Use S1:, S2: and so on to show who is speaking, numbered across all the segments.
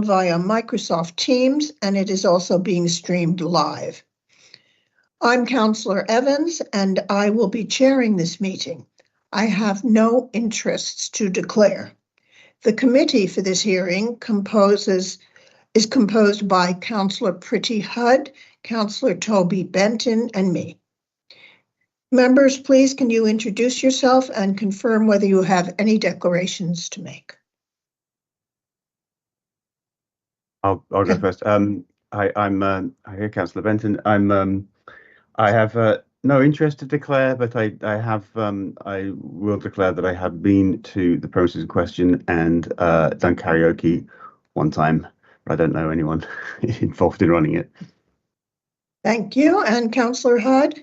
S1: via Microsoft Teams, and it is also being streamed live. I'm Councillor Evans, and I will be chairing this meeting. I have no interests to declare. The committee for this hearing is composed by Councillor Priti Hud, Councillor Toby Benton, and me. Members, please can you introduce yourself and confirm whether you have any declarations to make?
S2: I'll go first. Hi, I'm Councillor Benton. I have no interest to declare, but I will declare that I have been to the premises in question and done karaoke one time, but I don't know anyone involved in running it.
S1: Thank you. And Councillor Hud?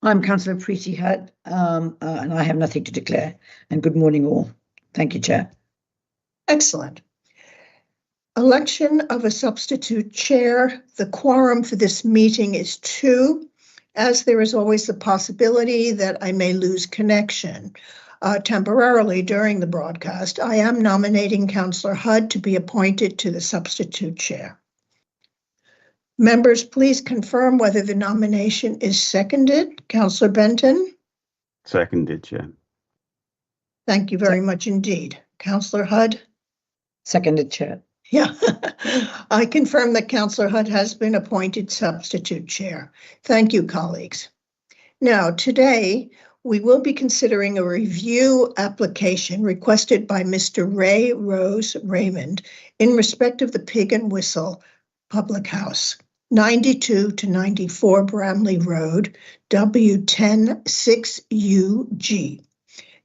S3: I'm Councillor Priti Hud, and I have nothing to declare. And good morning, all. Thank you, Chair.
S1: Excellent. Election of a substitute chair. The quorum for this meeting is 2, as there is always the possibility that I may lose connection temporarily during the broadcast. I am nominating Councillor Hud to be appointed to the substitute chair. Members, please confirm whether the nomination is seconded. Councillor Benton?
S2: Seconded, Chair.
S1: Thank you very much indeed. Councillor Hud?
S3: Seconded, Chair.
S1: Yeah, I confirm that Councillor Hud has been appointed substitute chair. Thank you, colleagues. Now, today, we will be considering a review application requested by Mr. Ray Rose Raymond in respect of the Pig and Whistle Public House, 92 to 94 Bramley Road, W10 6UG.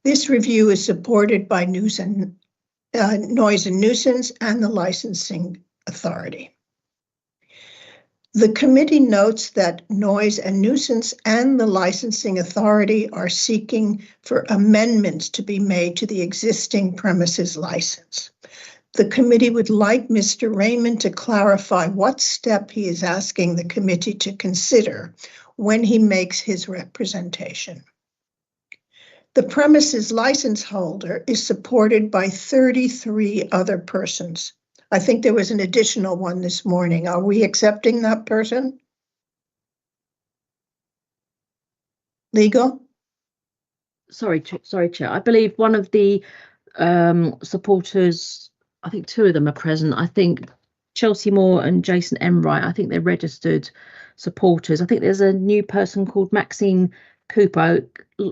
S1: This review is supported by Noise and Nuisance and the Licensing Authority. The committee notes that Noise and Nuisance and the Licensing Authority are seeking for amendments to be made to the existing premises license. The committee would like Mr. Raymond to clarify what step he is asking the committee to consider when he makes his representation. The premises license holder is supported by 33 other persons. I think there was an additional one this morning. Are we accepting that person? Legal?
S4: Sorry, Chair. I believe one of the supporters, I think 2 of them are present. I think Chelsea Moore and Jason Enright, I think they're registered supporters. I think there's a new person called Maxine Cooper.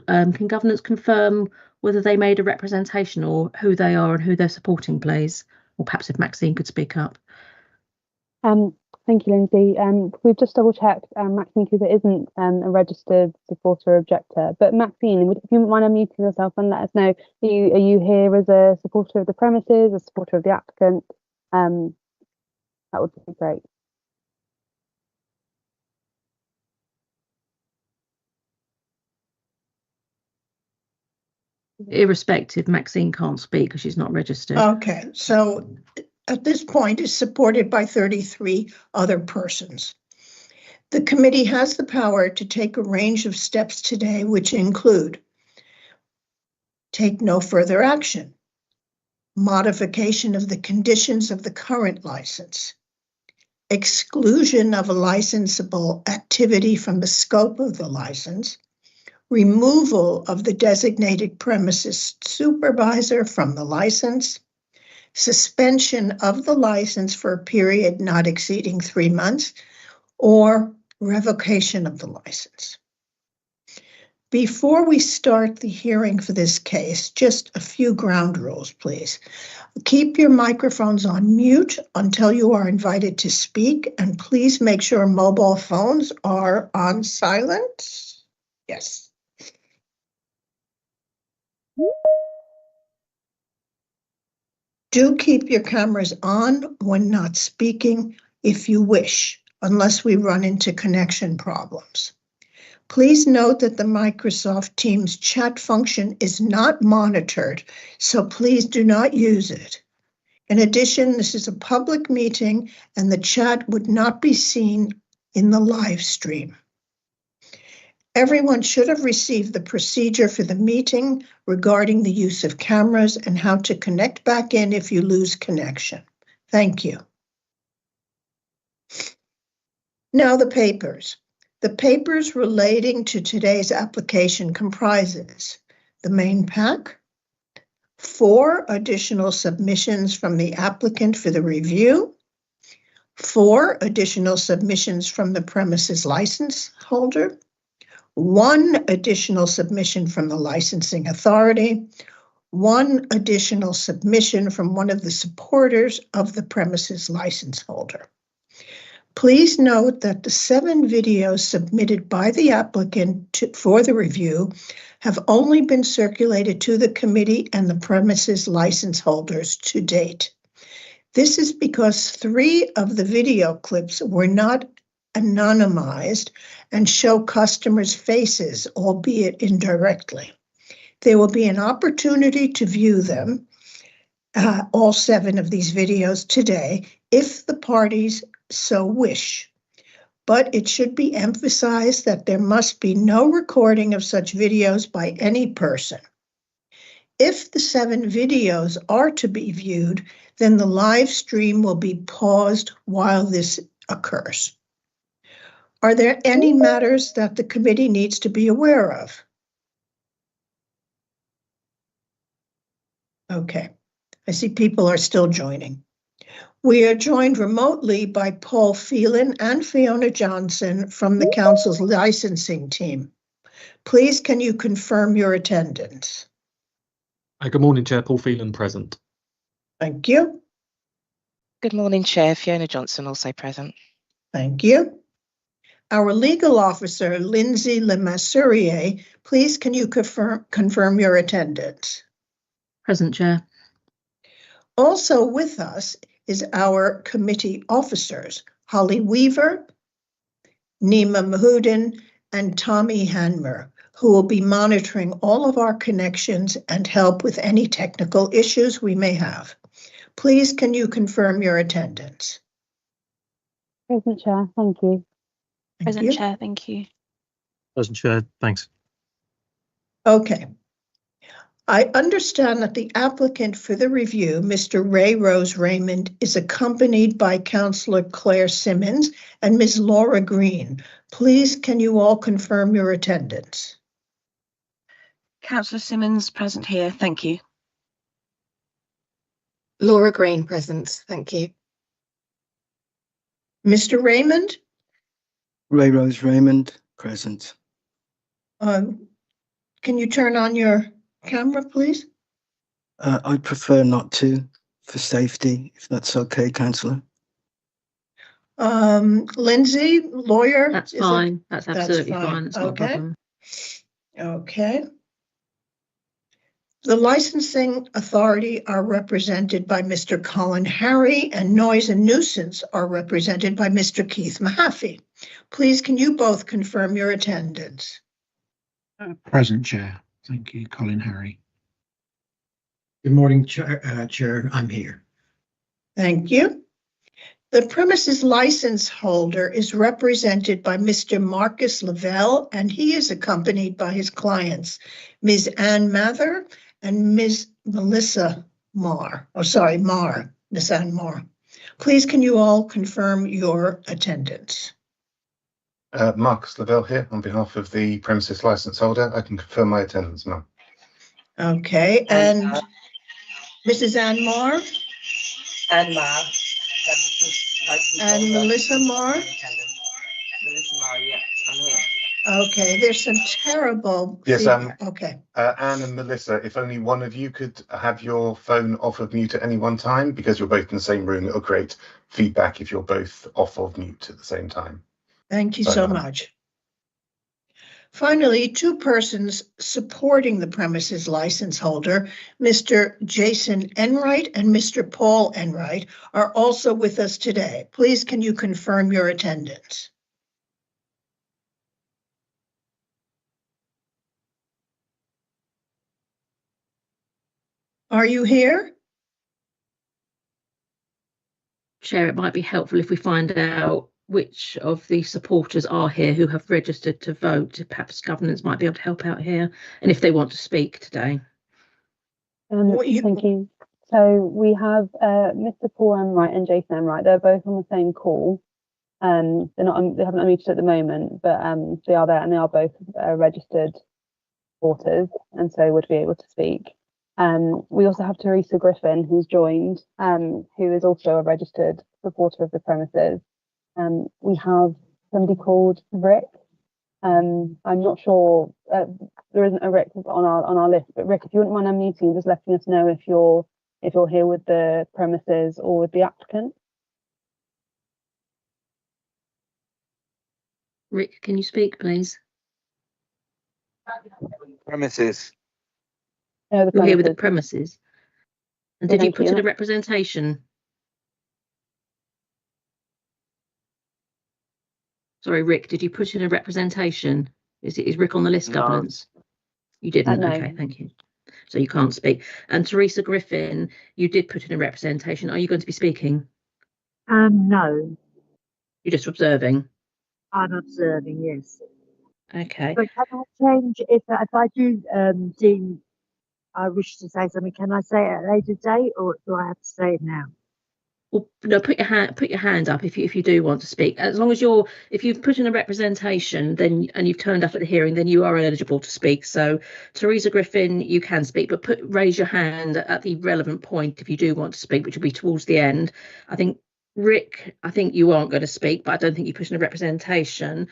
S4: Can governance confirm whether they made a representation or who they are and who they're supporting, please? Or perhaps if Maxine could speak up.
S5: Thank you, Lindsay. We've just double checked. Maxine Cooper isn't a registered supporter or objector, but Maxine, if you mind unmuting yourself and let us know, are you here as a supporter of the premises, a supporter of the applicant? That would be great.
S4: Irrespective, Maxine can't speak because she's not registered.
S1: Okay, so at this point is supported by 33 other persons. The committee has the power to take a range of steps today, which include take no further action, modification of the conditions of the current license, exclusion of a licensable activity from the scope of the license, removal of the designated premises supervisor from the license, suspension of the license for a period not exceeding 3 months, or revocation of the license. Before we start the hearing for this case, just a few ground rules, please. Keep your microphones on mute until you are invited to speak, and please make sure mobile phones are on silent. Yes. Do keep your cameras on when not speaking if you wish, unless we run into connection problems. Please note that the Microsoft Teams chat function is not monitored, so please do not use it. In addition, this is a public meeting and the chat would not be seen in the live stream. Everyone should have received the procedure for the meeting regarding the use of cameras and how to connect back in if you lose connection. Thank you. Now the papers. The papers relating to today's application comprises the main pack, 4 additional submissions from the applicant for the review, 4 additional submissions from the premises license holder, 1 additional submission from the licensing authority, 1 additional submission from one of the supporters of the premises license holder. Please note that the 7 videos submitted by the applicant for the review have only been circulated to the committee and the premises license holders to date. This is because 3 of the video clips were not anonymized and show customers' faces, albeit indirectly. There will be an opportunity to view them, all 7 of these videos today, if the parties so wish. But it should be emphasized that there must be no recording of such videos by any person. If the 7 videos are to be viewed, then the live stream will be paused while this occurs. Are there any matters that the committee needs to be aware of? Okay, I see people are still joining. We are joined remotely by Paul Phelan and Fiona Johnson from the council's licensing team. Please, can you confirm your attendance?
S6: Good morning, Chair. Paul Phelan, present.
S1: Thank you.
S7: Good morning, Chair. Fiona Johnson, also present.
S1: Thank you. Our legal officer, Lindsay Lemasurier, please can you confirm your attendance?
S4: Present, Chair.
S1: Also with us is our committee officers, Holly Weaver, Nima Mahudin, and Tommy Hanmer, who will be monitoring all of our connections and help with any technical issues we may have. Please, can you confirm your attendance?
S5: Present, Chair. Thank you.
S1: Thank
S8: Present,
S1: you.
S8: Chair. Thank you.
S6: Present, Chair. Thanks.
S1: Okay. I understand that the applicant for the review, Mr. Ray Rose Raymond, is accompanied by Councillor Claire Simmons and Ms. Laura Green. Please, can you all confirm your attendance?
S8: Councillor Simmons present here. Thank you.
S9: Laura Green present. Thank you.
S1: Mr. Raymond?
S10: Ray Rose Raymond present.
S1: Can you turn on your camera, please?
S10: I'd prefer not to, for safety, if that's okay, Councillor.
S1: Lindsay, lawyer?
S4: That's
S1: is it-
S4: fine. That's absolutely
S1: fine.
S4: fine. It's not a
S1: Okay.
S4: problem.
S1: Okay. The licensing authority are represented by Mr. Colin Harry, and noise and nuisance are represented by Mr. Keith Mahaffey. Please, can you both confirm your attendance?
S11: Present, Chair. Thank you, Colin Harry.
S12: Good morning, Chair. I'm here.
S1: Thank you. The premises license holder is represented by Mr. Marcus Lavelle, and he is accompanied by his clients, Ms. Ann Mather and Ms. Melissa Marr. Oh, sorry, Marr, Ms. Ann Marr. Please, can you all confirm your attendance?
S13: Marcus Lavelle here on behalf of the premises license holder. I can confirm my attendance, ma'am.
S1: Okay, and Mrs. Ann Marr?
S14: Ann Marr.
S1: And Melissa Marr?
S14: Melissa Marr, yeah, I'm here.
S1: Okay, there's some terrible
S13: Yes,
S1: feedback. Okay,
S13: Anne and Melissa, if only one of you could have your phone off of mute at any one time, because you're both in the same room, it'll create feedback if you're both off of mute at the same time.
S1: thank you
S13: Sorry,
S1: so
S13: ma'am.
S1: much. Finally, 2 persons supporting the premises license holder, Mr. Jason Enright and Mr. Paul Enright, are also with us today. Please, can you confirm your attendance? Are you here?
S4: Chair, it might be helpful if we find out which of the supporters are here who have registered to vote. Perhaps governance might be able to help out here, and if they want to speak today.
S5: Thank you. So we have Mr. Paul Enright and Jason Enright. They're both on the same call. They haven't unmuted at the moment, but they are there and they are both registered supporters and so would be able to speak. We also have Teresa Griffin, who's joined, who is also a registered supporter of the premises. We have somebody called Rick. I'm not sure, there isn't a Rick on our list, but Rick, if you wouldn't mind unmuting, just letting us know if you're here with the premises or with the applicant.
S4: Rick, can you speak, please?
S10: Premises.
S5: No,
S4: You're here with the premises. And
S5: Yeah,
S4: did you
S5: thank
S4: put
S5: you.
S4: in a representation? Sorry, Rick, did you put in a representation? Is Rick on the list,
S10: No.
S4: governance? You didn't?
S5: No.
S4: Okay, thank you. So you can't speak. And Teresa Griffin, you did put in a representation. Are you going to be speaking?
S15: No,
S4: You're just observing?
S15: I'm observing, yes.
S4: Okay.
S15: But can I change, if I do deem I wish to say something, can I say it at a later date or do I have to say it now?
S4: Well, no, put your hand up if you do want to speak. As long as if you've put in a representation, then and you've turned up at the hearing, then you are eligible to speak. So, Teresa Griffin, you can speak, but raise your hand at the relevant point if you do want to speak, which will be towards the end. I think Rick, you aren't going to speak, but I don't think you put in a representation.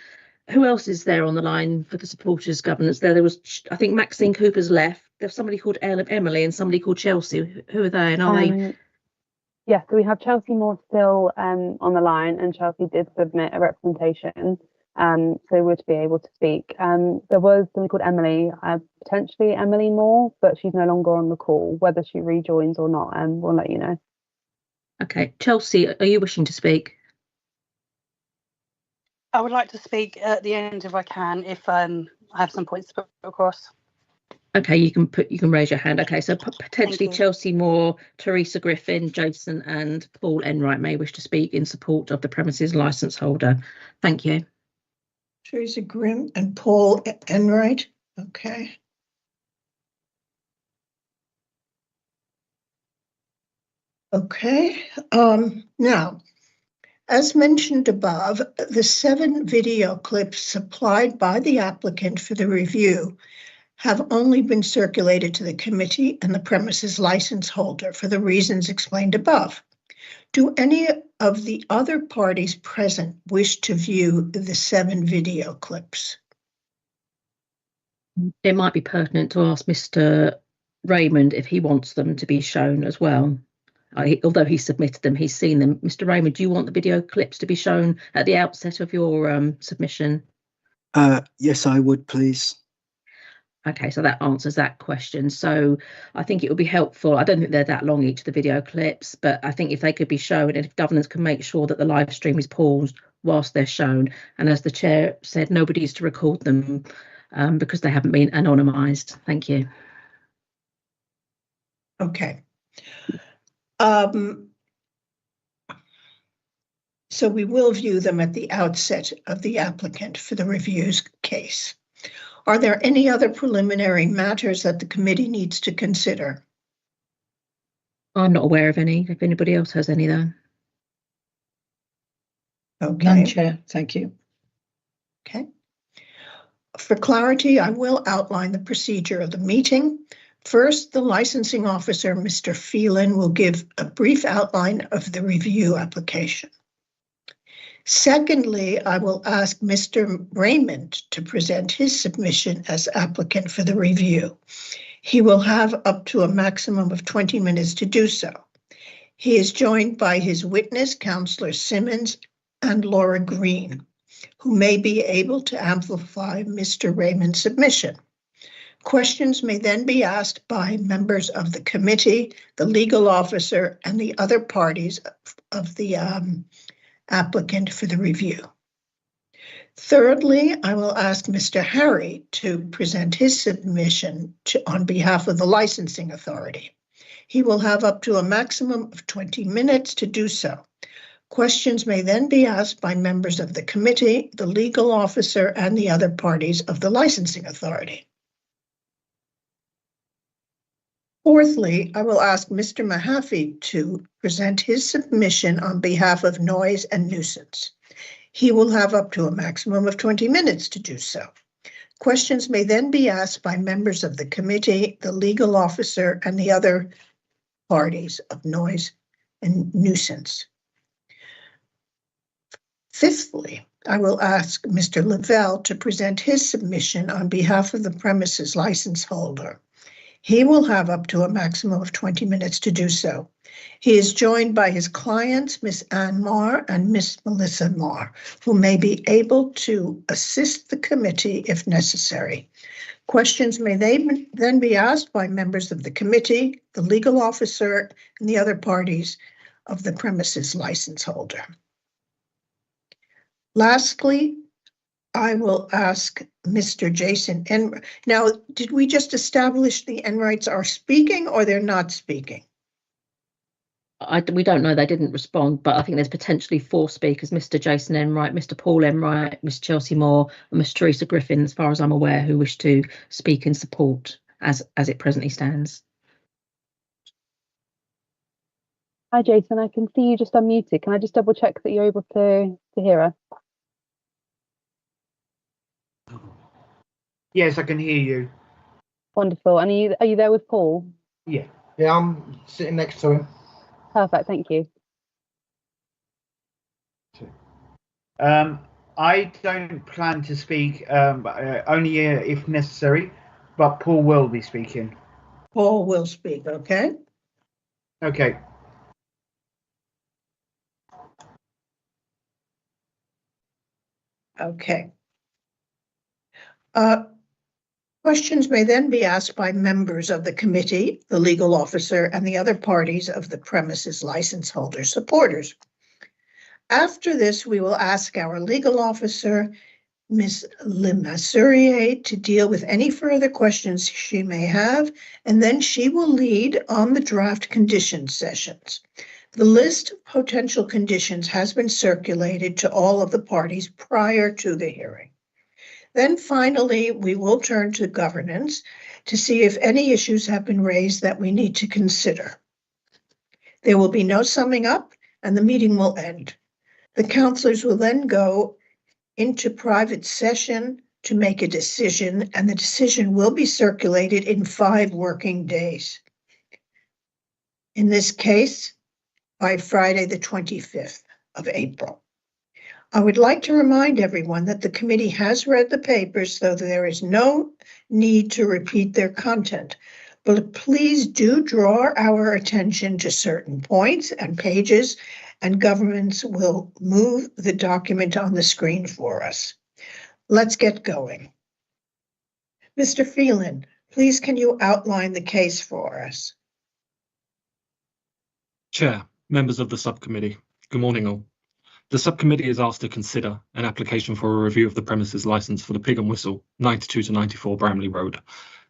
S4: Who else is there on the line for the supporters governance? There was, I think Maxine Cooper's left. There's somebody called Emily and somebody called Chelsea. Who are they? And are they?
S5: Yes, so we have Chelsea Moore still on the line, and Chelsea did submit a representation, so would be able to speak. There was somebody called Emily, potentially Emily Moore, but she's no longer on the call. Whether she rejoins or not, we'll let you know.
S4: Okay, Chelsea, are you wishing to speak?
S16: I would like to speak at the end if I can, if I have some points to put across.
S4: Okay, you can raise your hand. Okay, so potentially Chelsea Moore, Teresa Griffin, Jason and Paul Enright may wish to speak in support of the premises licence holder. Thank you.
S1: Teresa Grimm and Paul Enright. Okay. Okay. Now, as mentioned above, the 7 video clips supplied by the applicant for the review have only been circulated to the committee and the premises license holder for the reasons explained above. Do any of the other parties present wish to view the 7 video clips?
S4: It might be pertinent to ask Mr. Raymond if he wants them to be shown as well. Although he submitted them, he's seen them. Mr. Raymond, do you want the video clips to be shown at the outset of your submission?
S10: Yes, I would, please.
S4: Okay, so that answers that question. So I think it would be helpful. I don't think they're that long, each of the video clips, but I think if they could be shown and if governance can make sure that the live stream is paused whilst they're shown. And as the chair said, nobody is to record them because they haven't been anonymised. Thank you.
S1: Okay. So we will view them at the outset of the applicant for the reviews case. Are there any other preliminary matters that the committee needs to consider?
S4: I'm not aware of any. If anybody else has any, though.
S1: Okay.
S3: None, Chair. Thank you.
S1: Okay. For clarity, I will outline the procedure of the meeting. First, the licensing officer, Mr. Phelan, will give a brief outline of the review application. Secondly, I will ask Mr. Raymond to present his submission as applicant for the review. He will have up to a maximum of 20 minutes to do so. He is joined by his witness, Councillor Simmons and Laura Green, who may be able to amplify Mr. Raymond's submission. Questions may then be asked by members of the committee, the legal officer, and the other parties of the applicant for the review. Thirdly, I will ask Mr. Harry to present his submission on behalf of the licensing authority. He will have up to a maximum of 20 minutes to do so. Questions may then be asked by members of the committee, the legal officer, and the other parties of the licensing authority. Fourthly, I will ask Mr. Mahaffey to present his submission on behalf of Noise and Nuisance. He will have up to a maximum of 20 minutes to do so. Questions may then be asked by members of the committee, the legal officer, and the other parties of Noise and Nuisance. Fifthly, I will ask Mr. Lavelle to present his submission on behalf of the premises license holder. He will have up to a maximum of 20 minutes to do so. He is joined by his clients, Miss Ann Marr and Miss Melissa Marr, who may be able to assist the committee if necessary. Questions may then be asked by members of the committee, the legal officer, and the other parties of the premises license holder. Lastly, I will ask Mr. Jason Enright. Now, did we just establish the Enrights are speaking or they're not speaking?
S4: We don't know. They didn't respond, but I think there's potentially 4 speakers: Mr. Jason Enright, Mr. Paul Enright, Miss Chelsea Moore, and Miss Teresa Griffin, as far as I'm aware, who wish to speak in support as it presently stands.
S5: Hi, Jason. I can see you just unmuted. Can I just double check that you're able to hear us?
S11: Yes, I can hear you.
S5: Wonderful. And are you there with Paul?
S11: Yeah, I'm sitting next to him.
S5: Perfect. Thank you.
S11: I don't plan to speak, only if necessary, but Paul will be speaking.
S1: Paul will speak, okay?
S11: Okay.
S1: Okay. Questions may then be asked by members of the committee, the legal officer, and the other parties of the premises license holder supporters. After this, we will ask our legal officer, Ms. Lemasurier, to deal with any further questions she may have, and then she will lead on the draft conditions sessions. The list of potential conditions has been circulated to all of the parties prior to the hearing. Then finally, we will turn to governance to see if any issues have been raised that we need to consider. There will be no summing up and the meeting will end. The councillors will then go into private session to make a decision, and the decision will be circulated in 5 working days. In this case, by Friday, the 25th of April. I would like to remind everyone that the committee has read the papers, so there is no need to repeat their content. But please do draw our attention to certain points and pages, and governments will move the document on the screen for us. Let's get going. Mr. Phelan, please can you outline the case for us?
S6: Chair, members of the subcommittee, good morning all. The subcommittee is asked to consider an application for a review of the premises licence for the Pig and Whistle, 92 to 94 Bramley Road.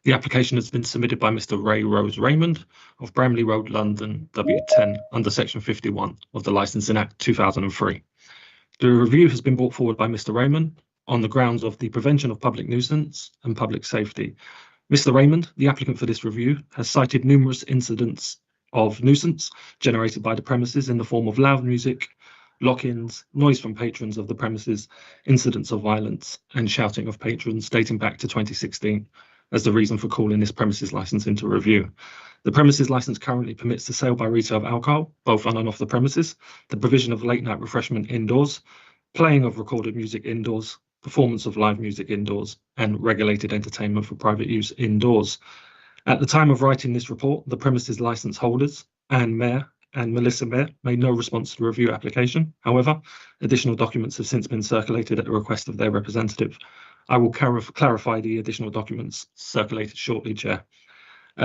S6: The application has been submitted by Mr. Ray Rose Raymond of Bramley Road, London, W10, under Section 51 of the Licensing Act 2003. The review has been brought forward by Mr. Raymond on the grounds of the prevention of public nuisance and public safety. Mr. Raymond, the applicant for this review, has cited numerous incidents of nuisance generated by the premises in the form of loud music, lock-ins, noise from patrons of the premises, incidents of violence, and shouting of patrons dating back to 2016 as the reason for calling this premises licence into review. The premises licence currently permits the sale by retail of alcohol, both on and off the premises, the provision of late-night refreshment indoors, playing of recorded music indoors, performance of live music indoors, and regulated entertainment for private use indoors. At the time of writing this report, the premises licence holders, Anne Mayer and Melissa Mayer, made no response to the review application. However, additional documents have since been circulated at the request of their representative. I will clarify the additional documents circulated shortly, Chair.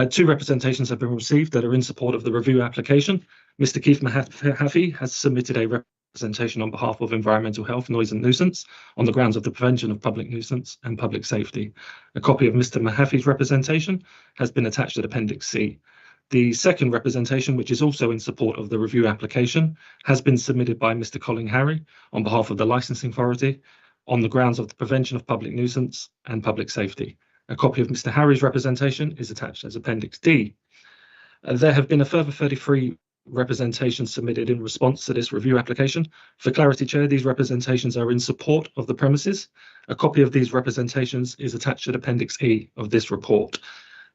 S6: 2 representations have been received that are in support of the review application. Mr. Keith Mahaffey has submitted a representation on behalf of Environmental Health, Noise and Nuisance on the grounds of the prevention of public nuisance and public safety. A copy of Mr. Mahaffey's representation has been attached at Appendix C. The second representation, which is also in support of the review application, has been submitted by Mr. Colin Harry on behalf of the Licensing Authority on the grounds of the prevention of public nuisance and public safety. A copy of Mr. Harry's representation is attached as Appendix D. There have been a further 33 representations submitted in response to this review application. For clarity, Chair, these representations are in support of the premises. A copy of these representations is attached to Appendix E of this report.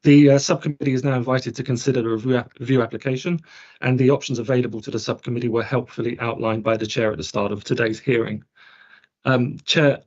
S6: The subcommittee is now invited to consider the review application, and the options available to the subcommittee were helpfully outlined by the Chair at the start of today's hearing. Chair,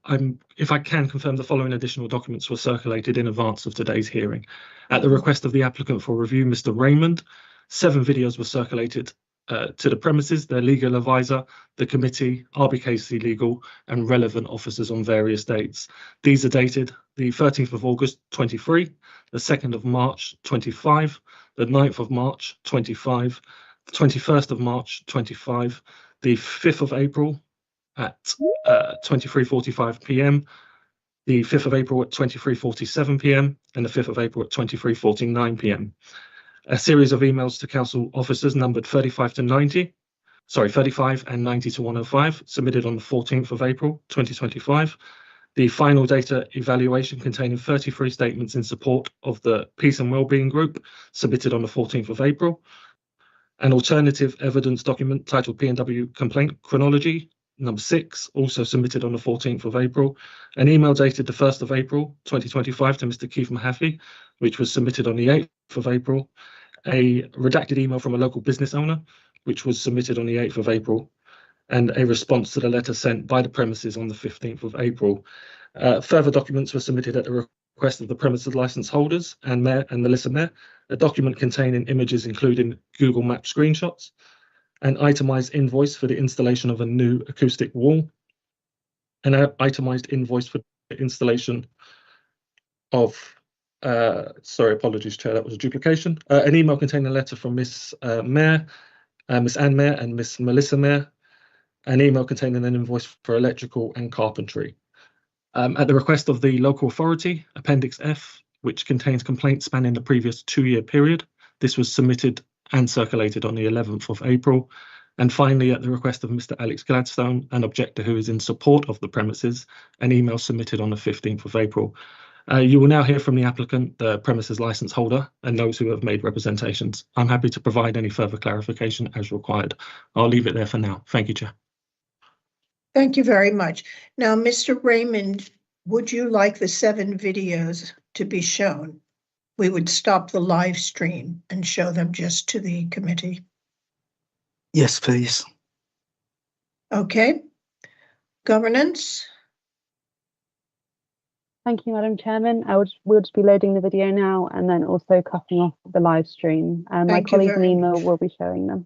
S6: if I can confirm, the following additional documents were circulated in advance of today's hearing. At the request of the applicant for review, Mr. Raymond, 7 videos were circulated to the premises, their legal advisor, the committee, RBKC Legal, and relevant officers on various dates. These are dated the 13th of August 23, the 2nd of March 25, the 9th of March 25, the 21st of March 25, the 5th of April at 23:45 p.m, the 5th of April at 23:47 p.m, and the 5th of April at 23:49 p.m. A series of emails to council officers numbered 35 and 90 to 105, submitted on the 14th of April 2025. The final data evaluation containing 33 statements in support of the Peace and Wellbeing Group, submitted on the 14th of April. An alternative evidence document titled P&W Complaint Chronology, number 6, also submitted on the 14th of April. An email dated the 1st of April 2025 to Mr. Keith Mahaffey, which was submitted on the 8th of April. A redacted email from a local business owner, which was submitted on the 8th of April. And a response to the letter sent by the premises on the 15th of April. Further documents were submitted at the request of the premises license holders and Mayor and Melissa Mayor. A document containing images including Google Map screenshots, an itemized invoice for the installation of a new acoustic wall, an itemized invoice for the installation of, apologies, Chair, that was a duplication. An email containing a letter from Miss Mayor, Miss Anne Mayor and Miss Melissa Mayor, an email containing an invoice for electrical and carpentry. At the request of the local authority, Appendix F, which contains complaints spanning the previous 2-year period. This was submitted and circulated on the 11th of April. And finally, at the request of Mr. Alex Gladstone, an objector who is in support of the premises, an email submitted on the 15th of April. You will now hear from the applicant, the premises license holder, and those who have made representations. I'm happy to provide any further clarification as required. I'll leave it there for now. Thank you, Chair.
S1: Thank you very much. Now, Mr. Raymond, would you like the 7 videos to be shown? We would stop the live stream and show them just to the committee.
S10: Yes, please.
S1: Okay. Governance.
S5: Thank you, Madam Chairman. We'll just be loading the video now and then also cutting off the live stream. My colleague Nima will be showing them.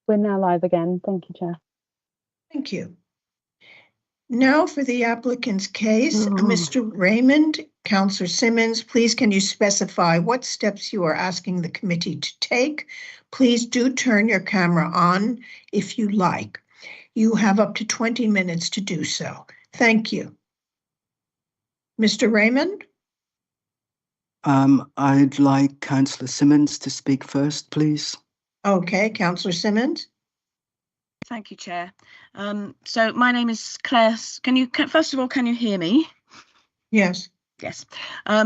S5: We're now live again. Thank you, Chair.
S1: Thank you. Now for the applicant's case, Mr. Raymond, Councillor Simmons, please can you specify what steps you are asking the committee to take? Please do turn your camera on if you like. You have up to 20 minutes to do so. Thank you. Mr. Raymond?
S10: I'd like Councillor Simmons to speak first, please.
S1: Okay, Councillor Simmons.
S8: Thank you, Chair. So my name is Claire. First of all, can you hear me?
S1: Yes.
S8: Yes.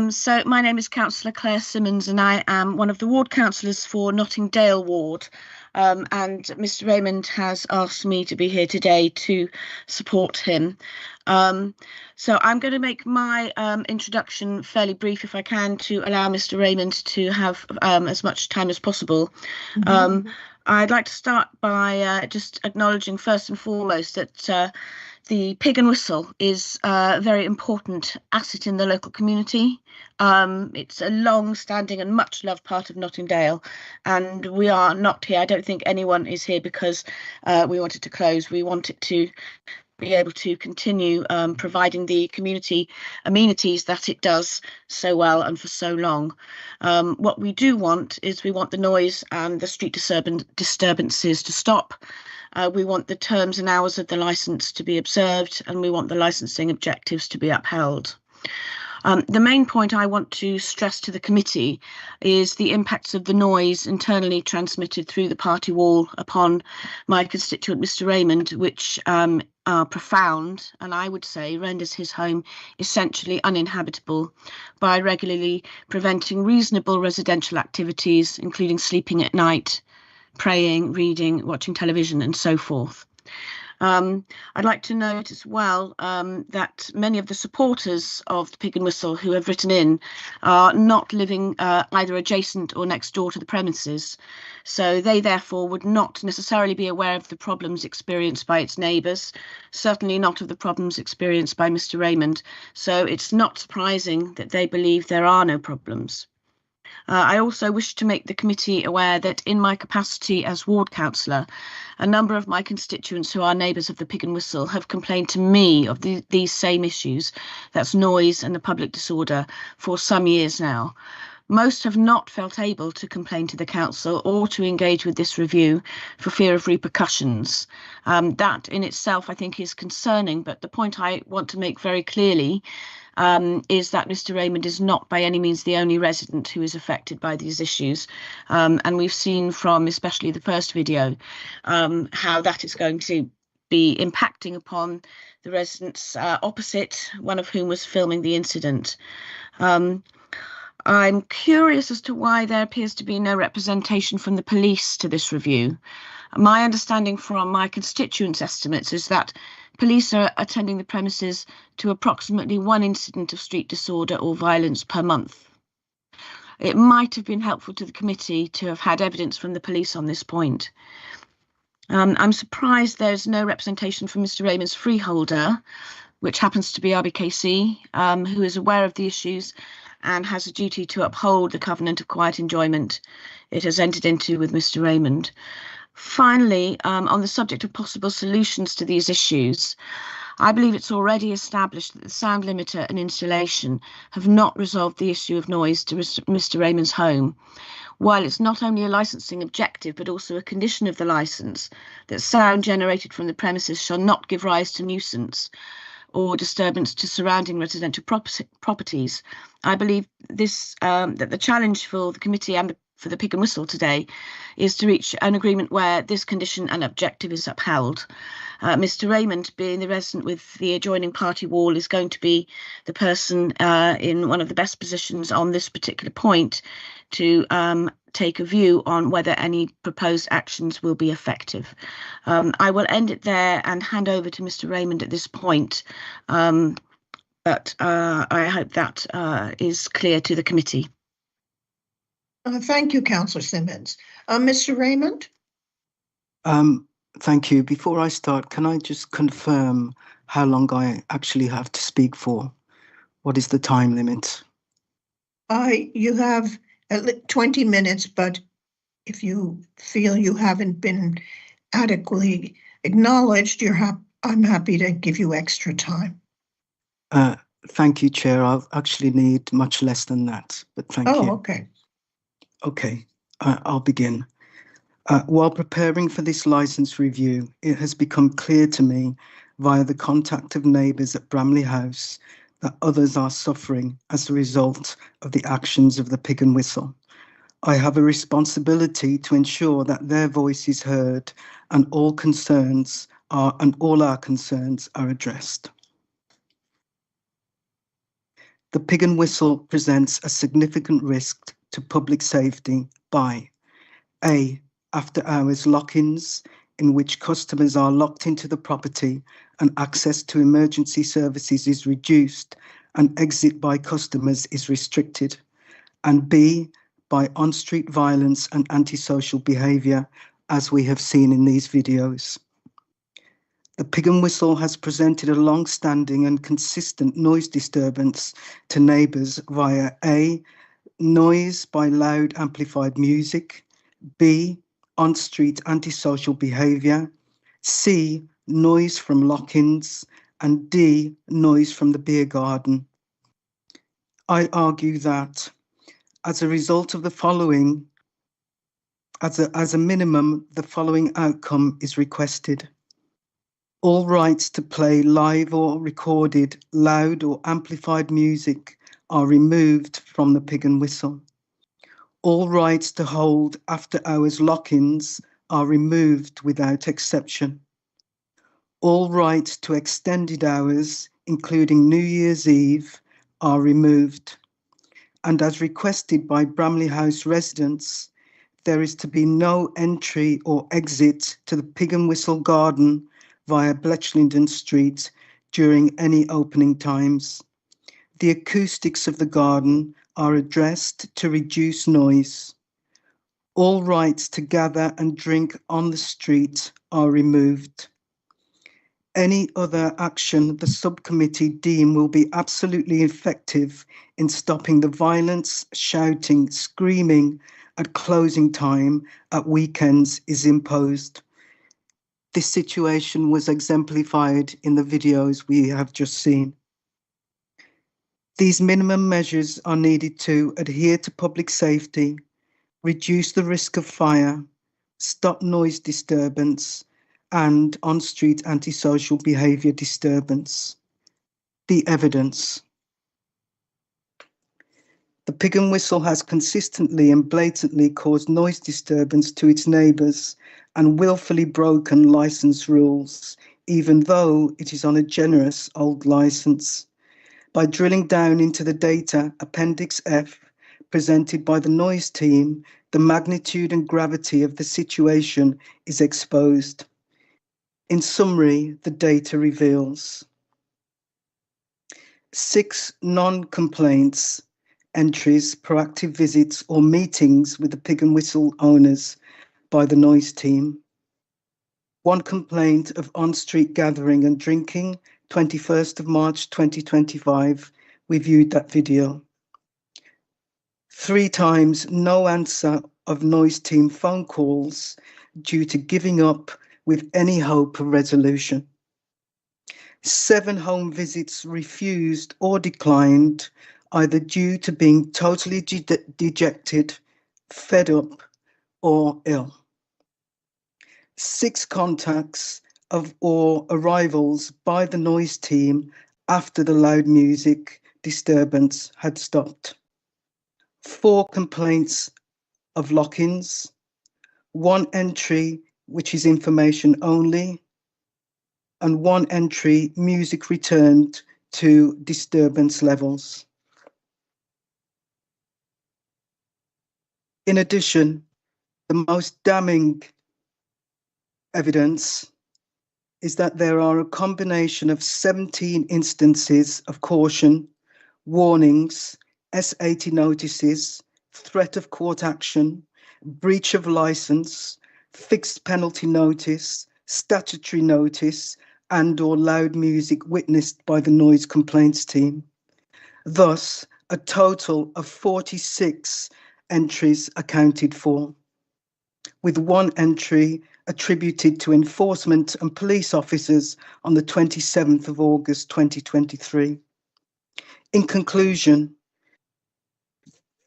S8: So my name is Councillor Claire Simmons, and I am one of the ward councillors for Nottingdale Ward. And Mr. Raymond has asked me to be here today to support him. So I'm going to make my introduction fairly brief, if I can, to allow Mr. Raymond to have as much time as possible. I'd like to start by just acknowledging first and foremost that the Pig and Whistle is a very important asset in the local community. It's a long-standing and much-loved part of Nottingdale, and we are not here. I don't think anyone is here because we want it to close. We want it to be able to continue providing the community amenities that it does so well and for so long. What we do want is we want the noise and the street disturbances to stop. We want the terms and hours of the licence to be observed, and we want the licensing objectives to be upheld. The main point I want to stress to the committee is the impacts of the noise internally transmitted through the party wall upon my constituent, Mr. Raymond, which are profound, and I would say renders his home essentially uninhabitable by regularly preventing reasonable residential activities, including sleeping at night, praying, reading, watching television, and so forth. I'd like to note as well that many of the supporters of the Pig and Whistle who have written in are not living either adjacent or next door to the premises. So they therefore would not necessarily be aware of the problems experienced by its neighbours, certainly not of the problems experienced by Mr. Raymond. So it's not surprising that they believe there are no problems. I also wish to make the committee aware that in my capacity as ward councillor, a number of my constituents who are neighbours of the Pig and Whistle have complained to me of these same issues, that's noise and the public disorder, for some years now. Most have not felt able to complain to the council or to engage with this review for fear of repercussions. That in itself, I think, is concerning, but the point I want to make very clearly is that Mr. Raymond is not by any means the only resident who is affected by these issues. And we've seen from especially the first video how that is going to be impacting upon the residents opposite, one of whom was filming the incident. I'm curious as to why there appears to be no representation from the police to this review. My understanding from my constituents' estimates is that police are attending the premises to approximately 1 incident of street disorder or violence per month. It might have been helpful to the committee to have had evidence from the police on this point. I'm surprised there's no representation from Mr. Raymond's freeholder, which happens to be RBKC, who is aware of the issues and has a duty to uphold the covenant of quiet enjoyment it has entered into with Mr. Raymond. Finally, on the subject of possible solutions to these issues, I believe it's already established that the sound limiter and installation have not resolved the issue of noise to Mr. Raymond's home. While it's not only a licensing objective, but also a condition of the licence that sound generated from the premises shall not give rise to nuisance or disturbance to surrounding residential properties. I believe this that the challenge for the committee and for the Pig and Whistle today is to reach an agreement where this condition and objective is upheld. Mr. Raymond, being the resident with the adjoining party wall, is going to be the person in one of the best positions on this particular point to take a view on whether any proposed actions will be effective. I will end it there and hand over to Mr. Raymond at this point, but I hope that is clear to the committee.
S1: Thank you, Councillor Simmons. Mr. Raymond?
S10: Thank you. Before I start, can I just confirm how long I actually have to speak for? What is the time limit?
S1: You have 20 minutes, but if you feel you haven't been adequately acknowledged, I'm happy to give you extra time.
S10: Thank you, Chair. I'll actually need much less than that, but thank you.
S1: Okay.
S10: Okay, I'll begin. While preparing for this license review, it has become clear to me via the contact of neighbours at Bramley House that others are suffering as a result of the actions of the Pig and Whistle. I have a responsibility to ensure that their voice is heard and all our concerns are addressed. The Pig and Whistle presents a significant risk to public safety by A. After-hours lock-ins, in which customers are locked into the property and access to emergency services is reduced and exit by customers is restricted. And B. By on-street violence and antisocial behaviour, as we have seen in these videos. The Pig and Whistle has presented a long-standing and consistent noise disturbance to neighbours via A. Noise by loud amplified music, B. On-street antisocial behaviour, C. Noise from lock-ins, and D. Noise from the beer garden. I argue that as a result of the following, as a minimum, the following outcome is requested. All rights to play live or recorded loud or amplified music are removed from the Pig and Whistle. All rights to hold after-hours lock-ins are removed without exception. All rights to extended hours, including New Year's Eve, are removed. And as requested by Bramley House residents, there is to be no entry or exit to the Pig and Whistle garden via Bletchlington Street during any opening times. The acoustics of the garden are addressed to reduce noise. All rights to gather and drink on the street are removed. Any other action the subcommittee deem will be absolutely effective in stopping the violence, shouting, screaming at closing time at weekends is imposed. This situation was exemplified in the videos we have just seen. These minimum measures are needed to adhere to public safety, reduce the risk of fire, stop noise disturbance, and on-street antisocial behaviour disturbance. The evidence. The Pig and Whistle has consistently and blatantly caused noise disturbance to its neighbours and willfully broken licence rules, even though it is on a generous old licence. By drilling down into the data, Appendix F, presented by the noise team, the magnitude and gravity of the situation is exposed. In summary, the data reveals 6 non-complaints entries, proactive visits or meetings with the Pig and Whistle owners by the noise team. 1 complaint of on-street gathering and drinking, 21st of March 2025. We viewed that video. 3 times no answer of noise team phone calls due to giving up with any hope of resolution. 7 home visits refused or declined, either due to being totally dejected, fed up, or ill. 6 contacts or arrivals by the noise team after the loud music disturbance had stopped. 4 complaints of lock-ins, 1 entry which is information only, and 1 entry music returned to disturbance levels. In addition, the most damning evidence is that there are a combination of 17 instances of caution, warnings, S80 notices, threat of court action, breach of licence, fixed penalty notice, statutory notice, and/or loud music witnessed by the noise complaints team. Thus, a total of 46 entries accounted for, with 1 entry attributed to enforcement and police officers on the 27th of August 2023. In conclusion,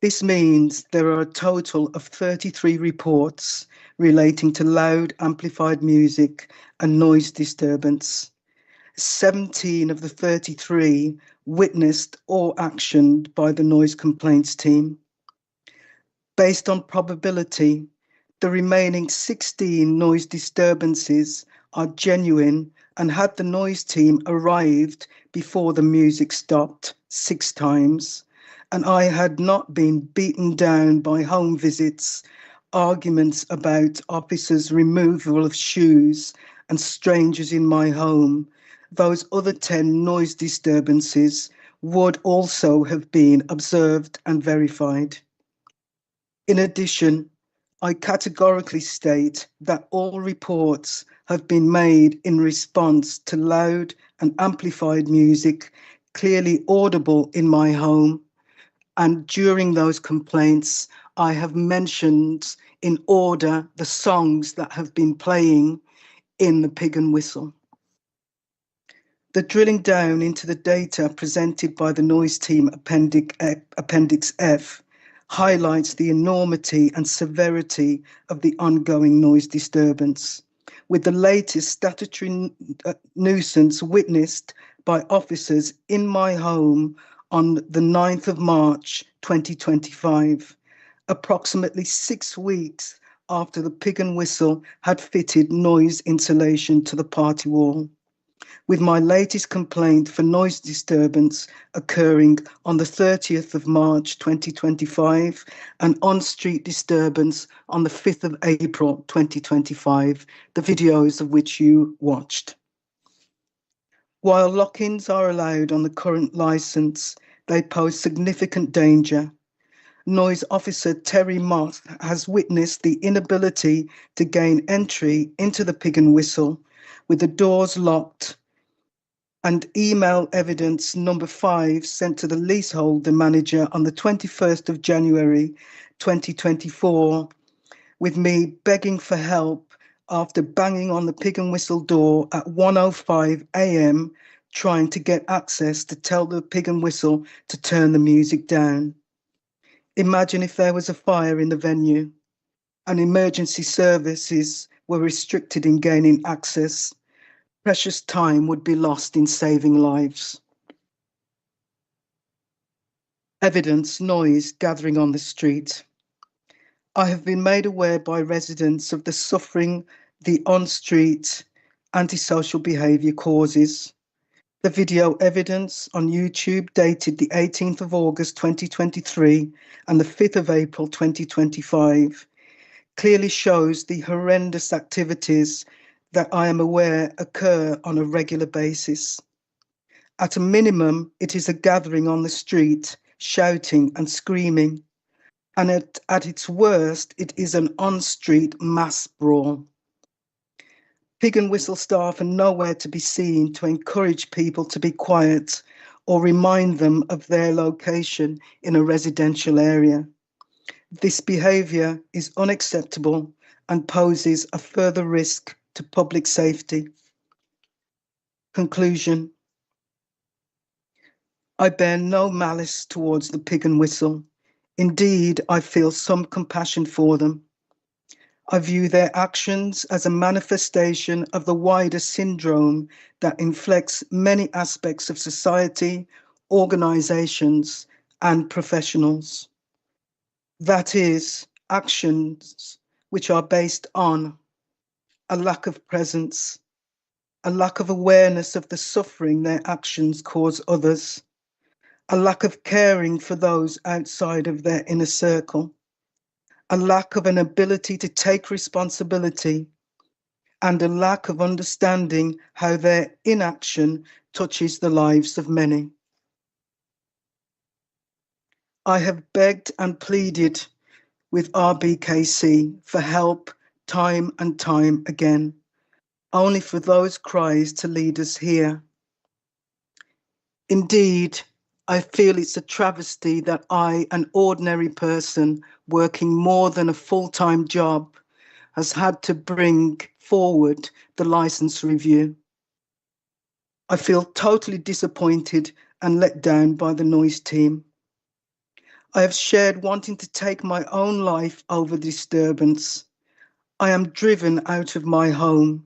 S10: this means there are a total of 33 reports relating to loud amplified music and noise disturbance. 17 of the 33 witnessed or actioned by the noise complaints team. Based on probability, the remaining 16 noise disturbances are genuine, and had the noise team arrived before the music stopped 6 times, and I had not been beaten down by home visits, arguments about officers' removal of shoes and strangers in my home, those other 10 noise disturbances would also have been observed and verified. In addition, I categorically state that all reports have been made in response to loud and amplified music clearly audible in my home, and during those complaints, I have mentioned in order the songs that have been playing in the Pig and Whistle. The drilling down into the data presented by the noise team Appendix F highlights the enormity and severity of the ongoing noise disturbance, with the latest statutory nuisance witnessed by officers in my home on the 9th of March 2025, approximately 6 weeks after the Pig and Whistle had fitted noise insulation to the party wall, with my latest complaint for noise disturbance occurring on the 30th of March 2025 and on-street disturbance on the 5th of April 2025, the videos of which you watched. While lock-ins are allowed on the current licence, they pose significant danger. Noise Officer Terry Moss has witnessed the inability to gain entry into the Pig and Whistle with the doors locked, and email evidence number 5 sent to the leaseholder manager on the 21st of January 2024, with me begging for help after banging on the Pig and Whistle door at 1:05 a.m, trying to get access to tell the Pig and Whistle to turn the music down. Imagine if there was a fire in the venue and emergency services were restricted in gaining access. Precious time would be lost in saving lives. Evidence, noise gathering on the street. I have been made aware by residents of the suffering the on-street antisocial behaviour causes. The video evidence on YouTube dated the 18th of August 2023 and the 5th of April 2025 clearly shows the horrendous activities that I am aware occur on a regular basis. At a minimum, it is a gathering on the street, shouting and screaming, and at its worst, it is an on-street mass brawl. Pig and Whistle staff are nowhere to be seen to encourage people to be quiet or remind them of their location in a residential area. This behaviour is unacceptable and poses a further risk to public safety. Conclusion. I bear no malice towards the Pig and Whistle. Indeed, I feel some compassion for them. I view their actions as a manifestation of the wider syndrome that inflects many aspects of society, organisations, and professionals. That is, actions which are based on a lack of presence, a lack of awareness of the suffering their actions cause others, a lack of caring for those outside of their inner circle, a lack of an ability to take responsibility, and a lack of understanding how their inaction touches the lives of many. I have begged and pleaded with RBKC for help time and time again, only for those cries to lead us here. Indeed, I feel it's a travesty that I, an ordinary person working more than a full-time job, has had to bring forward the license review. I feel totally disappointed and let down by the noise team. I have shared wanting to take my own life over the disturbance. I am driven out of my home,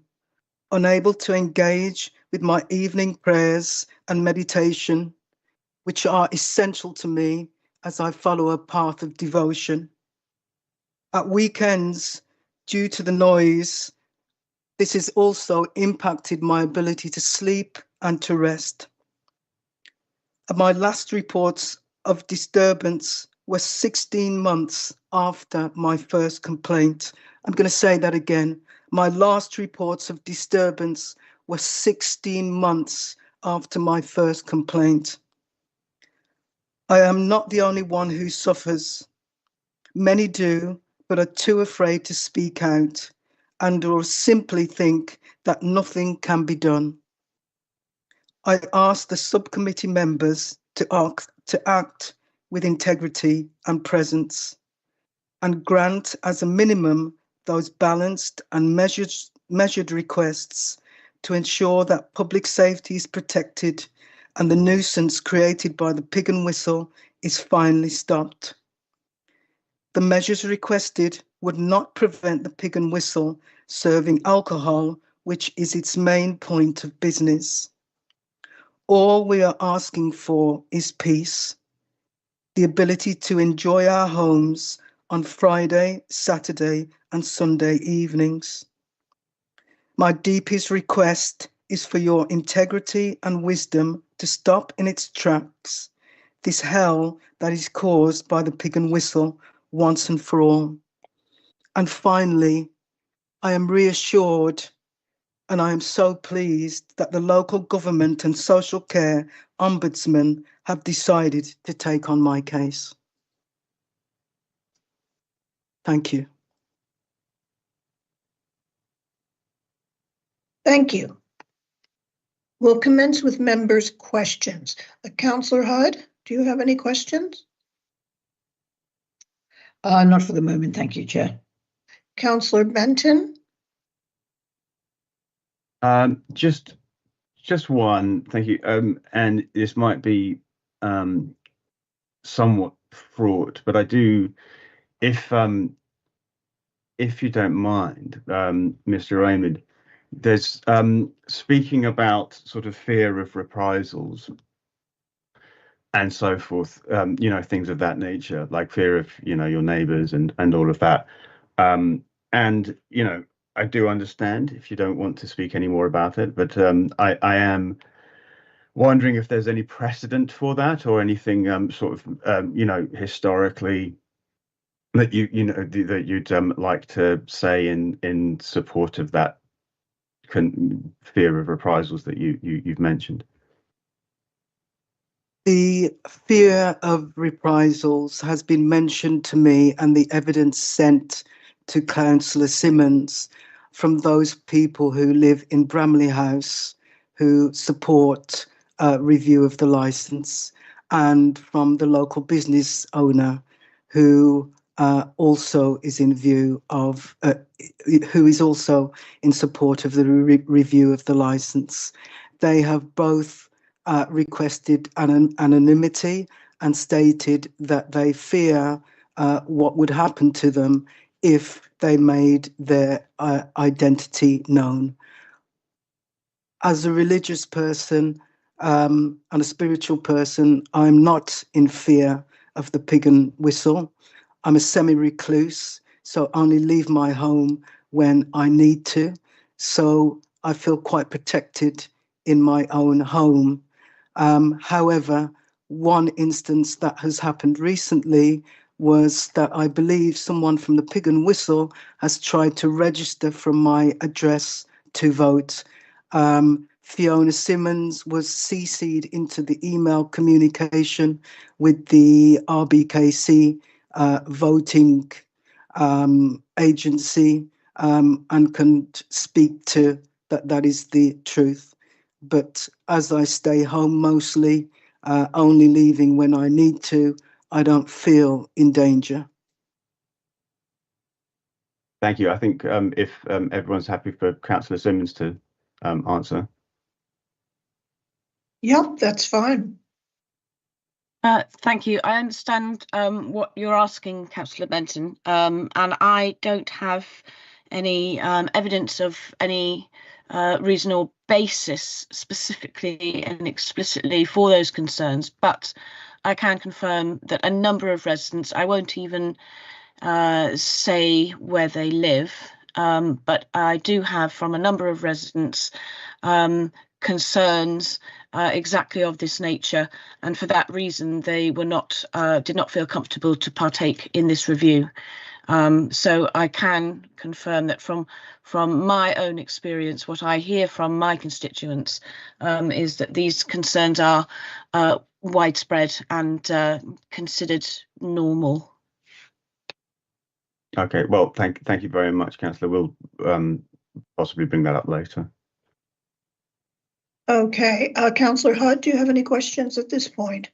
S10: unable to engage with my evening prayers and meditation, which are essential to me as I follow a path of devotion. At weekends, due to the noise, this has also impacted my ability to sleep and to rest. My last reports of disturbance were 16 months after my first complaint. I'm going to say that again. My last reports of disturbance were 16 months after my first complaint. I am not the only one who suffers. Many do, but are too afraid to speak out and or simply think that nothing can be done. I ask the subcommittee members to act with integrity and presence and grant as a minimum those balanced and measured requests to ensure that public safety is protected and the nuisance created by the pig and whistle is finally stopped. The measures requested would not prevent the pig and whistle serving alcohol, which is its main point of business. All we are asking for is peace, the ability to enjoy our homes on Friday, Saturday, and Sunday evenings. My deepest request is for your integrity and wisdom to stop in its tracks this hell that is caused by the pig and whistle once and for all. And finally, I am reassured and I am so pleased that the local government and social care ombudsman have decided to take on my case. Thank you.
S1: Thank you. We'll commence with members' questions. Councillor Hurd, do you have any questions?
S3: Not for the moment, thank you, Chair.
S1: Councillor Benton?
S2: Just one, thank you. And this might be somewhat fraught, but I do, if you don't mind, Mr. Raymond, there's speaking about sort of fear of reprisals and so forth, you know, things of that nature, like fear of, you know, your neighbours and all of that. And, you know, I do understand if you don't want to speak any more about it, but I am wondering if there's any precedent for that or anything sort of, you know, historically that that you'd like to say in support of that fear of reprisals that you've mentioned.
S10: The fear of reprisals has been mentioned to me, and the evidence sent to Councillor Simmons from those people who live in Bramley House who support review of the licence, and from the local business owner who also is in view of, who is also in support of the review of the licence. They have both requested anonymity and stated that they fear what would happen to them if they made their identity known. As a religious person and a spiritual person, I'm not in fear of the pig and whistle. I'm a semi-recluse, so only leave my home when I need to. So I feel quite protected in my own home. However, one instance that has happened recently was that I believe someone from the pig and whistle has tried to register from my address to vote. Fiona Simmons was CC'd into the email communication with the RBKC voting agency and can speak to that is the truth. But as I stay home mostly, only leaving when I need to, I don't feel in danger.
S2: Thank you. I think if everyone's happy for Councillor Simmons to answer.
S1: Yep, that's fine.
S8: Thank you. I understand what you're asking, Councillor Benton, and I don't have any evidence of any reasonable basis specifically and explicitly for those concerns, but I can confirm that a number of residents, I won't even say where they live, but I do have from a number of residents concerns exactly of this nature, and for that reason they were not did not feel comfortable to partake in this review. So I can confirm that from my own experience, what I hear from my constituents is that these concerns are widespread and considered normal.
S2: Okay, well, thank you very much, Councillor. We'll possibly bring that up later.
S1: Okay, Councillor Hutt, do you have any questions at this point?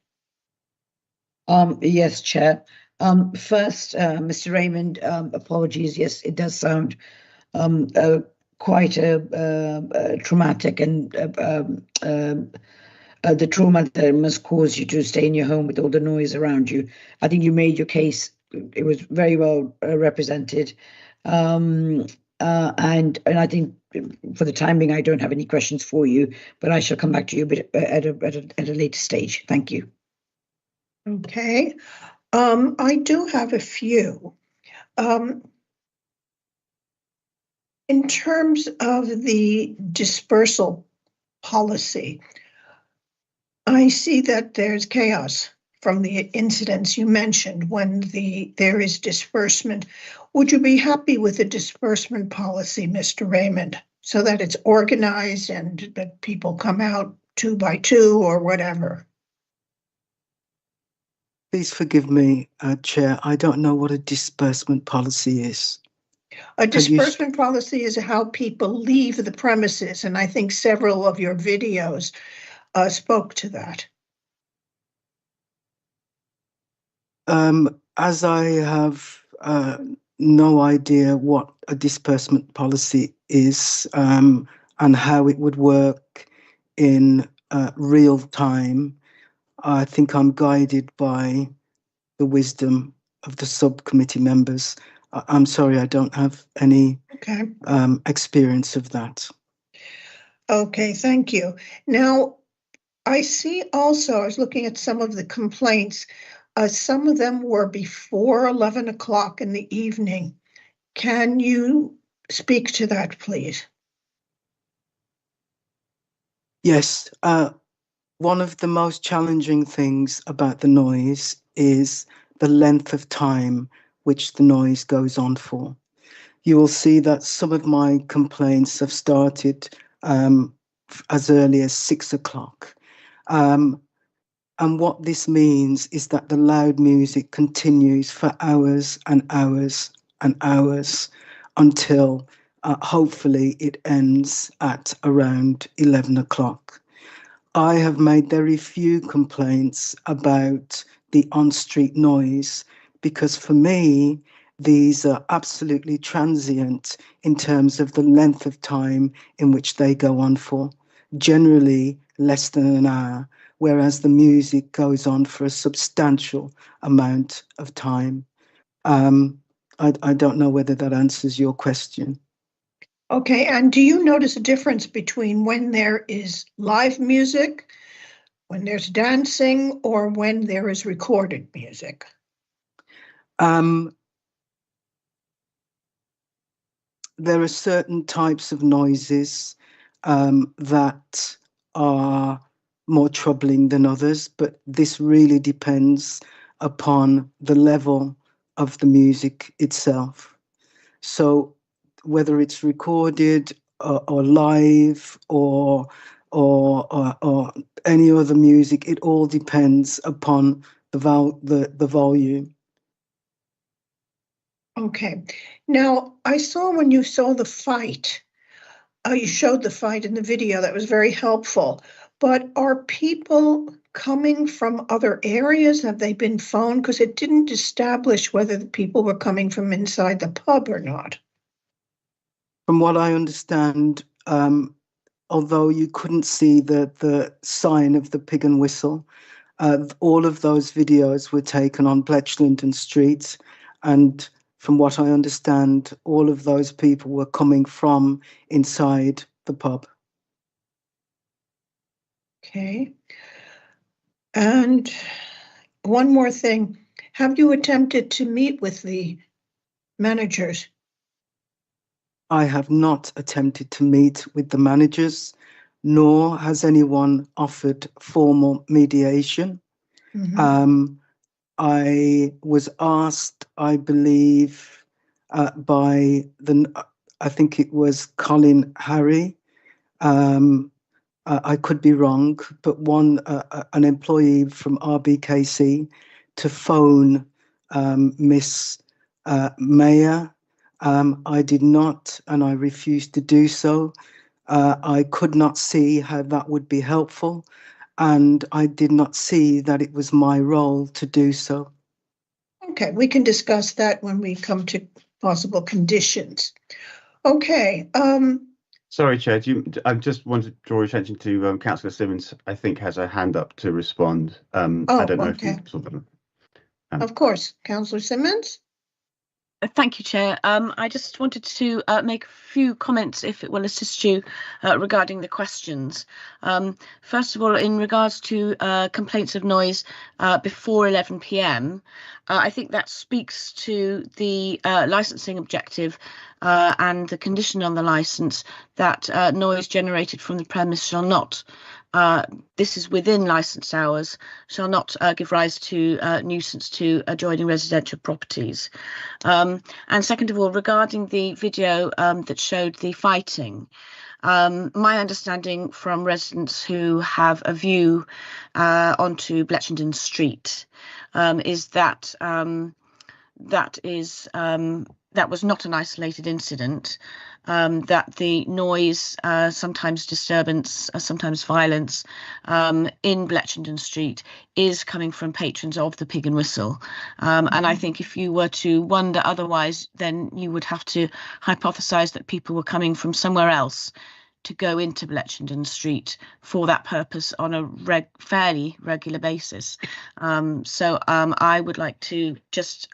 S3: Yes, Chair. First, Mr. Raymond, apologies. Yes, it does sound quite traumatic, and the trauma that must cause you to stay in your home with all the noise around you. I think you made your case. It was very well represented. And I think for the time being, I don't have any questions for you, but I shall come back to you at a later stage. Thank you.
S1: Okay. I do have a few. In terms of the dispersal policy, I see that there's chaos from the incidents you mentioned when there is disbursement. Would you be happy with a disbursement policy, Mr. Raymond, so that it's organized and that people come out 2 by 2 or whatever?
S10: Please forgive me, Chair. I don't know what a disbursement policy is.
S1: A disbursement policy is how people leave the premises, and I think several of your videos spoke to that.
S10: As I have no idea what a disbursement policy is and how it would work in real time, I think I'm guided by the wisdom of the subcommittee members. I'm sorry, I don't have any experience of that.
S1: Okay, thank you. Now, I see also, I was looking at some of the complaints, some of them were before 11 o'clock in the evening. Can you speak to that, please?
S10: Yes. One of the most challenging things about the noise is the length of time which the noise goes on for. You will see that some of my complaints have started as early as 6 o'clock. And what this means is that the loud music continues for hours and hours and hours until hopefully it ends at around 11 o'clock. I have made very few complaints about the on-street noise because for me, these are absolutely transient in terms of the length of time in which they go on for, generally less than an hour, whereas the music goes on for a substantial amount of time. I don't know whether that answers your question.
S1: Okay, and do you notice a difference between when there is live music, when there's dancing, or when there is recorded music?
S10: There are certain types of noises that are more troubling than others, but this really depends upon the level of the music itself. So whether it's recorded or live or any other music, it all depends upon the volume.
S1: Okay. Now, I saw when you saw the fight, you showed the fight in the video. That was very helpful. But are people coming from other areas? Have they been phoned? Because it didn't establish whether the people were coming from inside the pub or not.
S10: From what I understand, although you couldn't see the sign of the Pig and Whistle, all of those videos were taken on Bletchlington Street, and from what I understand, all of those people were coming from inside the pub.
S1: Okay. And one more thing, have you attempted to meet with the managers?
S10: I have not attempted to meet with the managers, nor has anyone offered formal mediation. I was asked, I believe, by I think it was Colin Harry. I could be wrong, but an employee from RBKC to phone Miss Mayer. I did not, and I refused to do so. I could not see how that would be helpful, and I did not see that it was my role to do so.
S1: Okay, we can discuss that when we come to possible conditions. Okay.
S2: Sorry, Chair. I just want to draw your attention to Councillor Simmons. I think has a hand up to respond. I don't know if you saw them.
S1: Of course, Councillor Simmons.
S8: Thank you, Chair. I just wanted to make a few comments, if it will assist you, regarding the questions. First of all, in regards to complaints of noise before 11 p.m, I think that speaks to the licensing objective and the condition on the licence that noise generated from the premise shall not, this is within licence hours, shall not give rise to nuisance to adjoining residential properties. And second of all, regarding the video that showed the fighting, my understanding from residents who have a view onto Bletchlington Street is that that was not an isolated incident, that the noise, sometimes disturbance, sometimes violence in Bletchlington Street is coming from patrons of the Pig and Whistle. And I think if you were to wonder otherwise, then you would have to hypothesize that people were coming from somewhere else to go into Bletchlington Street for that purpose on a fairly regular basis. So I would like to just,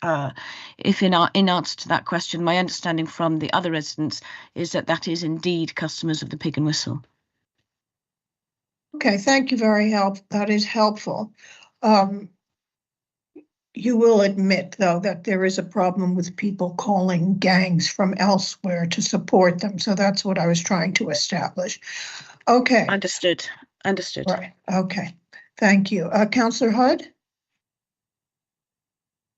S8: if in answer to that question, my understanding from the other residents is that that is indeed customers of the Pig and Whistle.
S1: Okay, thank you that is helpful. You will admit, though, that there is a problem with people calling gangs from elsewhere to support them. So that's what I was trying to establish. Okay.
S8: Understood.
S1: Right. Okay. Thank you. Councillor Hudd?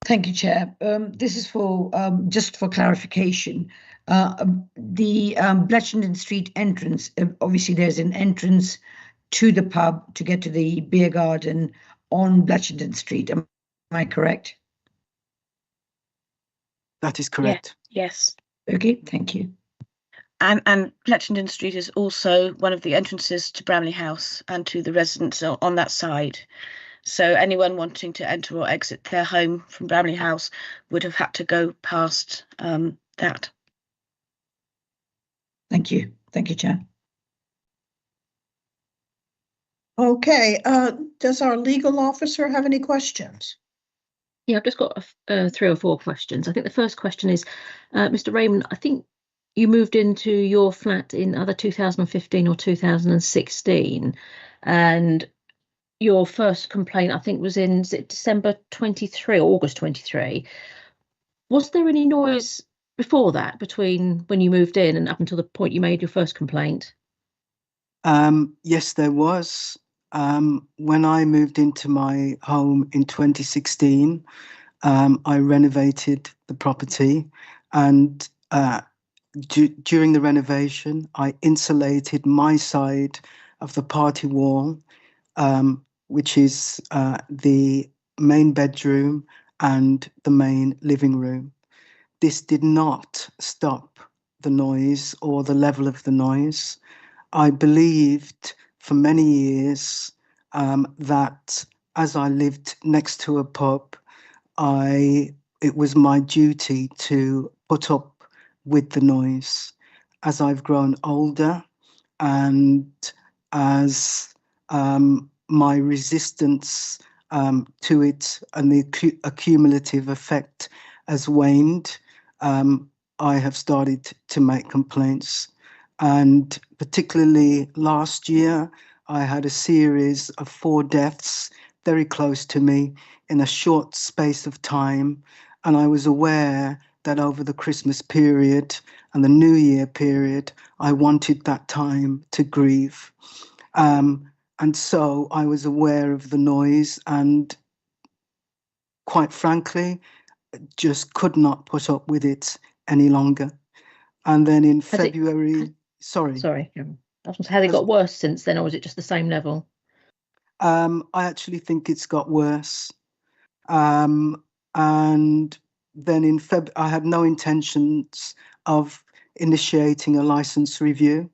S3: Thank you, Chair. This is for just for clarification. The Bletchlington Street entrance, obviously there's an entrance to the pub to get to the beer garden on Bletchlington Street. Am I correct?
S10: That is correct.
S8: Yes.
S3: Okay, thank you.
S8: And Bletchlington Street is also one of the entrances to Bramley House and to the residents on that side. So anyone wanting to enter or exit their home from Bramley House would have had to go past that.
S3: Thank you. Thank you, Chair.
S1: Okay. Does our legal officer have any questions?
S4: Yeah, I've just got 3 or 4 questions. I think the first question is, Mr. Raymond, I think you moved into your flat in either 2015 or 2016, and your first complaint, I think, was in December 23 or August 23. Was there any noise before that, between when you moved in and up until the point you made your first complaint?
S10: Yes, there was. When I moved into my home in 2016, I renovated the property, and during the renovation, I insulated my side of the party wall, which is the main bedroom and the main living room. This did not stop the noise or the level of the noise. I believed for many years that as I lived next to a pub, it was my duty to put up with the noise. as I've grown older and as my resistance to it and the accumulative effect has waned, I have started to make complaints. And particularly last year, I had a series of 4 deaths very close to me in a short space of time. And I was aware that over the Christmas period and the New Year period, I wanted that time to grieve. And so I was aware of the noise and, quite frankly, just could not put up with it any longer. And then in February, sorry.
S4: Has it got worse since then, or is it just the same level?
S10: I actually think it's got worse. And then in February, I had no intentions of initiating a license review.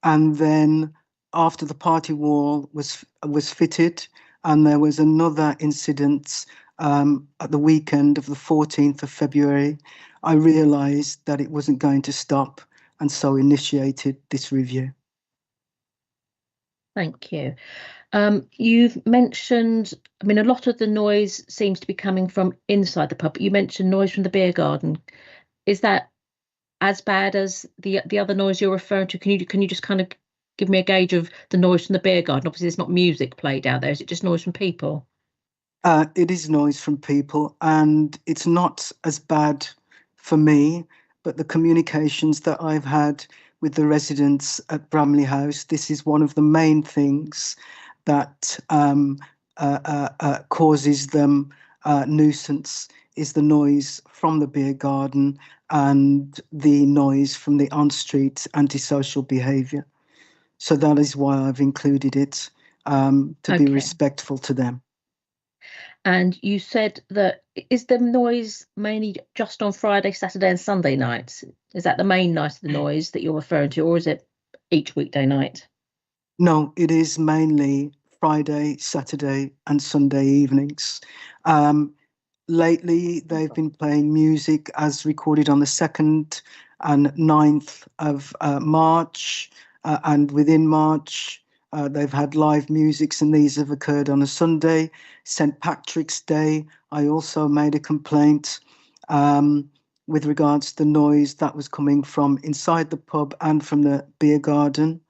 S10: And then after the party wall was fitted, and there was another incident at the weekend of the 14th of February, I realised that it wasn't going to stop, and so initiated this review.
S4: Thank you. You've mentioned, I mean, a lot of the noise seems to be coming from inside the pub, but you mentioned noise from the beer garden. Is that as bad as the other noise you're referring to? Can you just kind of give me a gauge of the noise from the beer garden? Obviously, there's not music played out there. Is it just noise from people?
S10: It is noise from people, and it's not as bad for me, but the communications that I've had with the residents at Bramley House, this is one of the main things that causes them nuisance, is the noise from the beer garden and the noise from the on-street antisocial behaviour. So that is why I've included it, to be respectful to them.
S4: And you said that, is the noise mainly just on Friday, Saturday and Sunday nights? Is that the main night of the noise that you're referring to, or is it each weekday night?
S10: No, it is mainly Friday, Saturday and Sunday evenings. Lately, they've been playing music as recorded on the 2nd and 9th of March, and within March, they've had live musics, and these have occurred on a Sunday. St. Patrick's Day, I also made a complaint with regards to the noise that was coming from inside the pub and from the beer garden.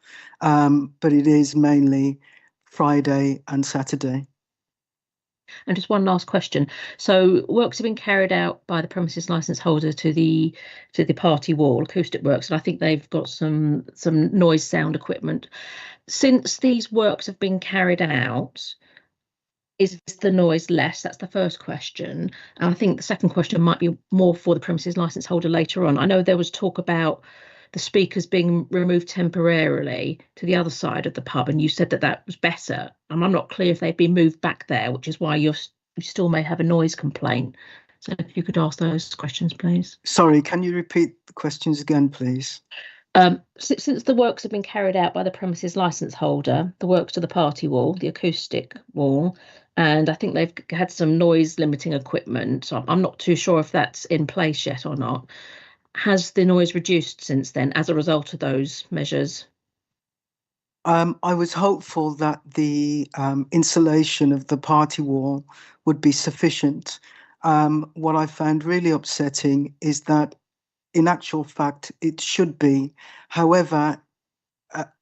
S10: But it is mainly Friday and Saturday.
S4: And just one last question. So works have been carried out by the premises licence holder to the party wall, acoustic works, and I think they've got some noise sound equipment. Since these works have been carried out, is the noise less? That's the first question. And I think the second question might be more for the premises licence holder later on. I know there was talk about the speakers being removed temporarily to the other side of the pub, and you said that was better. And I'm not clear if they've been moved back there, which is why you still may have a noise complaint. So if you could ask those questions, please.
S10: Sorry, can you repeat the questions again, please?
S4: Since the works have been carried out by the premises licence holder, the works to the party wall, the acoustic wall, and I think they've had some noise limiting equipment. So I'm not too sure if that's in place yet or not. Has the noise reduced since then as a result of those measures?
S10: I was hopeful that the insulation of the party wall would be sufficient. What I found really upsetting is that, in actual fact, it should be. However,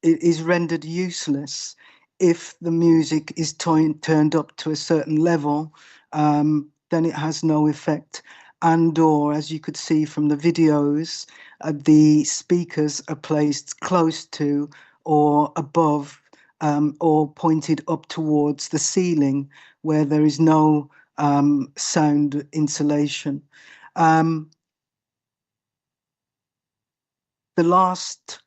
S10: it is rendered useless if the music is turned up to a certain level, then it has no effect. And or, as you could see from the videos, the speakers are placed close to or above or pointed up towards the ceiling where there is no sound insulation. The last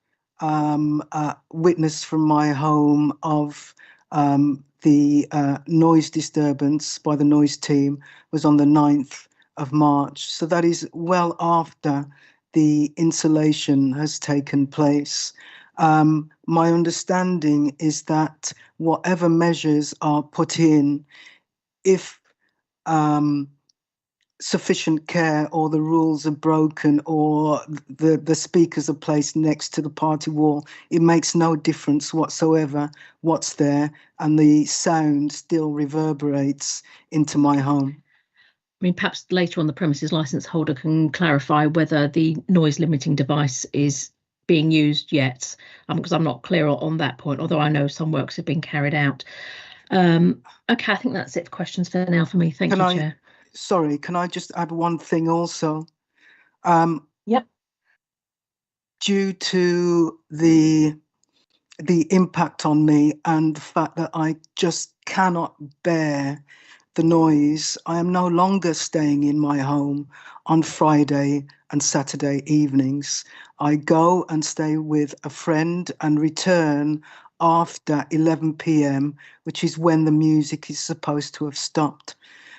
S10: witness from my home of the noise disturbance by the noise team was on the 9th of March. So that is well after the insulation has taken place. My understanding is that whatever measures are put in, if sufficient care or the rules are broken or the speakers are placed next to the party wall. It makes no difference whatsoever what's there, and the sound still reverberates into my home.
S4: I mean, perhaps later on the premises licence holder can clarify whether the noise limiting device is being used yet, because I'm not clear on that point, although I know some works have been carried out. Okay, I think that's it for questions for now for me. Thank you, Chair.
S10: Sorry, can I just add one thing also?
S4: Yep.
S10: Due to the impact on me and the fact that I just cannot bear the noise, I am no longer staying in my home on Friday and Saturday evenings. I go and stay with a friend and return after 11 p.m, which is when the music is supposed to have stopped.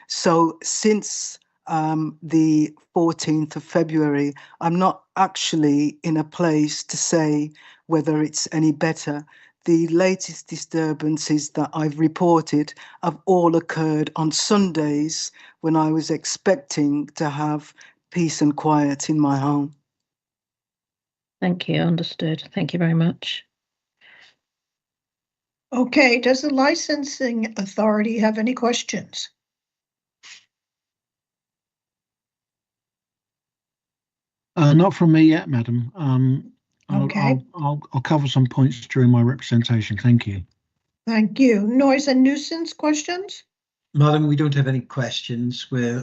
S10: So since the 14th of February, I'm not actually in a place to say whether it's any better. The latest disturbances that I've reported have all occurred on Sundays when I was expecting to have peace and quiet in my home.
S4: Thank you, understood. Thank you very much.
S1: Okay, does the licensing authority have any questions?
S12: Not from me yet, Madam.
S1: Okay.
S12: I'll cover some points during my representation. Thank you.
S1: Thank you. Noise and nuisance questions?
S12: Madam, we don't have any questions. We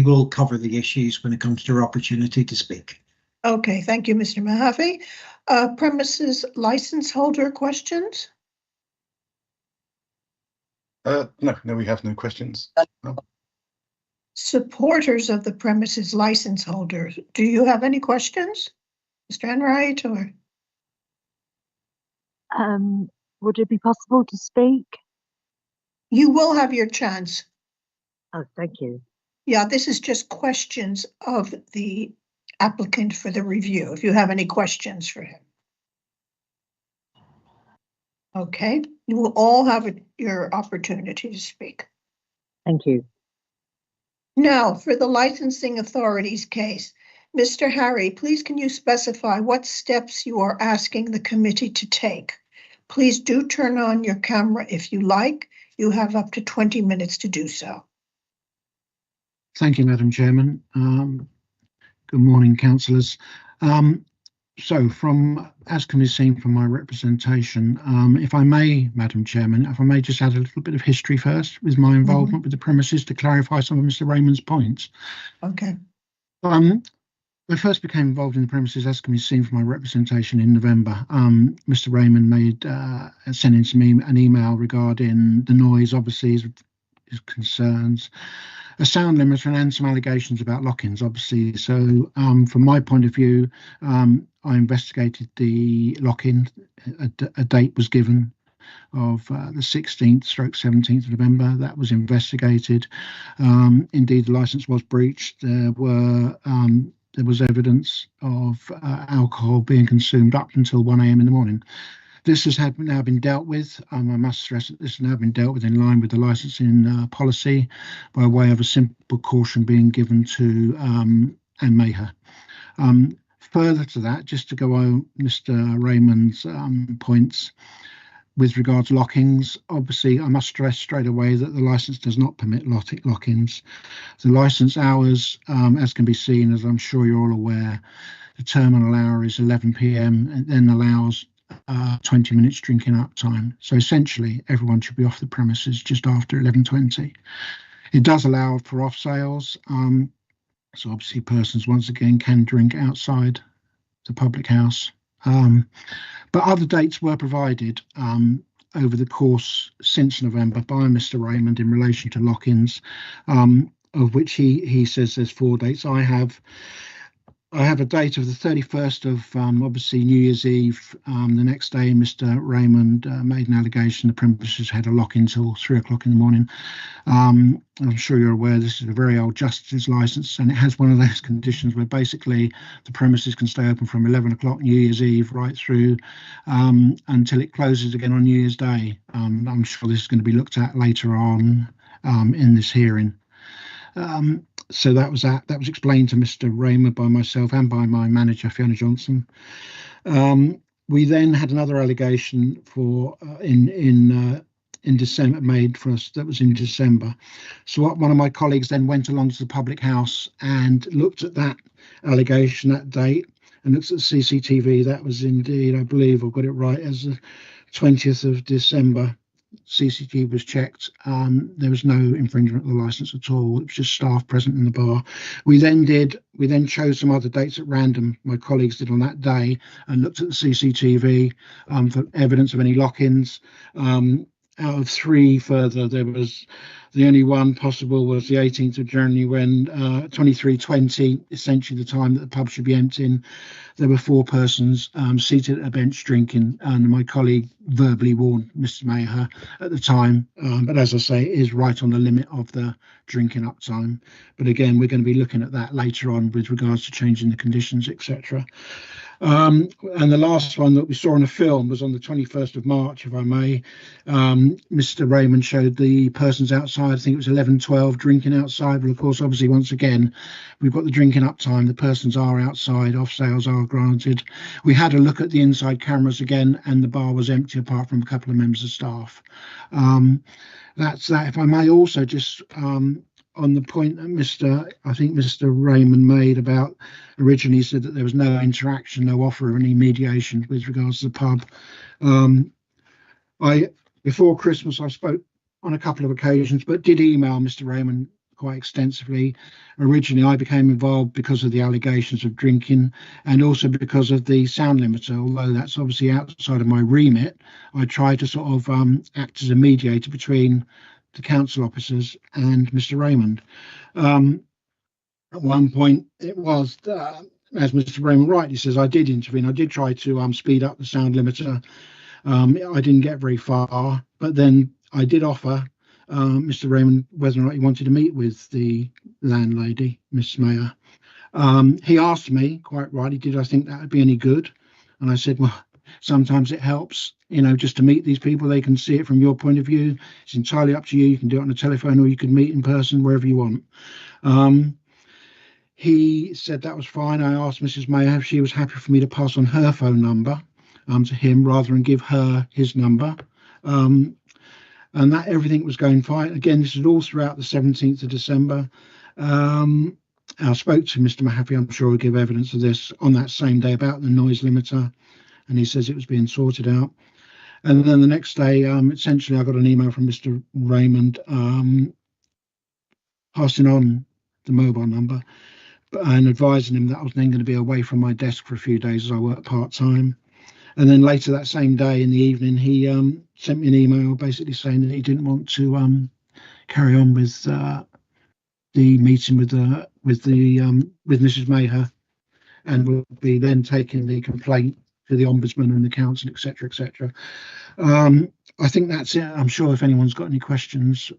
S12: will cover the issues when it comes to our opportunity to speak.
S1: Okay, thank you, Mr. Mahaffey. Premises license holder questions?
S13: No, we have no questions. No.
S1: Supporters of the premises license holder, do you have any questions, Mr. Enright? Or
S15: would it be possible to speak?
S1: you will have your chance.
S15: Oh, thank you.
S1: Yeah, this is just questions of the applicant for the review, if you have any questions for him. Okay, you will all have your opportunity to speak.
S15: Thank you.
S1: Now, for the licensing authority's case, Mr. Harry, please can you specify what steps you are asking the committee to take? Please do turn on your camera if you like. You have up to 20 minutes to do so.
S12: Thank you, Madam Chairman. Good morning, councillors. So as can be seen from my representation, if I may, Madam Chairman, if I may just add a little bit of history first with my involvement with the premises to clarify some of Mr. Raymond's points.
S1: Okay.
S12: I first became involved in the premises, as can be seen from my representation, in November. Mr. Raymond sent in to me an email regarding the noise, obviously his concerns, a sound limiter, and some allegations about lock-ins, obviously. So from my point of view, I investigated the lock-in. A date was given of the 16th/17th of November. That was investigated. Indeed, the licence was breached. There was evidence of alcohol being consumed up until 1 a.m. in the morning. This has now been dealt with. I must stress that this has now been dealt with in line with the licensing policy by way of a simple caution being given to Anne Maher. Further to that, just to go on Mr. Raymond's points with regards to lock-ins, obviously I must stress straight away that the licence does not permit lock-ins. The licence hours, as can be seen, as I'm sure you're all aware, the terminal hour is 11 p.m. and then allows 20 minutes drinking up time. So essentially everyone should be off the premises just after 11:20. It does allow for off sales. So obviously persons once again can drink outside the public house. But other dates were provided over the course since November by Mr. Raymond in relation to lock-ins, of which he says there's 4 dates. I have a date of the 31st of obviously New Year's Eve. The next day, Mr. Raymond made an allegation the premises had a lock until 3 o'clock in the morning. I'm sure you're aware this is a very old justice licence, and it has one of those conditions where basically the premises can stay open from 11 o'clock New Year's Eve right through until it closes again on New Year's Day. I'm sure this is going to be looked at later on in this hearing. So that was that. That was explained to Mr. Raymer by myself and by my manager, Fiona Johnson. We then had another allegation for in December made for us. That was in December. So one of my colleagues then went along to the public house and looked at that allegation, that date, and looked at the CCTV. That was indeed, I believe I've got it right, as the 20th of December. CCTV was checked. There was no infringement of the license at all. It was just staff present in the bar. We then chose some other dates at random. My colleagues did on that day and looked at the CCTV for evidence of any lock-ins. Out of three further, there was the only one possible was the 18th of January when 23:20, essentially the time that the pub should be emptying. There were four persons seated at a bench drinking, and my colleague verbally warned Mr. Maher at the time. But as I say, it is right on the limit of the drinking up time. But again, we're going to be looking at that later on with regards to changing the conditions, etc. And the last one that we saw on a film was on the 21st of March, if I may. Mr. Raymond showed the persons outside, I think it was 11:12, drinking outside. But of course, obviously, once again, we've got the drinking up time. The persons are outside, off sales are granted. We had a look at the inside cameras again, and the bar was empty apart from a couple of members of staff. That's that. If I may also just on the point that Mr. Raymond made about originally said that there was no interaction, no offer of any mediation with regards to the pub. Before Christmas, I spoke on a couple of occasions, but did email Mr. Raymond quite extensively. Originally, I became involved because of the allegations of drinking and also because of the sound limiter. Although that's obviously outside of my remit, I tried to sort of act as a mediator between the council officers and Mr. Raymond. At one point, it was, as Mr. Raymond rightly says, I did intervene. I did try to speed up the sound limiter. I didn't get very far, but then I did offer Mr. Raymond whether or not he wanted to meet with the landlady, Miss Mayer. He asked me, quite rightly, did I think that would be any good? And I said, well, sometimes it helps, just to meet these people. They can see it from your point of view. It's entirely up to you. You can do it on the telephone or you can meet in person, wherever you want. He said that was fine. I asked Mrs. Mayer if she was happy for me to pass on her phone number to him rather than give her his number. And that everything was going fine. Again, this is all throughout the 17th of December. I spoke to Mr. Mahaffey, I'm sure he'll give evidence of this, on that same day about the noise limiter, and he says it was being sorted out. And then the next day, essentially, I got an email from Mr. Raymond passing on the mobile number and advising him that I was then going to be away from my desk for a few days as I work part-time. And then later that same day in the evening, he sent me an email basically saying that he didn't want to carry on with the meeting with Mrs. Maher, and will be then taking the complaint to the Ombudsman and the Council, etc., etc. I think that's it. I'm sure if anyone's got any questions,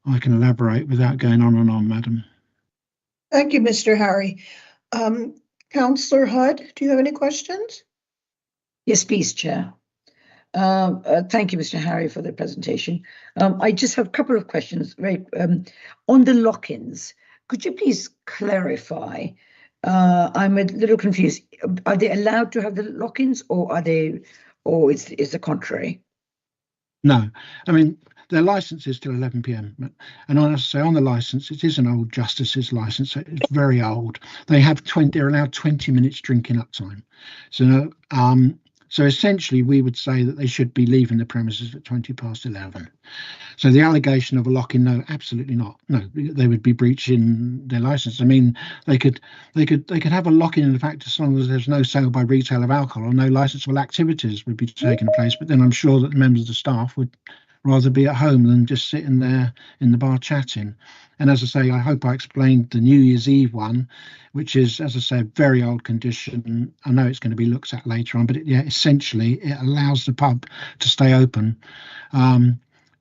S12: I can elaborate without going on and on, Madam.
S1: Thank you, Mr. Harry. Councillor Hudd, do you have any questions?
S3: Yes, please, Chair. Thank you, Mr. Harry, for the presentation. I just have a couple of questions. Right, on the lock-ins, could you please clarify? I'm a little confused. Are they allowed to have the lock-ins, or is the contrary? No, I mean their license is till 11 p.m. And I must say, on the license, it is an old Justice's license. So it's very old. They're allowed 20 minutes drinking up time. So essentially, we would say that they should be leaving the premises at 11:20. So the allegation of a lock-in, no, absolutely not. No, they would be breaching their license. I mean, they could have a lock-in in fact as long as there's no sale by retail of alcohol or no licensable activities would be taking place. But then I'm sure that the members of the staff would rather be at home than just sitting there in the bar chatting. And as I say, I hope I explained the New Year's Eve one, which is, as I say, a very old condition. I know it's going to be looked at later on, but essentially it allows the pub to stay open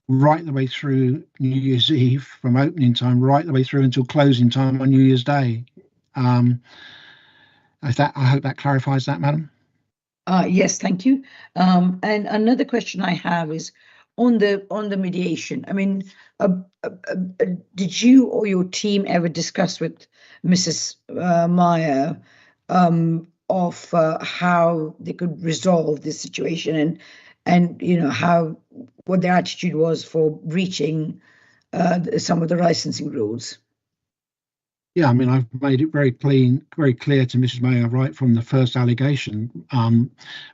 S3: right the way through New Year's Eve, from opening time right the way through until closing time on New Year's Day. I hope that clarifies that, Madam. Yes, thank you. And another question I have is, on the mediation, I mean, did you or your team ever discuss with Mrs. Meyer of how they could resolve this situation, and you know what their attitude was for breaching some of the licensing rules?
S12: Yeah, I mean, I've made it very clear to Mrs. Mayer right from the first allegation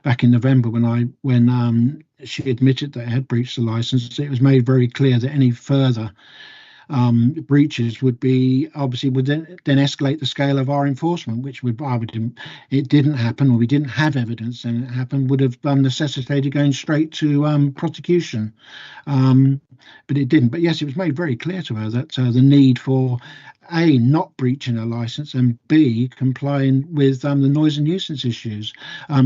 S12: back in November when she admitted that it had breached the license. It was made very clear that any further breaches would then escalate the scale of our enforcement, which it didn't happen, or we didn't have evidence and it happened, would have necessitated going straight to prosecution. But it didn't. But yes, it was made very clear to her that the need for A, not breaching a license, and B, complying with the noise and nuisance issues.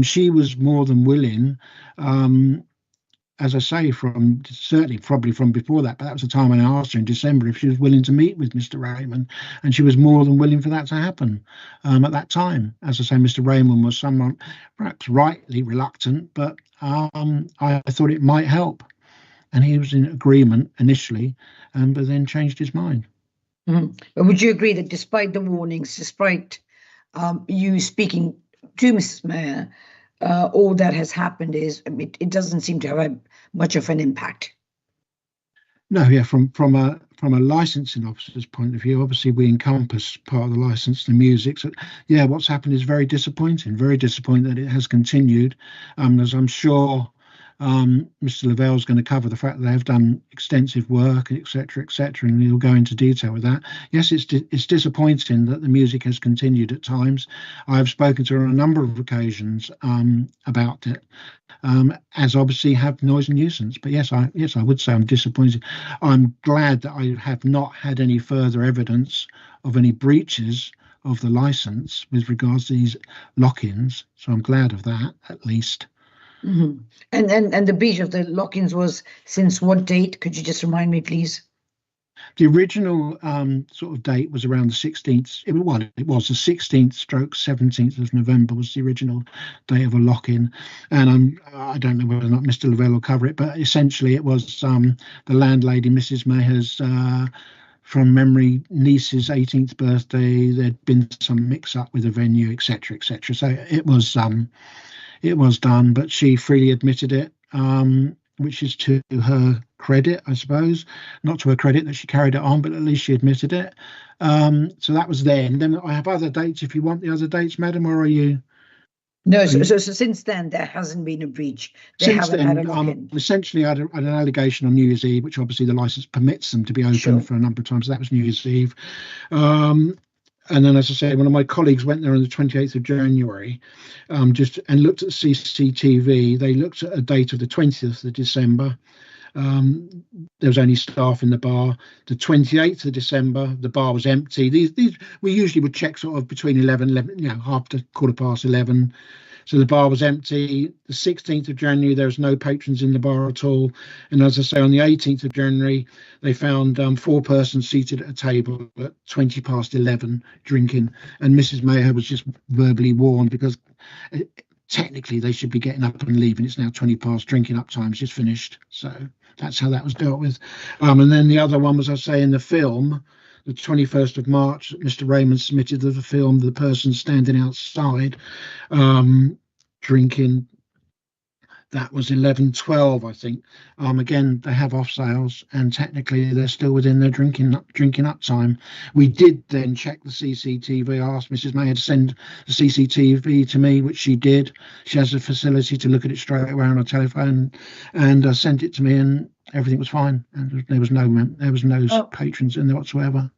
S12: She was more than willing, as I say, probably from before that, but that was the time when I asked her in December if she was willing to meet with Mr. Raymond, and she was more than willing for that to happen at that time. As I say, Mr. Raymond was someone perhaps rightly reluctant, but I thought it might help. And he was in agreement initially, but then changed his mind.
S3: Mm-hmm. But would you agree that despite the warnings, despite you speaking to Mrs. Mayer, all that has happened is it doesn't seem to have had much of an impact?
S12: No, yeah, from a licensing officer's point of view, obviously we encompass part of the license, the music. So yeah, what's happened is very disappointing that it has continued. As I'm sure Mr. Lavelle is going to cover the fact that they have done extensive work, etc., and he'll go into detail with that. Yes, it's disappointing that the music has continued at times. I've spoken to her on a number of occasions about it, as obviously have noise and nuisance. But yes, I would say I'm disappointed. I'm glad that I have not had any further evidence of any breaches of the license with regards to these lock-ins. So I'm glad of that, at least.
S3: Mm-hmm. And the breach of the lock-ins was since what date? Could you just remind me, please?
S12: The original sort of date was around the 16th. It was the 16th/17th of November was the original date of a lock-in. And I don't know whether or not Mr. Lavelle will cover it, but essentially it was the landlady, Mrs. Mayer's, from memory, niece's 18th birthday. There'd been some mix-up with the venue, etc., etc. So it was done, but she freely admitted it, which is to her credit, I suppose. Not to her credit that she carried it on, but at least she admitted it. So that was then. Then I have other dates if you want the other dates, madam, or are you?
S3: No, so since then there hasn't been a breach.
S12: Since then, essentially I had an allegation on New Year's Eve, which obviously the license permits them to be open for a number of times. That was New Year's Eve. And then, as I say, one of my colleagues went there on the 28th of January and looked at the CCTV. They looked at a date of the 20th of December. There was only staff in the bar. The 28th of December, the bar was empty. These we usually would check sort of between 11, half to 11:15. So the bar was empty. The 16th of January, there was no patrons in the bar at all. And as I say, on the 18th of January, they found 4 persons seated at a table at 11:20 drinking. And Mrs. Mayer was just verbally warned because technically they should be getting up and leaving. It's now 20 past, drinking up time's just finished. So that's how that was dealt with. And then the other one was, I say, in the film, the 21st of March, Mr. Raymond submitted of the film, the person standing outside drinking. That was 11:12, I think. Again, they have off sales, and technically they're still within their drinking up time. We did then check the CCTV. I asked Mrs. Mayer to send the CCTV to me, which she did. She has a facility to look at it straight away on her telephone, and sent it to me, and everything was fine. And there was no patrons in there whatsoever.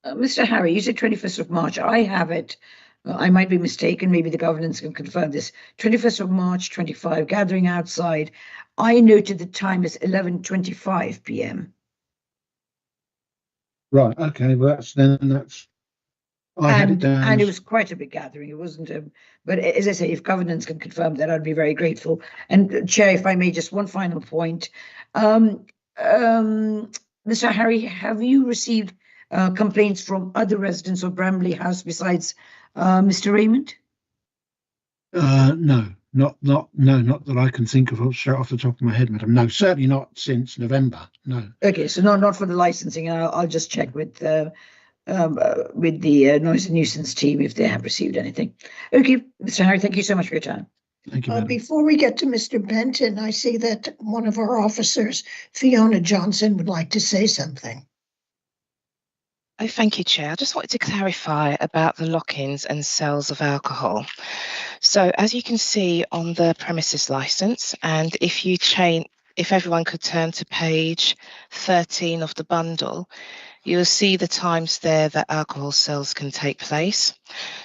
S3: Mr. Harry, you said 21st of March. I have it. I might be mistaken. Maybe the governance can confirm this. 21st of March, 25, gathering outside. I noted the time as 11:25 p.m.
S12: Right. Okay. Well, I had it down.
S3: And it was quite a big gathering. It wasn't. But as I say, if governance can confirm that, I'd be very grateful. And Chair, if I may, just one final point. Mr. Harry, have you received complaints from other residents of Bramley House besides Mr. Raymond?
S12: No, Not that I can think of straight off the top of my head, madam. No, certainly not since November. No.
S3: Okay, so not for the licensing. I'll just check with the noise and nuisance team if they have received anything. Okay, Mr. Harry, thank you so much for your time.
S12: Thank you, madam.
S1: Before we get to Mr. Benton, I see that one of our officers, Fiona Johnson, would like to say something.
S7: Oh, thank you, Chair. I just wanted to clarify about the lock-ins and sales of alcohol. So as you can see on the premises licence, and if everyone could turn to page 13 of the bundle, you'll see the times there that alcohol sales can take place.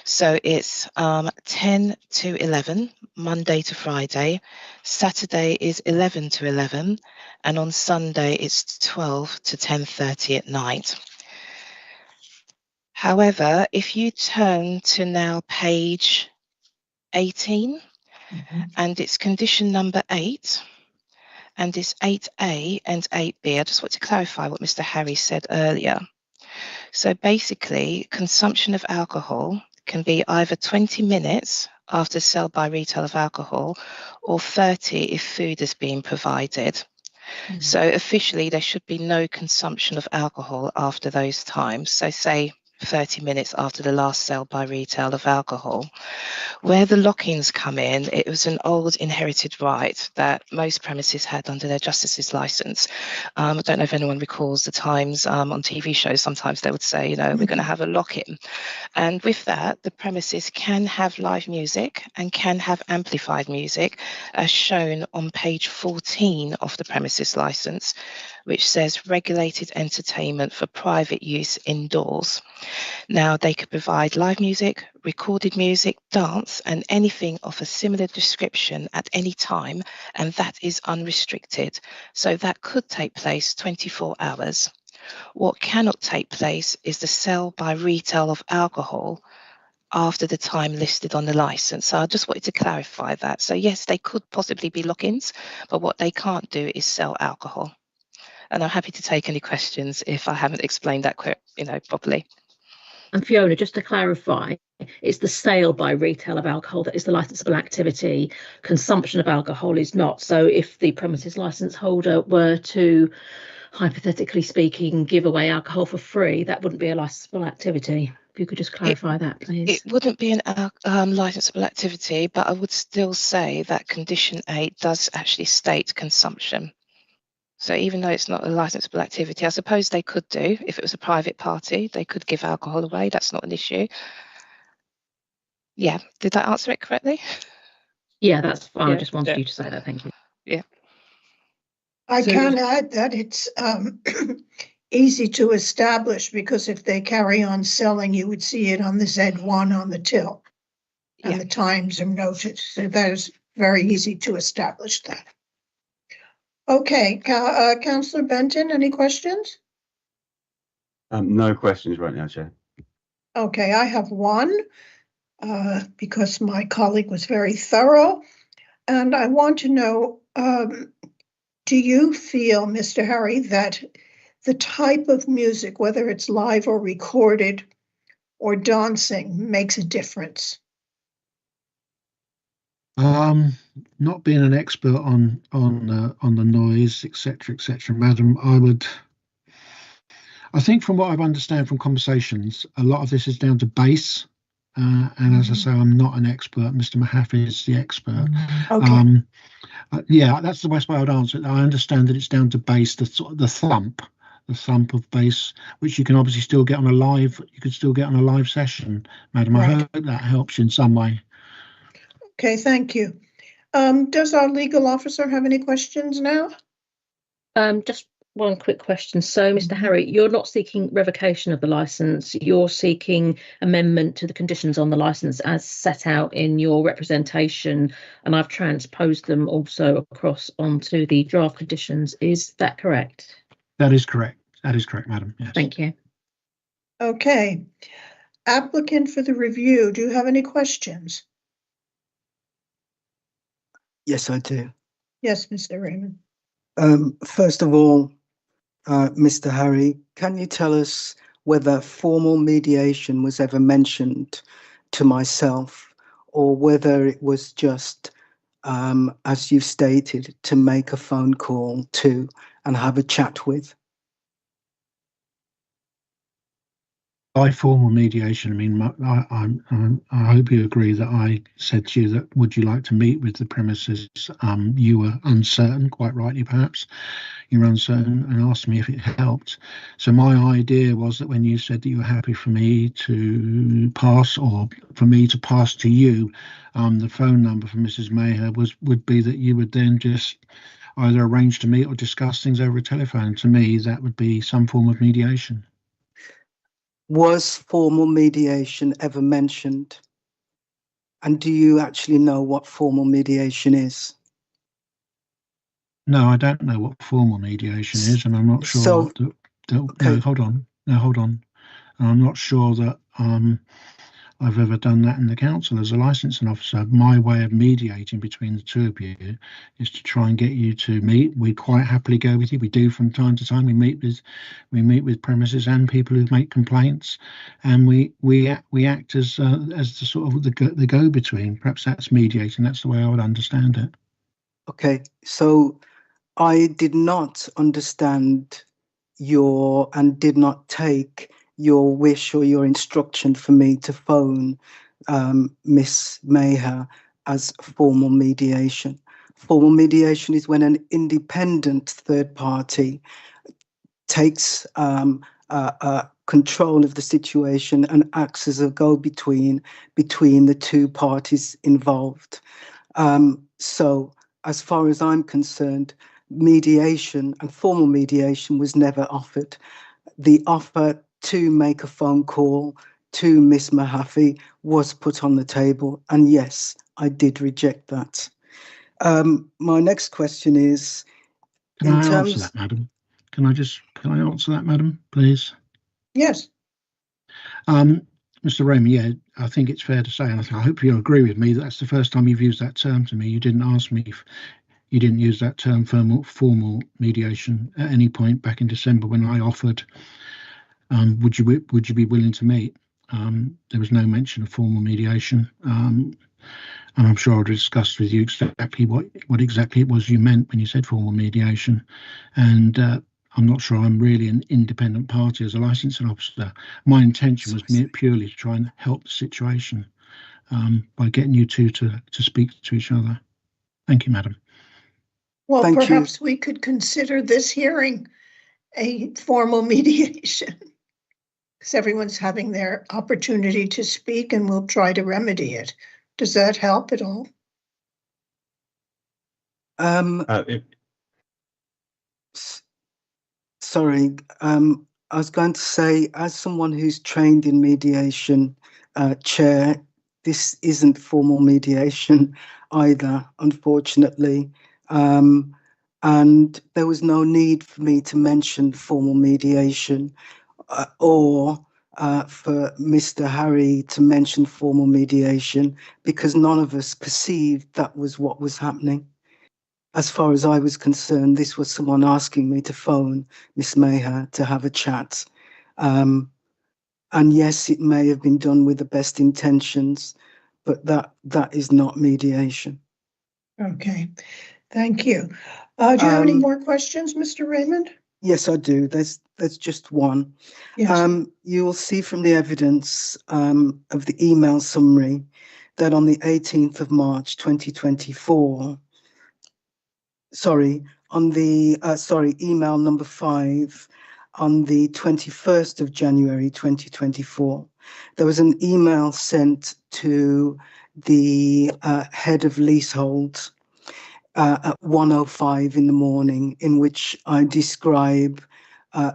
S7: So it's 10 to 11, Monday to Friday. Saturday is 11 to 11, and on Sunday it's 12 to 10:30 at night. However, if you turn to now page 18, and it's condition number 8, and it's 8A and 8B. I just want to clarify what Mr. Harry said earlier. So basically, consumption of alcohol can be either 20 minutes after sale by retail of alcohol, or 30 if food is being provided. So officially, there should be no consumption of alcohol after those times. So say 30 minutes after the last sale by retail of alcohol. Where the lock-ins come in, it was an old inherited right that most premises had under their justice's licence. I don't know if anyone recalls the times on TV shows, sometimes they would say, you know, we're going to have a lock-in. And with that, the premises can have live music and can have amplified music, as shown on page 14 of the premises licence, which says regulated entertainment for private use indoors. Now, they could provide live music, recorded music, dance, and anything of a similar description at any time, and that is unrestricted. So that could take place 24 hours. What cannot take place is the sale by retail of alcohol after the time listed on the license. So I just wanted to clarify that. So yes, they could possibly be lock-ins, but what they can't do is sell alcohol. And I'm happy to take any questions if I haven't explained that properly.
S4: And Fiona, just to clarify, it's the sale by retail of alcohol that is the licensable activity. Consumption of alcohol is not. So if the premises licence holder were to, hypothetically speaking, give away alcohol for free, that wouldn't be a licensable activity. If you could just clarify that, please.
S7: It wouldn't be an licensable activity, but I would still say that condition 8 does actually state consumption. So even though it's not a licensable activity, I suppose they could do, if it was a private party, they could give alcohol away. That's not an issue. Yeah, did that answer it correctly?
S4: Yeah, that's fine. I just wanted you to say that. Thank you.
S7: Yeah.
S1: I can add that it's easy to establish, because if they carry on selling, you would see it on the Z1 on the till. And the times are noted. So that is very easy to establish that. Okay, Councillor Benton, any questions?
S2: No questions right now, Chair.
S1: Okay, I have one because my colleague was very thorough, and I want to know, do you feel, Mr. Harry, that the type of music, whether it's live or recorded or dancing, makes a difference?
S12: Not being an expert on the noise, etc., madam, I think from what I've understand from conversations, a lot of this is down to bass. And as I say, I'm not an expert. Mr. Mahaffey is the expert.
S1: Okay.
S12: Yeah, that's the best way I would answer it. I understand that it's down to bass, the thump of bass, which you can obviously still get on a live. You could still get on a live session, madam. Right. I hope that helps you in some way.
S1: Okay, thank you. Does our legal officer have any questions now?
S4: Just one quick question. So, Mr. Harry, you're not seeking revocation of the licence. You're seeking amendment to the conditions on the licence as set out in your representation, and I've transposed them also across onto the draft conditions. Is that correct?
S12: That is correct. That is correct, madam. Yes.
S4: Thank you.
S1: Okay. Applicant for the review, do you have any questions?
S10: Yes, I do.
S1: Yes, Mr. Raymond.
S10: First of all, Mr. Harry, can you tell us whether formal mediation was ever mentioned to myself, or whether it was just as you've stated, to make a phone call to and have a chat with?
S12: By formal mediation, I mean, I hope you agree that I said to you that would you like to meet with the premises? You were uncertain, quite rightly perhaps. You were uncertain and asked me if it helped. So my idea was that when you said that you were happy for me to pass, or for me to pass to you, the phone number for Mrs. Maher would be that you would then just either arrange to meet or discuss things over a telephone. To me, that would be some form of mediation.
S10: Was formal mediation ever mentioned? And do you actually know what formal mediation is?
S12: No, I don't know what formal mediation is, and I'm not sure.
S10: So,
S12: No, hold on. And I'm not sure that I've ever done that in the council as a licensing officer. My way of mediating between the two of you is to try and get you to meet. We quite happily go with you. We do from time to time. We meet with premises and people who make complaints, and we act as the sort of the go-between. Perhaps that's mediating. That's the way I would understand it.
S10: Okay, so I did not understand and did not take your wish or your instruction for me to phone Miss Maher as formal mediation. Formal mediation is when an independent third party takes control of the situation and acts as a go-between between the two parties involved. So as far as I'm concerned, mediation and formal mediation was never offered. The offer to make a phone call to Miss Mahaffey was put on the table, and yes, I did reject that. My next question is,
S12: Can I answer that, madam? Can I answer that, madam, please?
S1: Yes.
S12: Mr. Raymond, yeah, I think it's fair to say, and I hope you agree with me, that's the first time you've used that term to me. You didn't ask me if you didn't use that term formal mediation at any point back in December when I offered. Would you be willing to meet? There was no mention of formal mediation, and I'm sure I would have discussed with you exactly what exactly it was you meant when you said formal mediation. And I'm not sure I'm really an independent party as a licensing officer. My intention was purely to try and help the situation by getting you two to speak to each other. Thank you, madam.
S1: Well, perhaps we could consider this hearing a formal mediation, because everyone's having their opportunity to speak, and we'll try to remedy it. Does that help at all?
S10: Sorry, I was going to say, as someone who's trained in mediation, Chair, this isn't formal mediation either, unfortunately. And there was no need for me to mention formal mediation or for Mr. Harry to mention formal mediation, because none of us perceived that was what was happening. As far as I was concerned, this was someone asking me to phone Miss Maher to have a chat. And yes, it may have been done with the best intentions, but that is not mediation.
S1: Okay, thank you. Do you have any more questions, Mr. Raymond?
S10: Yes, I do. There's just one.
S1: Yes.
S10: You will see from the evidence of the email summary that on the 18th of March 2024, email number 5, on the 21st of January 2024, there was an email sent to the head of leasehold at 1:05 in the morning, in which I describe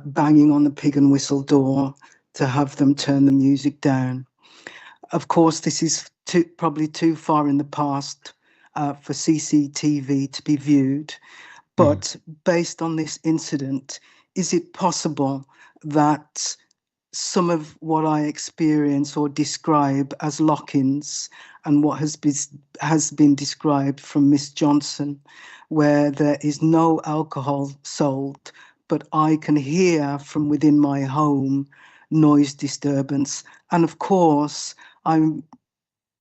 S10: banging on the Pig and Whistle door to have them turn the music down. Of course, this is probably too far in the past for CCTV to be viewed, but based on this incident, is it possible that some of what I experience or describe as lock-ins and what has been described from Miss Johnson, where there is no alcohol sold, but I can hear from within my home noise disturbance. And of course, I'm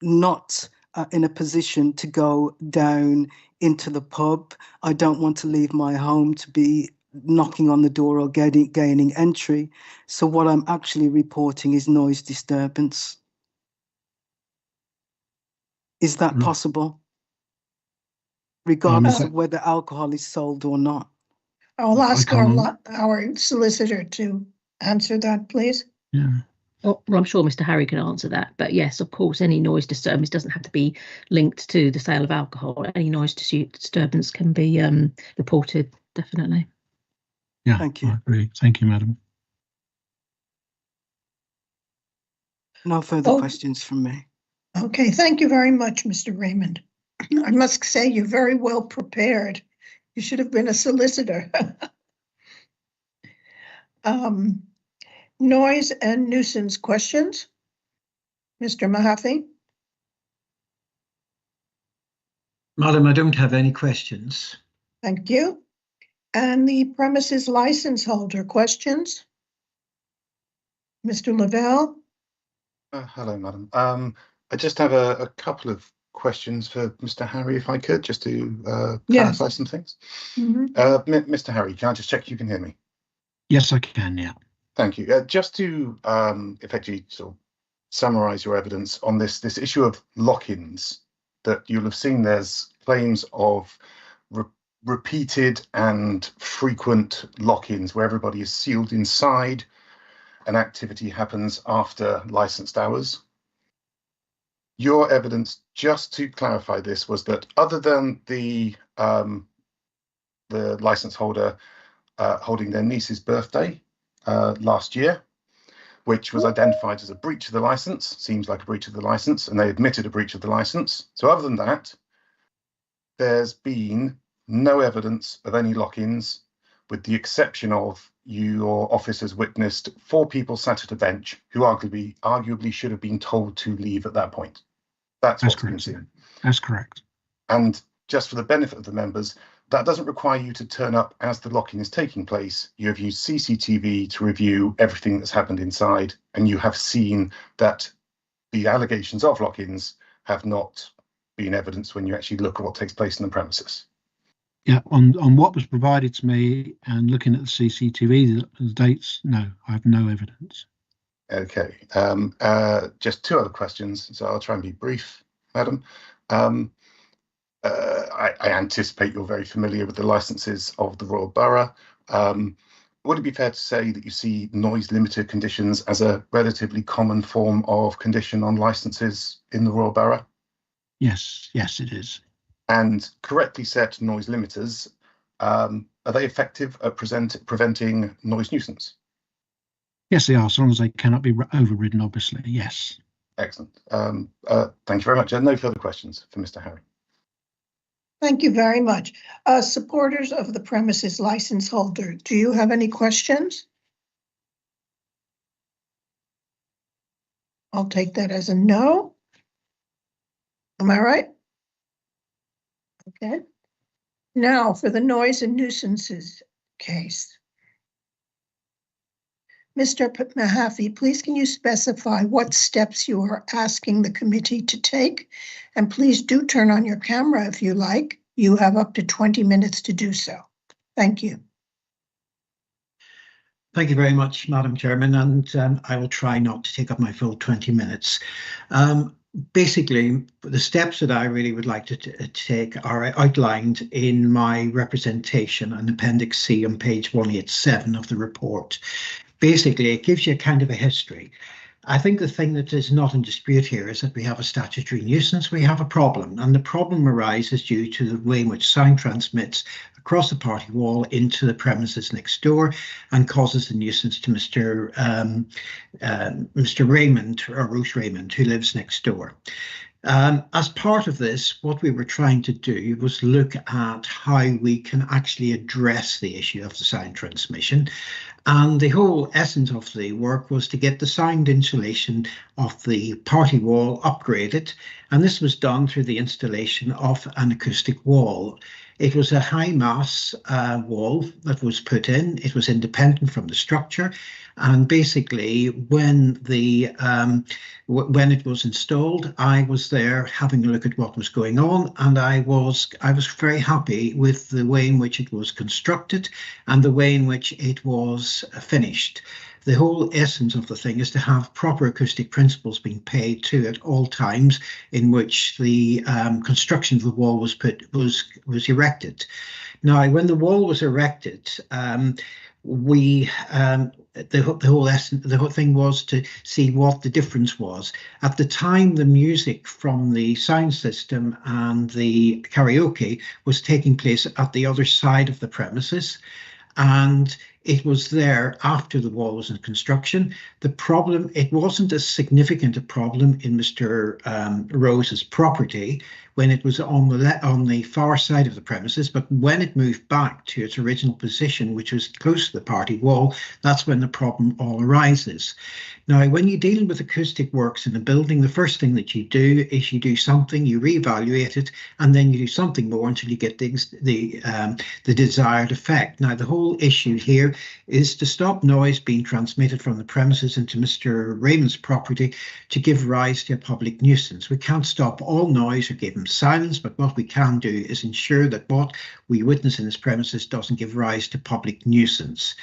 S10: not in a position to go down into the pub. I don't want to leave my home to be knocking on the door or gaining entry. So what I'm actually reporting is noise disturbance. Is that possible? Regardless of whether alcohol is sold or not.
S1: I'll ask our solicitor to answer that, please.
S12: Yeah.
S4: Well, I'm sure Mr. Harry can answer that. But yes, of course, any noise disturbance doesn't have to be linked to the sale of alcohol. Any noise disturbance can be reported, definitely.
S12: Yeah,
S10: thank you.
S12: I agree. Thank you, madam.
S10: No further questions from me.
S1: Okay, thank you very much, Mr. Raymond. I must say you're very well prepared. You should have been a solicitor. Noise and nuisance questions. Mr. Mahaffey?
S17: Madam, I don't have any questions.
S1: Thank you. And the premises license holder questions. Mr. Lavelle?
S13: Hello, madam. I just have a couple of questions for Mr. Harry, if I could, just to clarify some things. Mr. Harry, can I just check you can hear me?
S12: Yes, I can, yeah.
S13: Thank you. Just to effectively sort of summarise your evidence on this issue of lock-ins, that you'll have seen there's claims of repeated and frequent lock-ins where everybody is sealed inside and activity happens after licensed hours. Your evidence, just to clarify this, was that other than the license holder holding their niece's birthday last year, which was identified as a breach of the license, seems like a breach of the license, and they admitted a breach of the license. So other than that, there's been no evidence of any lock-ins, with the exception of your officers witnessed 4 people sat at a bench who arguably should have been told to leave at that point. That's what's been seen.
S12: That's correct.
S13: And just for the benefit of the members, that doesn't require you to turn up as the lock-in is taking place. You have used CCTV to review everything that's happened inside, and you have seen that the allegations of lock-ins have not been evidenced when you actually look at what takes place in the premises.
S12: Yeah, on what was provided to me and looking at the CCTV, the dates, no, I have no evidence.
S13: Okay, just 2 other questions, so I'll try and be brief, madam. I anticipate you're very familiar with the licenses of the Royal Borough. Would it be fair to say that you see noise limiter conditions as a relatively common form of condition on licenses in the Royal Borough?
S12: Yes, it is.
S13: And correctly set noise limiters, are they effective at preventing noise nuisance?
S12: Yes, they are, as long as they cannot be overridden, obviously, yes.
S13: Excellent. Thank you very much. No further questions for Mr. Harry.
S1: Thank you very much. Supporters of the premises license holder, do you have any questions? I'll take that as a no. Am I right? Okay. Now for the noise and nuisances case. Mr. Mahaffey, please can you specify what steps you are asking the committee to take? And please do turn on your camera if you like. You have up to 20 minutes to do so. Thank you.
S17: Thank you very much, Madam Chairman, and I will try not to take up my full 20 minutes. Basically, the steps that I really would like to take are outlined in my representation on Appendix C on page 187 of the report. Basically, it gives you a kind of a history. I think the thing that is not in dispute here is that we have a statutory nuisance, we have a problem, and the problem arises due to the way in which sound transmits across the party wall into the premises next door and causes a nuisance to Mr. Raymond, or Ruth Raymond, who lives next door. As part of this, what we were trying to do was look at how we can actually address the issue of the sound transmission. And the whole essence of the work was to get the sound insulation of the party wall upgraded. And this was done through the installation of an acoustic wall. It was a high mass wall that was put in. It was independent from the structure. And basically, when it was installed, I was there having a look at what was going on, and I was very happy with the way in which it was constructed and the way in which it was finished. The whole essence of the thing is to have proper acoustic principles being paid to at all times in which the construction of the wall was erected. Now, when the wall was erected, the whole thing was to see what the difference was. At the time, the music from the sound system and the karaoke was taking place at the other side of the premises, and it was there after the wall was in construction. The problem, it wasn't as significant a problem in Mr. Rose's property when it was on the far side of the premises, but when it moved back to its original position, which was close to the party wall, that's when the problem all arises. Now, when you're dealing with acoustic works in a building, the first thing that you do is you do something, you reevaluate it, and then you do something more until you get the desired effect. Now, the whole issue here is to stop noise being transmitted from the premises into Mr. Raymond's property to give rise to a public nuisance. We can't stop all noise or give him silence, but what we can do is ensure that what we witness in his premises doesn't give rise to public nuisance.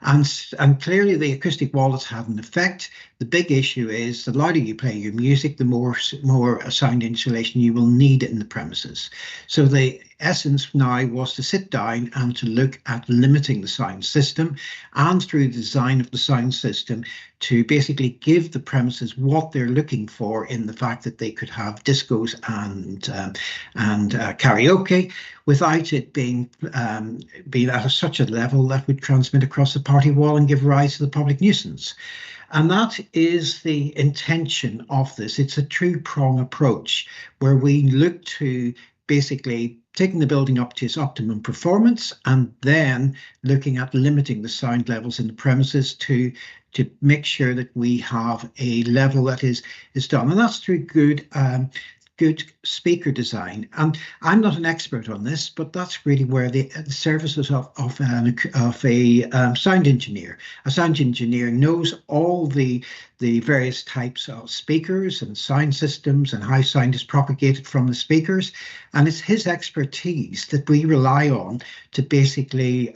S17: And clearly the acoustic wall has had an effect. The big issue is the louder you play your music, the more sound insulation you will need in the premises. So the essence now was to sit down and to look at limiting the sound system, and through the design of the sound system to basically give the premises what they're looking for in the fact that they could have discos and karaoke without it being at such a level that would transmit across the party wall and give rise to the public nuisance. And that is the intention of this. It's a two-prong approach where we look to basically taking the building up to its optimum performance and then looking at limiting the sound levels in the premises to make sure that we have a level that is done. And that's through good speaker design. And I'm not an expert on this, but that's really where the services of a sound engineer. A sound engineer knows all the various types of speakers and sound systems and how sound is propagated from the speakers. And it's his expertise that we rely on to basically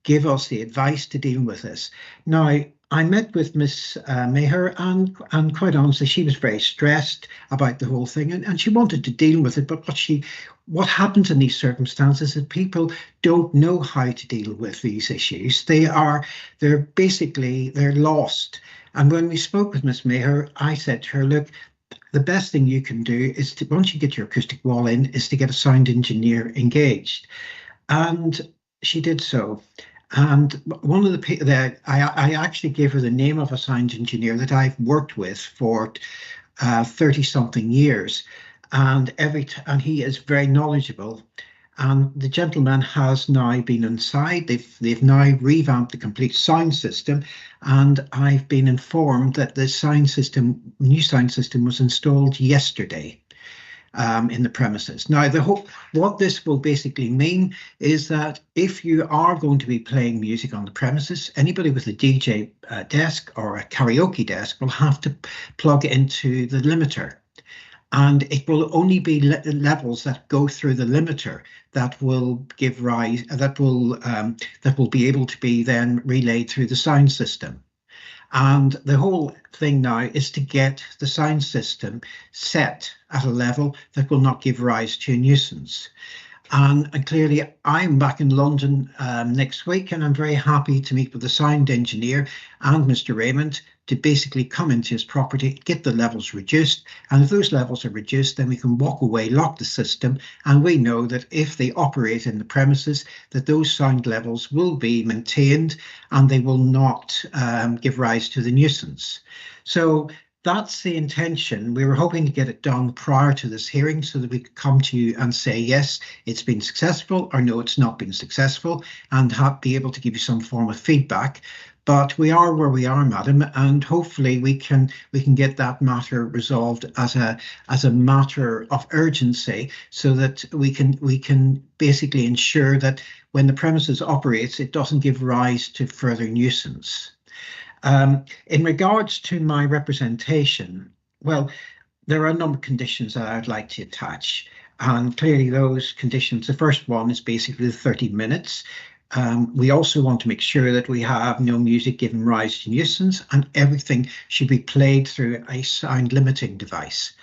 S17: give us the advice to deal with this. Now, I met with Miss Maher, and quite honestly, she was very stressed about the whole thing, and she wanted to deal with it. But what happens in these circumstances is people don't know how to deal with these issues. They're lost. And when we spoke with Miss Maher, I said to her, look, the best thing you can do is to, once you get your acoustic wall in, is to get a sound engineer engaged. And she did so. And one of the I actually gave her the name of a sound engineer that I've worked with for 30-something years, and he is very knowledgeable. And the gentleman has now been inside. They've now revamped the complete sound system, and I've been informed that the new sound system was installed yesterday. In the premises. Now, what this will basically mean is that if you are going to be playing music on the premises, anybody with a DJ desk or a karaoke desk will have to plug into the limiter. And it will only be levels that go through the limiter that will give rise, that will be able to be then relayed through the sound system. And the whole thing now is to get the sound system set at a level that will not give rise to a nuisance. And clearly, I'm back in London next week, and I'm very happy to meet with the sound engineer and Mr. Raymond to basically come into his property, get the levels reduced. And if those levels are reduced, then we can walk away, lock the system, and we know that if they operate in the premises, that those sound levels will be maintained and they will not give rise to the nuisance. So that's the intention. We were hoping to get it done prior to this hearing so that we could come to you and say, yes, it's been successful, or no, it's not been successful, and be able to give you some form of feedback. But we are where we are, madam, and hopefully we can get that matter resolved as a matter of urgency, so that we can basically ensure that when the premises operates, it doesn't give rise to further nuisance. In regards to my representation, well, there are a number of conditions that I'd like to attach. And clearly those conditions, the first one is basically the 30 minutes. We also want to make sure that we have no music giving rise to nuisance, and everything should be played through a sound limiting device.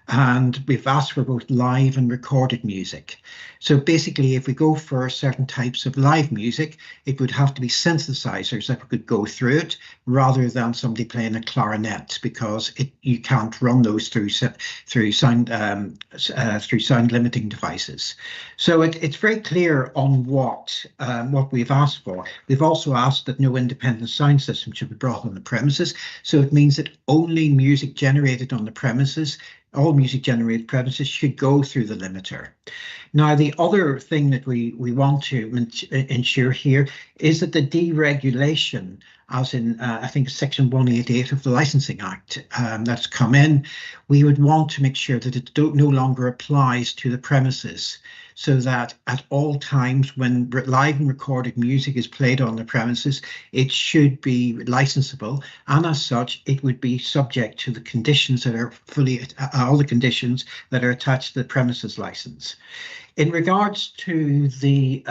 S17: And we've asked for both live and recorded music. So basically, if we go for certain types of live music, it would have to be synthesizers that could go through it, rather than somebody playing a clarinet, because you can't run those through sound limiting devices. So it's very clear on what we've asked for. We've also asked that no independent sound system should be brought on the premises. So it means that only music generated on the premises, all music generated premises, should go through the limiter. Now, the other thing that we want to ensure here is that the deregulation, as in I think section 188 of the Licensing Act that's come in, we would want to make sure that it no longer applies to the premises, so that at all times when live and recorded music is played on the premises, it should be licensable, and as such, it would be subject to the conditions that are all the conditions that are attached to the premises license. In regards to the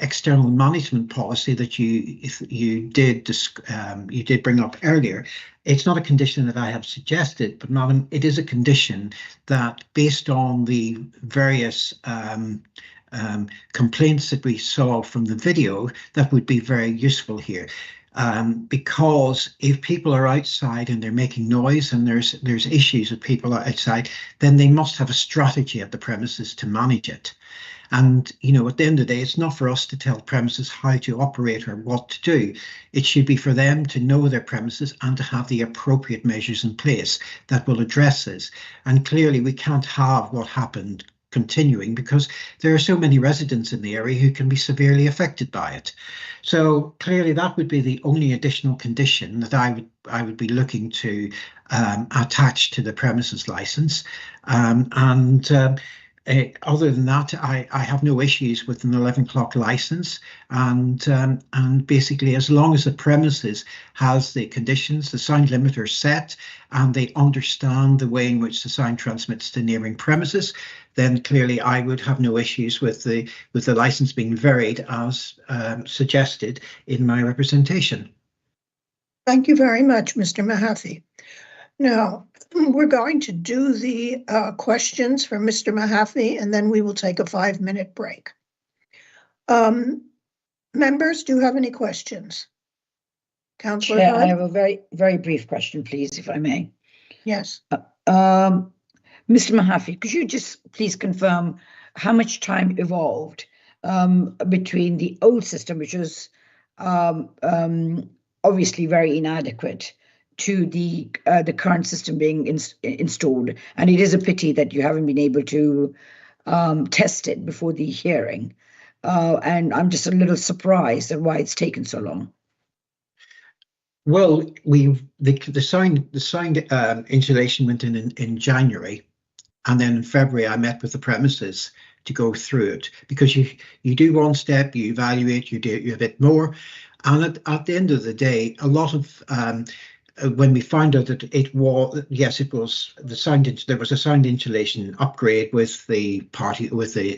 S17: external management policy that you did bring up earlier, it's not a condition that I have suggested, but madam, it is a condition that, based on the various complaints that we saw from the video, that would be very useful here. Because if people are outside and they're making noise and there's issues with people outside, then they must have a strategy at the premises to manage it. And, you know, at the end of the day, it's not for us to tell premises how to operate or what to do. It should be for them to know their premises and to have the appropriate measures in place that will address this. And clearly we can't have what happened continuing, because there are so many residents in the area who can be severely affected by it. So clearly that would be the only additional condition that I would be looking to attach to the premises license. Other than that, I have no issues with an 11 o'clock license, and basically, as long as the premises has the conditions, the sound limiter set, and they understand the way in which the sound transmits to neighbouring premises, then clearly I would have no issues with the license being varied as suggested in my representation.
S1: Thank you very much, Mr. Mahaffey. Now, we're going to do the questions for Mr. Mahaffey, and then we will take a 5-minute break. Members, do you have any questions? Councillor
S3: Chair,
S1: Hudd?
S3: I have a very, very brief question, please, if I may.
S1: Yes.
S3: Mr. Mahaffey, could you just please confirm how much time evolved between the old system, which was obviously very inadequate, to the current system being installed? And it is a pity that you haven't been able to test it before the hearing. And I'm just a little surprised at why it's taken so long.
S17: Well, the sound installation went in January, and then in February I met with the premises to go through it, because you do one step, you evaluate, you do a bit more, and at the end of the day, a lot of when we found out that it was, yes, it was the sound. There was a sound insulation upgrade with the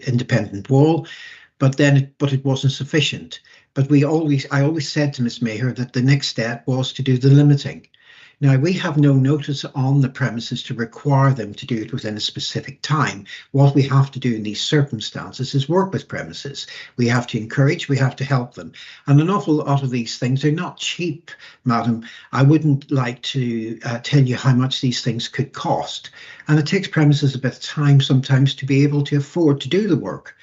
S17: independent wall, but it wasn't sufficient. But I always said to Ms. Maher that the next step was to do the limiting. Now, we have no notice on the premises to require them to do it within a specific time. What we have to do in these circumstances is work with premises. We have to encourage, we have to help them. And an awful lot of these things are not cheap, madam. I wouldn't like to tell you how much these things could cost. And it takes premises a bit of time sometimes to be able to afford to do the work.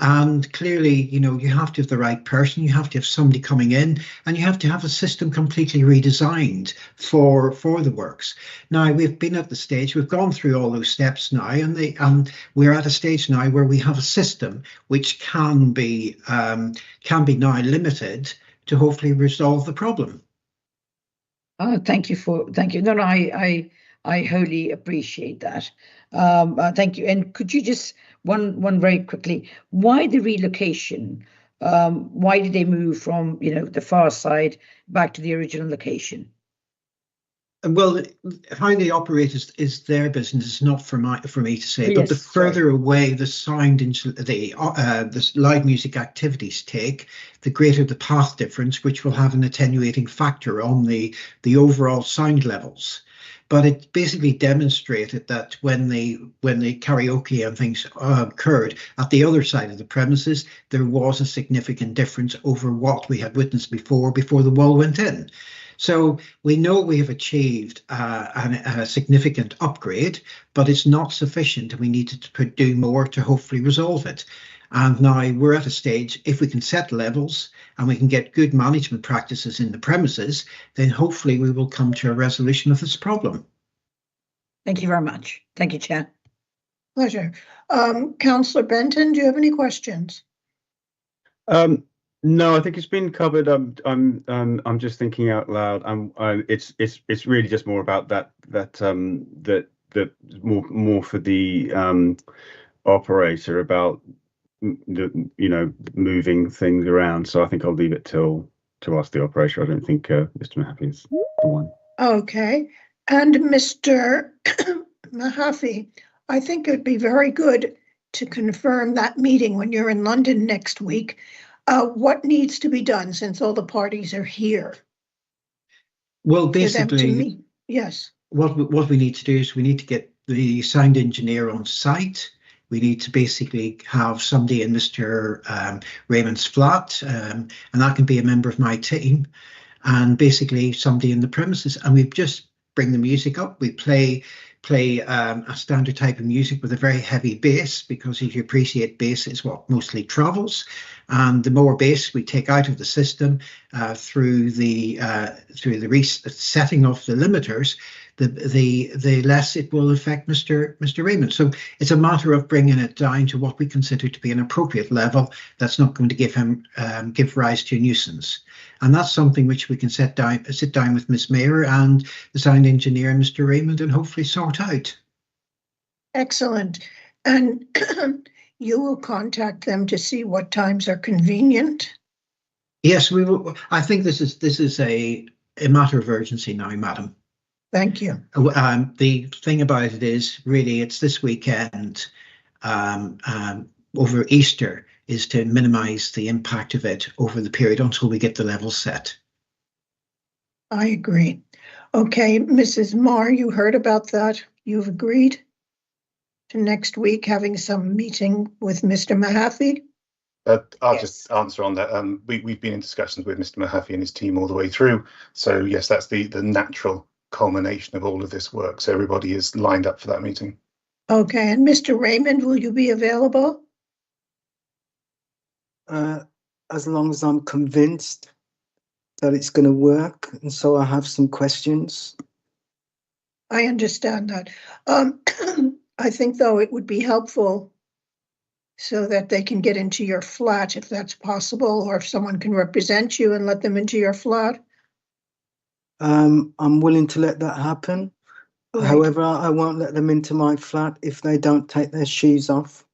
S17: And clearly, you know, you have to have the right person, you have to have somebody coming in, and you have to have a system completely redesigned for the works. Now, we've been at the stage, we've gone through all those steps now, and we're at a stage now where we have a system which can be now limited to hopefully resolve the problem.
S3: Thank you. No, I wholly appreciate that. Thank you. And could you just one very quickly, why the relocation? Why did they move from the far side back to the original location?
S17: Well, how they operate is their business. It's not for me to say. But the further away the sound into the live music activities take, the greater the path difference, which will have an attenuating factor on the overall sound levels. But it basically demonstrated that when the karaoke and things occurred at the other side of the premises, there was a significant difference over what we had witnessed before the wall went in. So we know we have achieved a significant upgrade, but it's not sufficient. We need to do more to hopefully resolve it. And now we're at a stage, if we can set levels and we can get good management practices in the premises, then hopefully we will come to a resolution of this problem.
S3: Thank you very much. Thank you, Chair.
S1: Pleasure. Councillor Benton, do you have any questions?
S2: No, I think it's been covered. I'm just thinking out loud. It's really just more about that more for the operator about moving things around. So I think I'll leave it to ask the operator. I don't think Mr. Mahaffy is the one.
S1: Okay, and Mr. Mahaffy, I think it would be very good to confirm that meeting when you're in London next week. What needs to be done since all the parties are here?
S17: Well, basically,
S1: yes.
S17: What we need to do is we need to get the sound engineer on site. We need to basically have somebody in Mr. Raymond's flat, and that can be a member of my team, and basically somebody in the premises. And we just bring the music up. We play a standard type of music with a very heavy bass, because if you appreciate, bass is what mostly travels, and the more bass we take out of the system through the setting of the limiters, the less it will affect Mr. Raymond. So it's a matter of bringing it down to what we consider to be an appropriate level that's not going to give rise to a nuisance. And that's something which we can sit down with Ms. Mayer and the sound engineer, Mr. Raymond, and hopefully sort out.
S1: Excellent. And you will contact them to see what times are convenient?
S17: Yes, we will. I think this is a matter of urgency now, Madam.
S1: Thank you.
S17: The thing about it is, really, it's this weekend over Easter, is to minimise the impact of it over the period until we get the levels set.
S1: I agree. Okay, Mrs. Marr, you heard about that. You've agreed to next week having some meeting with Mr. Mahaffy?
S13: I'll just answer on that. We've been in discussions with Mr. Mahaffy and his team all the way through. So yes, that's the natural culmination of all of this work. So everybody is lined up for that meeting.
S1: Okay, and Mr. Raymond, will you be available?
S10: As long as I'm convinced that it's going to work, and so I have some questions.
S1: I understand that. I think, though, it would be helpful so that they can get into your flat, if that's possible, or if someone can represent you and let them into your flat.
S10: I'm willing to let that happen. Right. However, I won't let them into my flat if they don't take their shoes off.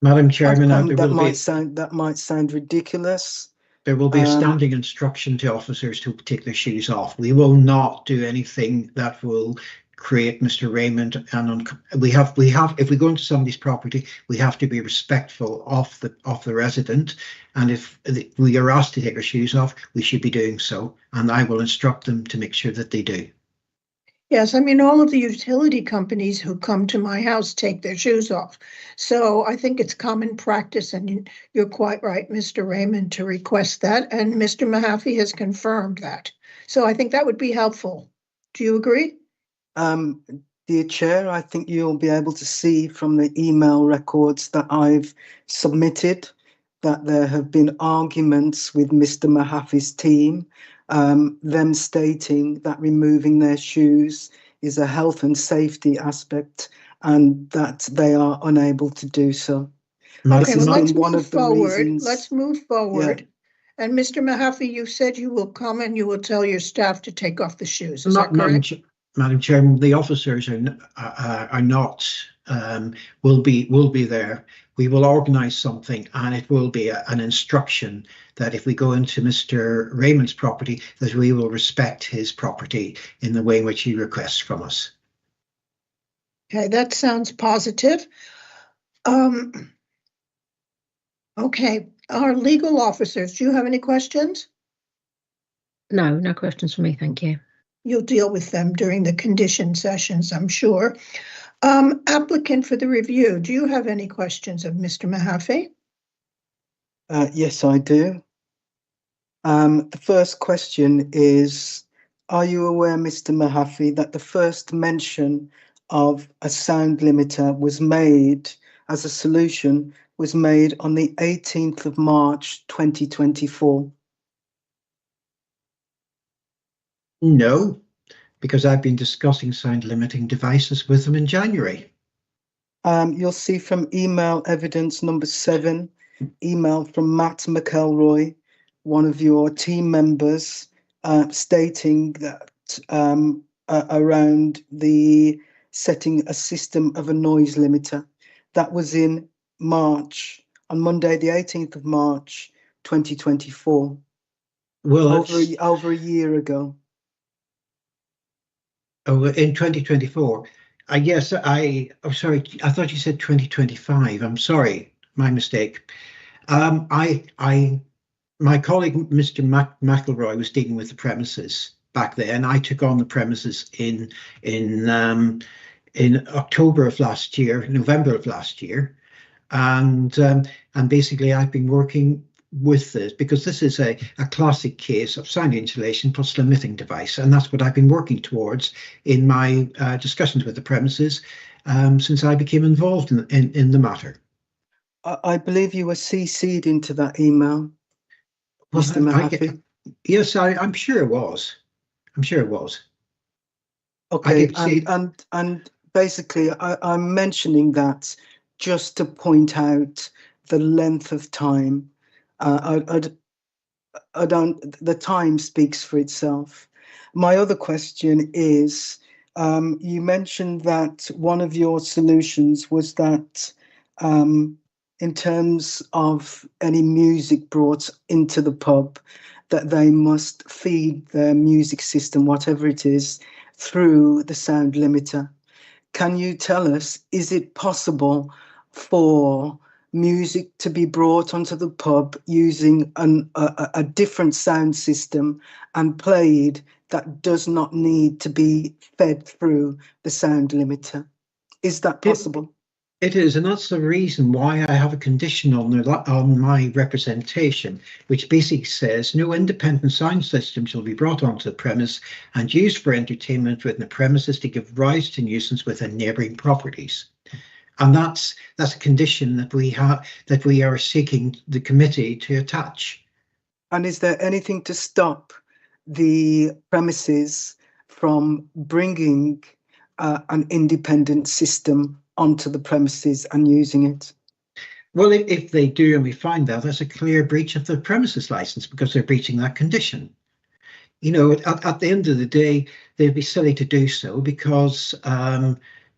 S17: Madam Chairman,
S10: that might sound ridiculous.
S17: There will be a standing instruction to officers to take their shoes off. We will not do anything that will create Mr. Raymond, and we have if we go into somebody's property, we have to be respectful of the resident, and if we are asked to take our shoes off, we should be doing so, and I will instruct them to make sure that they do.
S1: Yes, I mean, all of the utility companies who come to my house take their shoes off. So I think it's common practice, and you're quite right, Mr. Raymond, to request that. And Mr. Mahaffy has confirmed that. So I think that would be helpful. Do you agree?
S10: Dear Chair, I think you'll be able to see from the email records that I've submitted that there have been arguments with Mr. Mahaffy's team, them stating that removing their shoes is a health and safety aspect and that they are unable to do so.
S1: Okay, well, let's move forward. Let's move forward. And Mr. Mahaffey, you said you will come and you will tell your staff to take off the shoes. Is that correct?
S17: Madam Chairman, the officers are not, will be there. We will organise something, and it will be an instruction that if we go into Mr. Raymond's property, that we will respect his property in the way in which he requests from us.
S1: Okay, that sounds positive. Okay, our legal officers, do you have any questions?
S4: No, no questions for me, thank you.
S1: You'll deal with them during the condition sessions, I'm sure. Applicant for the review, do you have any questions of Mr. Mahaffey?
S10: Yes, I do. The first question is, are you aware, Mr. Mahaffey, that the first mention of a sound limiter was made as a solution was made on the 18th of March 2024?
S17: No, because I've been discussing sound limiting devices with them in January.
S10: You'll see from email evidence number 7, email from Matt McElroy, one of your team members, stating that around the setting a system of a noise limiter. That was in March, on Monday, the 18th of March, 2024.
S17: Well,
S10: over a year ago.
S17: Oh, in 2024. Yes, I'm sorry. I thought you said 2025. I'm sorry, my mistake. My colleague, Mr. McElroy, was dealing with the premises back then. I took on the premises in October of last year, November of last year, and basically I've been working with this because this is a classic case of sound insulation plus limiting device, and that's what I've been working towards in my discussions with the premises since I became involved in the matter.
S10: I believe you were CC'd into that email, Mr. Mahaffey.
S17: Yes, I'm sure it was. I'm sure it was.
S10: Okay, and basically I'm mentioning that just to point out the length of time. The time speaks for itself. My other question is, you mentioned that one of your solutions was that in terms of any music brought into the pub, that they must feed their music system, whatever it is, through the sound limiter. Can you tell us, is it possible for music to be brought onto the pub using a different sound system and played that does not need to be fed through the sound limiter? Is that possible?
S17: It is, and that's the reason why I have a condition on my representation, which basically says no independent sound system shall be brought onto the premise and used for entertainment within the premises to give rise to nuisance within neighbouring properties. And that's a condition that we are seeking the committee to attach.
S10: And is there anything to stop the premises from bringing an independent system onto the premises and using it?
S17: Well, if they do and we find that, that's a clear breach of the premises license because they're breaching that condition. You know, at the end of the day, they'd be silly to do so because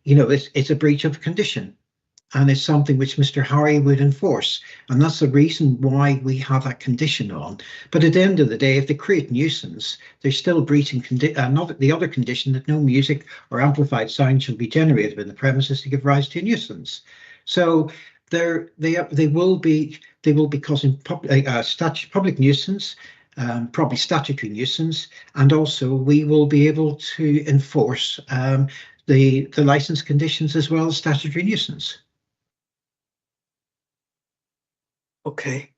S17: you know, it's a breach of condition, and it's something which Mr. Harry would enforce, and that's the reason why we have that condition on. But at the end of the day, if they create nuisance, they're still breaching not the other condition that no music or amplified sound shall be generated in the premises to give rise to a nuisance. So they will be causing public nuisance. Probably statutory nuisance, and also we will be able to enforce the license conditions as well as statutory nuisance.
S10: Okay,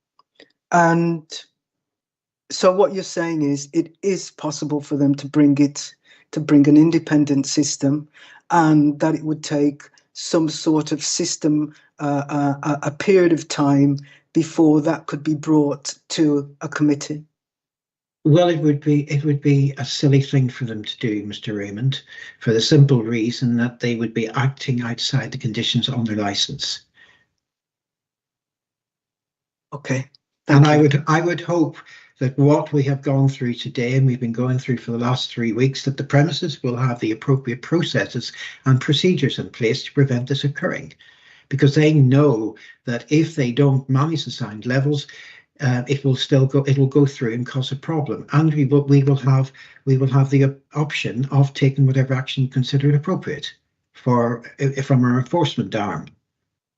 S10: and so what you're saying is it is possible for them to bring an independent system, and that it would take some sort of system, a period of time before that could be brought to a committee.
S17: Well, it would be a silly thing for them to do, Mr. Raymond, for the simple reason that they would be acting outside the conditions on their license.
S10: Okay,
S17: And I would hope that what we have gone through today, and we've been going through for the last 3 weeks, that the premises will have the appropriate processes and procedures in place to prevent this occurring, because they know that if they don't manage the sound levels, it will go through and cause a problem, and we will have the option of taking whatever action considered appropriate from our enforcement arm.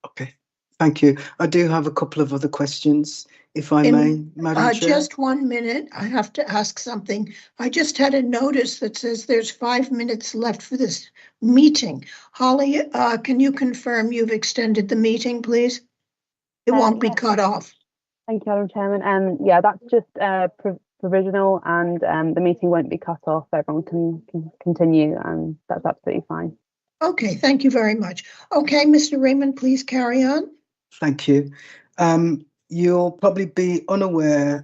S10: Okay, thank you. I do have a couple of other questions, if I may, Madam Chair.
S1: Just 1 minute. I have to ask something. I just had a notice that says there's 5 minutes left for this meeting. Holly, can you confirm you've extended the meeting, please? It won't be cut off.
S5: Thank you, Madam Chairman. Yeah, that's just provisional, and the meeting won't be cut off. Everyone can continue, and that's absolutely fine.
S1: Okay, thank you very much. Okay, Mr. Raymond, please carry on.
S10: Thank you. You'll probably be unaware,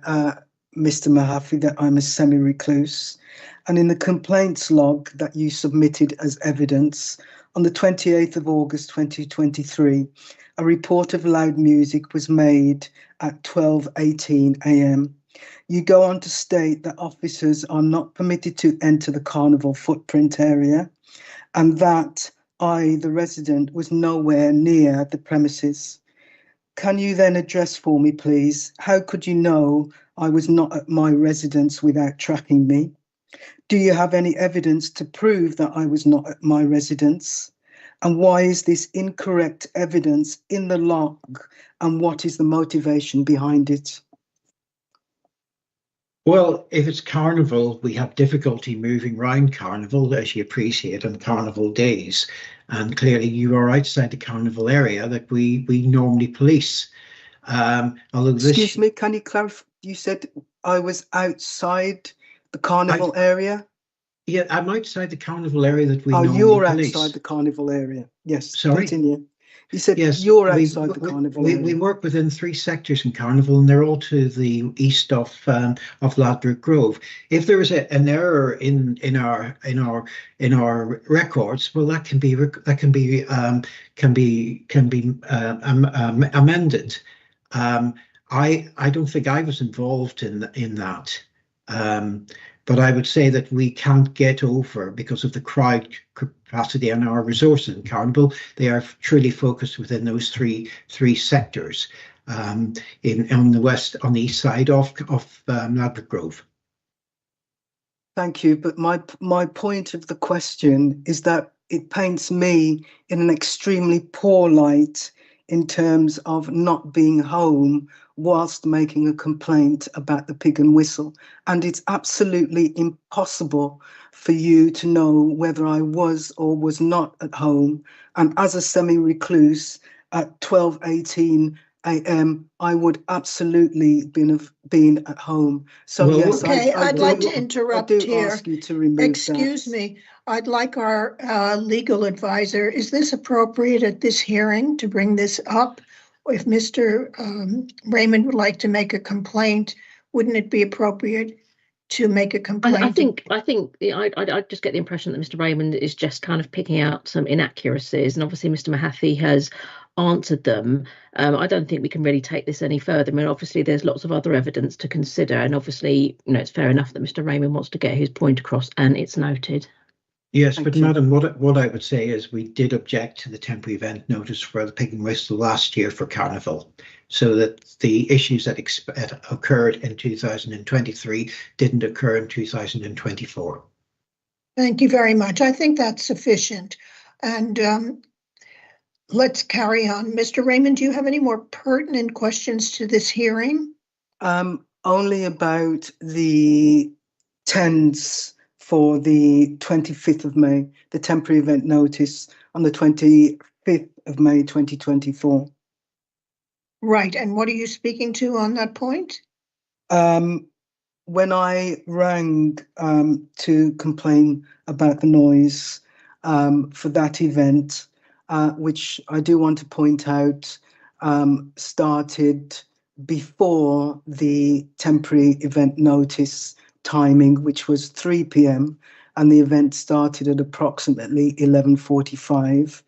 S10: Mr. Mahaffey, that I'm a semi-recluse, and in the complaints log that you submitted as evidence on the 28th of August 2023, a report of loud music was made at 12:18 a.m. You go on to state that officers are not permitted to enter the carnival footprint area, and that I, the resident, was nowhere near the premises. Can you then address for me, please, how could you know I was not at my residence without tracking me? Do you have any evidence to prove that I was not at my residence? And why is this incorrect evidence in the log, and what is the motivation behind it?
S17: Well, if it's carnival, we have difficulty moving around carnival, as you appreciate, on carnival days. And clearly you are outside the carnival area that we normally police.
S10: Excuse me, can you clarify? You said I was outside the carnival area?
S17: Yeah, I'm outside the carnival area that we normally
S10: you're
S17: police.
S10: Outside the carnival area. Yes,
S17: sorry?
S10: Continue. You said
S17: yes,
S10: you're outside the carnival area.
S17: We work within 3 sectors in carnival, and they're all to the east of Ladbroke Grove. If there is an error in our records, well, that can be amended. I don't think I was involved in that. But I would say that we can't get over, because of the crowd capacity and our resources in Carnival, they are truly focused within those three sectors on the east side of Ladbroke Grove.
S10: Thank you, but my point of the question is that it paints me in an extremely poor light in terms of not being home whilst making a complaint about the Pig and Whistle. And it's absolutely impossible for you to know whether I was or was not at home. And as a semi-recluse at 12:18 a.m., I would absolutely been at home. So well, yes,
S1: okay, I'd like to interrupt here.
S10: Ask you to remove
S1: Excuse me. I'd like our legal advisor. Is this appropriate at this hearing to bring this up? If Mr. Raymond would like to make a complaint, wouldn't it be appropriate to make a complaint?
S4: I just get the impression that Mr. Raymond is just kind of picking out some inaccuracies, and obviously Mr. Mahaffey has answered them. I don't think we can really take this any further. I mean, obviously there's lots of other evidence to consider, and obviously, it's fair enough that Mr. Raymond wants to get his point across, and it's noted.
S17: Yes, but Madam, what I would say is we did object to the temporary event notice for the Pig and Whistle last year for Carnival, so that the issues that occurred in 2023 didn't occur in 2024.
S1: Thank you very much. I think that's sufficient. And let's carry on. Mr. Raymond, do you have any more pertinent questions to this hearing?
S10: Only about the TENS for the 25th of May, the temporary event notice on the 25th of May, 2024.
S1: Right, and what are you speaking to on that point?
S10: When I rang to complain about the noise for that event, which I do want to point out, started before the temporary event notice timing, which was 3 p.m, and the event started at approximately 11:45,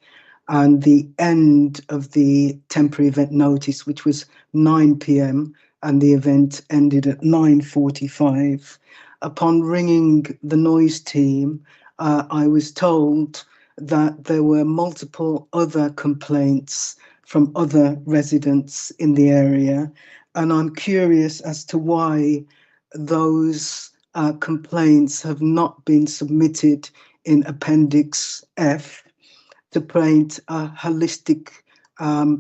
S10: and the end of the temporary event notice, which was 9 p.m, and the event ended at 9:45. Upon ringing the noise team, I was told that there were multiple other complaints from other residents in the area, and I'm curious as to why those complaints have not been submitted in Appendix F to paint a holistic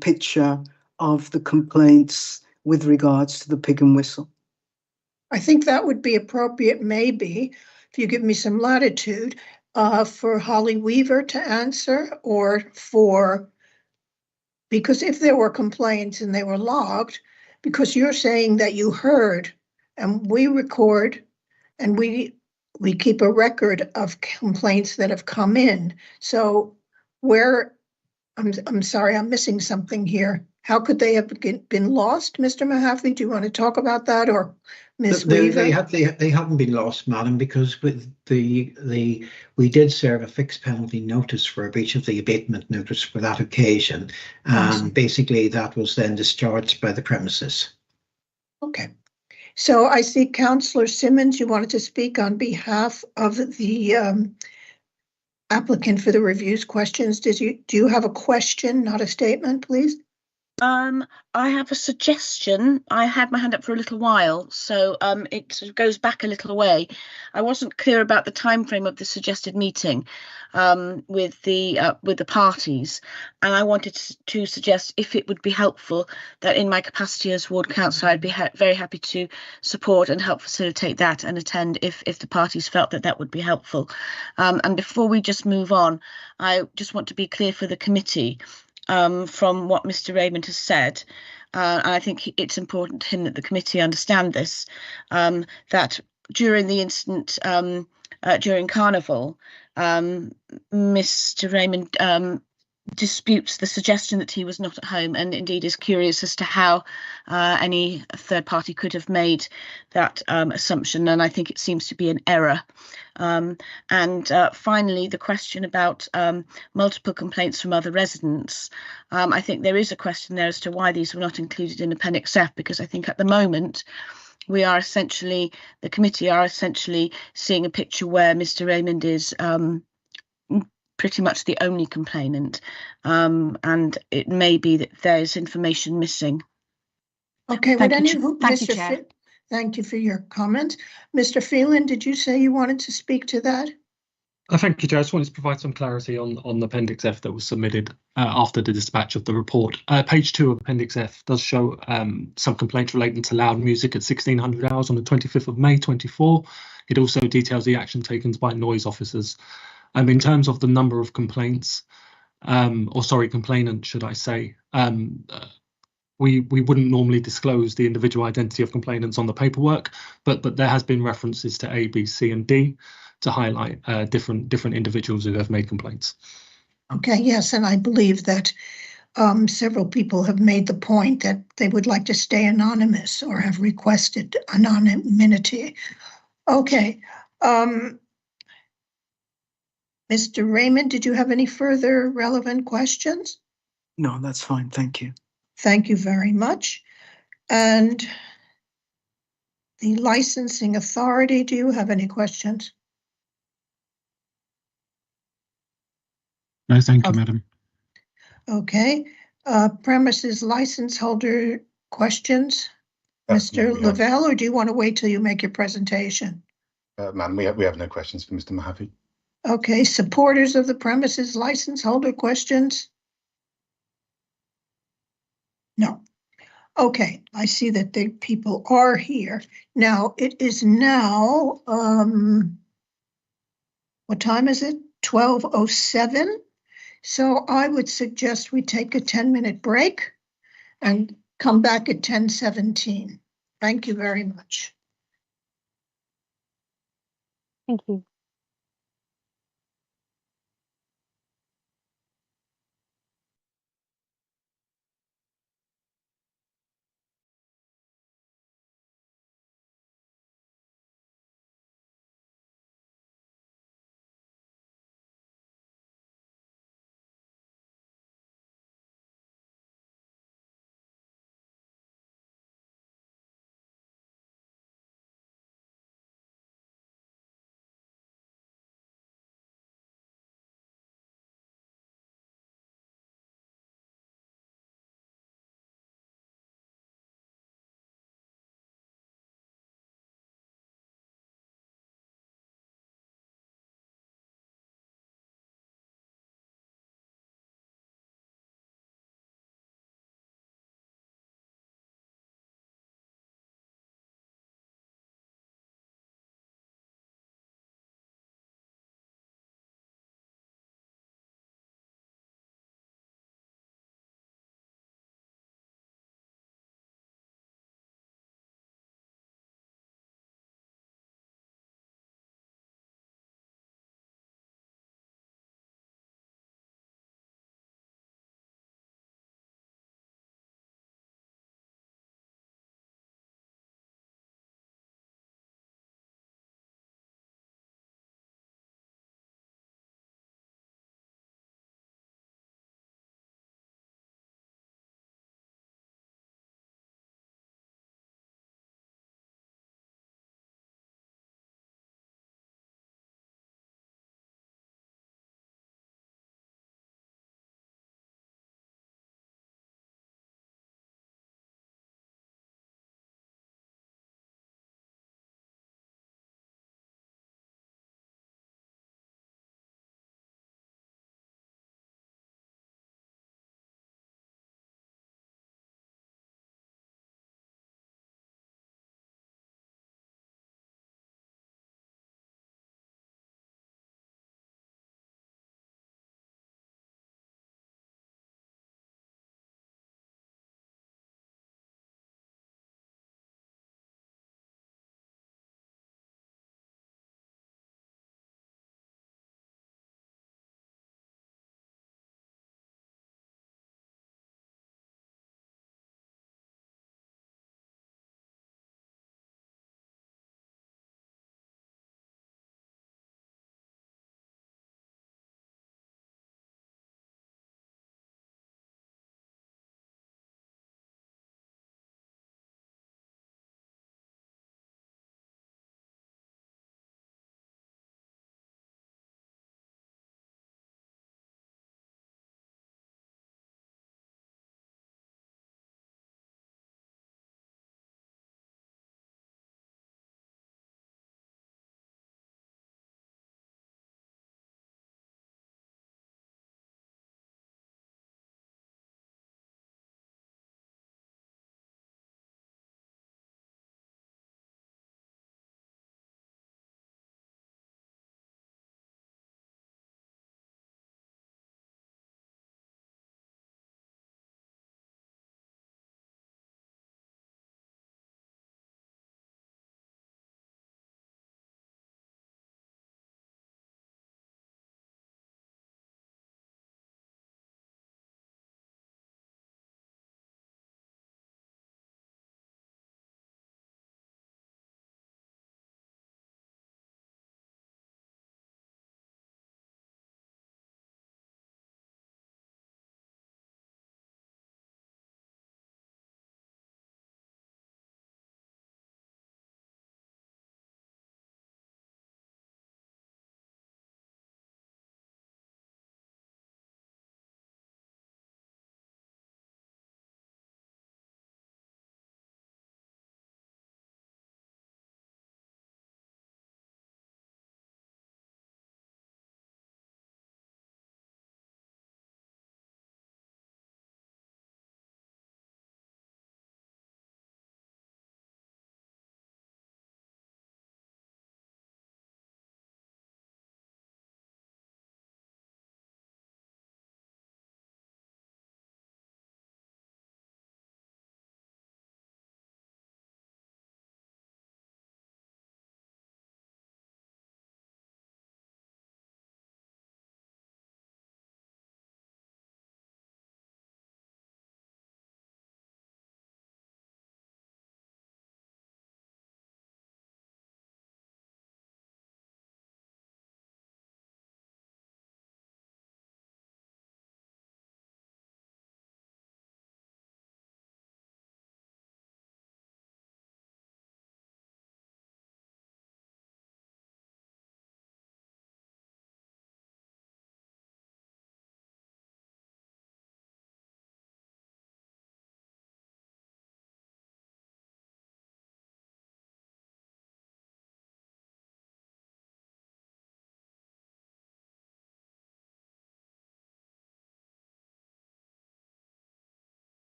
S10: picture of the complaints with regards to the Pig and Whistle.
S1: I think that would be appropriate, maybe, if you give me some latitude, for Holly Weaver to answer, or because if there were complaints and they were logged, because you're saying that you heard, and we record, and we keep a record of complaints that have come in. So I'm sorry, I'm missing something here. How could they have been lost, Mr. Mahaffey? Do you want to talk about that, or Ms. Weaver?
S17: They haven't been lost, madam, because with we did serve a fixed penalty notice for a breach of the abatement notice for that occasion, and basically that was then discharged by the premises.
S1: Okay. So I see Councillor Simmons, you wanted to speak on behalf of the applicant for the reviews questions. Do you have a question, not a statement, please?
S8: I have a suggestion. I had my hand up for a little while, so it sort of goes back a little way. I wasn't clear about the time frame of the suggested meeting with the parties, and I wanted to suggest, if it would be helpful, that in my capacity as ward councillor, I'd be very happy to support and help facilitate that and attend if the parties felt that would be helpful. And before we just move on, I just want to be clear for the committee. From what Mr. Raymond has said, and I think it's important to him that the committee understand this, that during the incident during Carnival, Mr. Raymond disputes the suggestion that he was not at home, and indeed is curious as to how any third party could have made that assumption, and I think it seems to be an error. And finally, the question about multiple complaints from other residents. I think there is a question there as to why these were not included in Appendix F, because I think at the moment the committee are essentially seeing a picture where Mr. Raymond is pretty much the only complainant, and it may be that there's information missing.
S1: Okay,
S8: Thank
S1: you, Chair. Thank you for your comment. Mr. Phelan, did you say you wanted to speak to that?
S6: Thank you, Chair. I just wanted to provide some clarity on Appendix F that was submitted after the dispatch of the report. Page 2 of Appendix F does show some complaints relating to loud music at 1600 hours on the 25th of May 24. It also details the action taken by noise officers. In terms of the number of complainants, complainants, should I say, we wouldn't normally disclose the individual identity of complainants on the paperwork, but there has been references to A, B, C, and D to highlight different individuals who have made complaints.
S1: Okay, yes, and I believe that several people have made the point that they would like to stay anonymous or have requested anonymity. Okay. Mr. Raymond, did you have any further relevant questions?
S10: No, that's fine. Thank you.
S1: Thank you very much. And the licensing authority, do you have any questions?
S12: No, thank you, Madam.
S1: Okay. Premises license holder questions? Mr. Lavelle, or do you want to wait till you make your presentation?
S13: Madam, we have no questions for Mr. Mahaffey.
S1: Okay, supporters of the premises license holder questions? No. Okay, I see that the people are here. Now, it is now, what time is it? 12:07. So I would suggest we take a 10-minute break and come back at 10:17. Thank you very much.
S5: Thank you.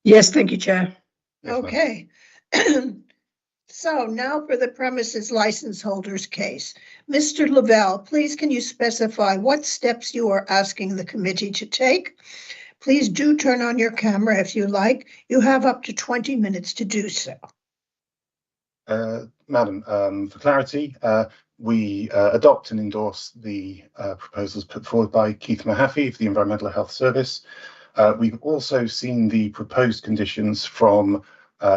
S1: Yes, thank you, Chair.
S13: Yes, ma'am.
S1: Okay. So now for the premises license holders case. Mr. Lavelle, please can you specify what steps you are asking the committee to take? Please do turn on your camera if you like. You have up to 20 minutes to do so.
S13: Madam, for clarity, we adopt and endorse the proposals put forward by Keith Mahaffey of the Environmental Health Service. We've also seen the proposed conditions from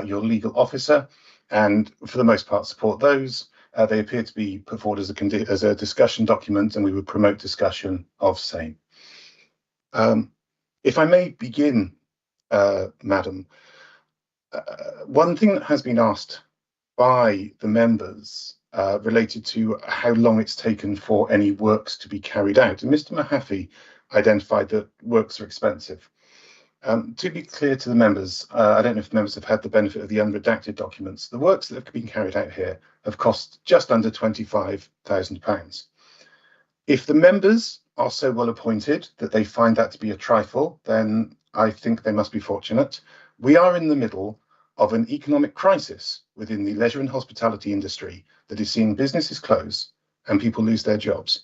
S13: your legal officer, and for the most part support those. They appear to be put forward as a discussion document, and we would promote discussion of same. If I may begin, Madam, one thing that has been asked by the members related to how long it's taken for any works to be carried out. And Mr. Mahaffey identified that works are expensive. To be clear to the members, I don't know if members have had the benefit of the unredacted documents. The works that have been carried out here have cost just under £25,000. If the members are so well appointed that they find that to be a trifle, then I think they must be fortunate. We are in the middle of an economic crisis within the leisure and hospitality industry that is seeing businesses close and people lose their jobs.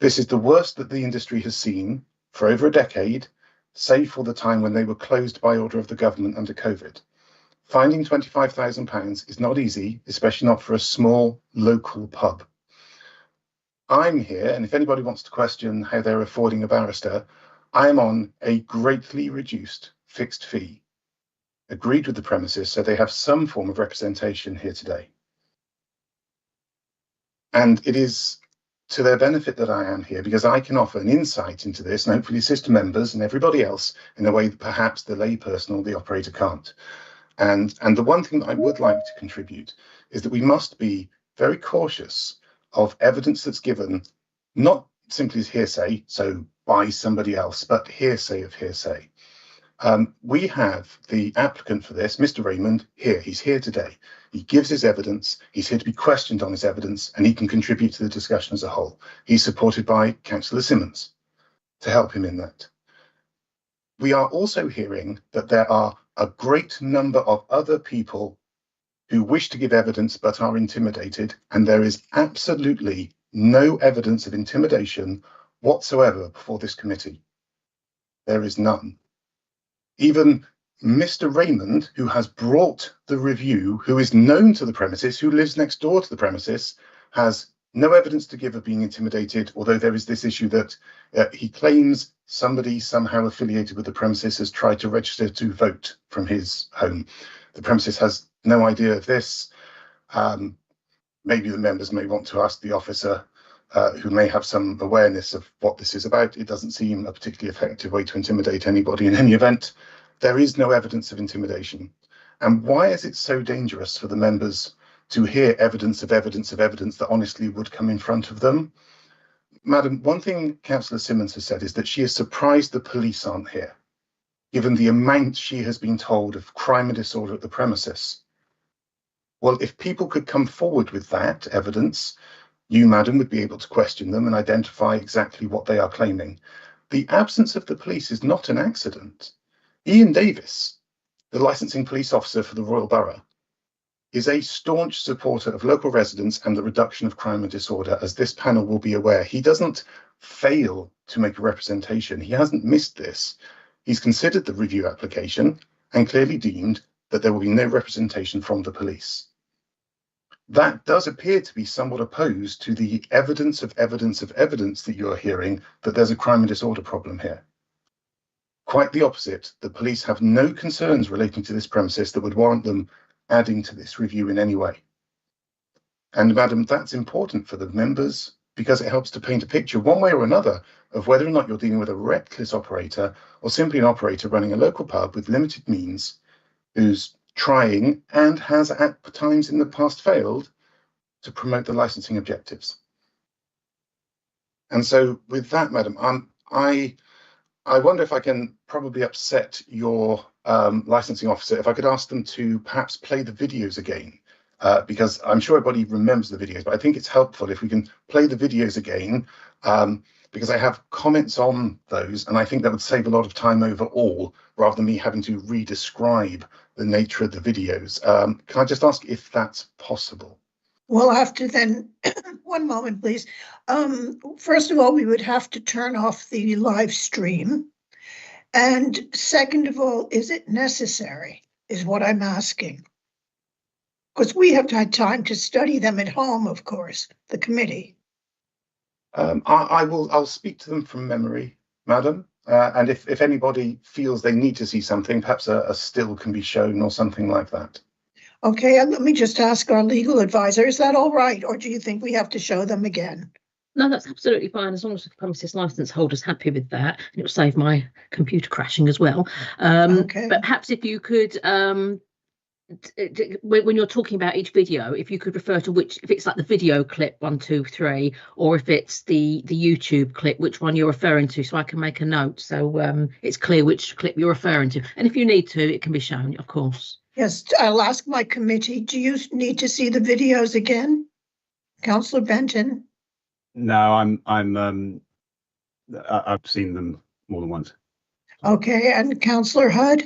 S13: This is the worst that the industry has seen for over a decade, save for the time when they were closed by order of the government under COVID. Finding £25,000 is not easy, especially not for a small local pub. I'm here, and if anybody wants to question how they're affording a barrister, I am on a greatly reduced fixed fee, agreed with the premises, so they have some form of representation here today. And it is to their benefit that I am here, because I can offer an insight into this and hopefully assist members and everybody else in a way that perhaps the layperson or the operator can't. And the one thing that I would like to contribute is that we must be very cautious of evidence that's given, not simply as hearsay, so by somebody else, but hearsay of hearsay. We have the applicant for this, Mr. Raymond, here. He's here today. He gives his evidence. He's here to be questioned on his evidence, and he can contribute to the discussion as a whole. He's supported by Councillor Simmons to help him in that. We are also hearing that there are a great number of other people who wish to give evidence but are intimidated, and there is absolutely no evidence of intimidation whatsoever before this committee. There is none. Even Mr. Raymond, who has brought the review, who is known to the premises, who lives next door to the premises, has no evidence to give of being intimidated, although there is this issue that he claims somebody somehow affiliated with the premises has tried to register to vote from his home. The premises has no idea of this. Maybe the members may want to ask the officer who may have some awareness of what this is about. It doesn't seem a particularly effective way to intimidate anybody in any event. There is no evidence of intimidation. And why is it so dangerous for the members to hear evidence of evidence of evidence that honestly would come in front of them? Madam, one thing Councillor Simmons has said is that she is surprised the police aren't here, given the amount she has been told of crime and disorder at the premises. Well, if people could come forward with that evidence, you, madam, would be able to question them and identify exactly what they are claiming. The absence of the police is not an accident. Ian Davis, the licensing police officer for the Royal Borough, is a staunch supporter of local residents and the reduction of crime and disorder, as this panel will be aware. He doesn't fail to make a representation. He hasn't missed this. He's considered the review application and clearly deemed that there will be no representation from the police. That does appear to be somewhat opposed to the evidence of evidence of evidence that you're hearing that there's a crime and disorder problem here. Quite the opposite. The police have no concerns relating to this premises that would warrant them adding to this review in any way. And madam, that's important for the members because it helps to paint a picture one way or another of whether or not you're dealing with a reckless operator or simply an operator running a local pub with limited means who's trying and has at times in the past failed to promote the licensing objectives. And so with that, madam, I wonder if I can probably upset your licensing officer, if I could ask them to perhaps play the videos again, because I'm sure everybody remembers the videos, but I think it's helpful if we can play the videos again because I have comments on those, and I think that would save a lot of time overall, rather than me having to re-describe the nature of the videos. Can I just ask if that's possible?
S1: We'll have to then, one moment, please. First of all, we would have to turn off the live stream. And second of all, is it necessary, is what I'm asking. Because we have had time to study them at home, of course, the committee.
S13: I'll speak to them from memory, madam. And if anybody feels they need to see something, perhaps a still can be shown or something like that.
S1: Okay, and let me just ask our legal advisor, is that all right? Or do you think we have to show them again?
S4: No, that's absolutely fine, as long as the premises license holder's happy with that. And it'll save my computer crashing as well.
S1: Okay.
S4: But perhaps if you could, when you're talking about each video, if you could refer to which, if it's like the video clip 1, 2, 3, or if it's the YouTube clip, which one you're referring to, so I can make a note, so it's clear which clip you're referring to. And if you need to, it can be shown, of course.
S1: Yes, I'll ask my committee. Do you need to see the videos again? Councillor Benton?
S2: No, I've seen them more than once.
S1: Okay, and Councillor Hud?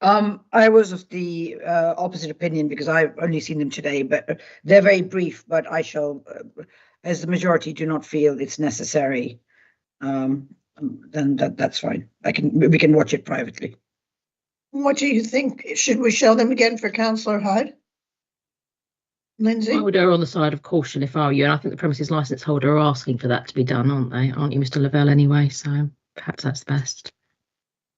S3: I was of the opposite opinion because I've only seen them today, but they're very brief, but I shall, as the majority do not feel it's necessary, then that's fine. We can watch it privately.
S1: What do you think? Should we show them again for Councillor Hud? Lindsay?
S4: I would err on the side of caution if I were you, and I think the premises licence holder are asking for that to be done, aren't they? Aren't you, Mr. Lavelle, anyway? So perhaps that's best.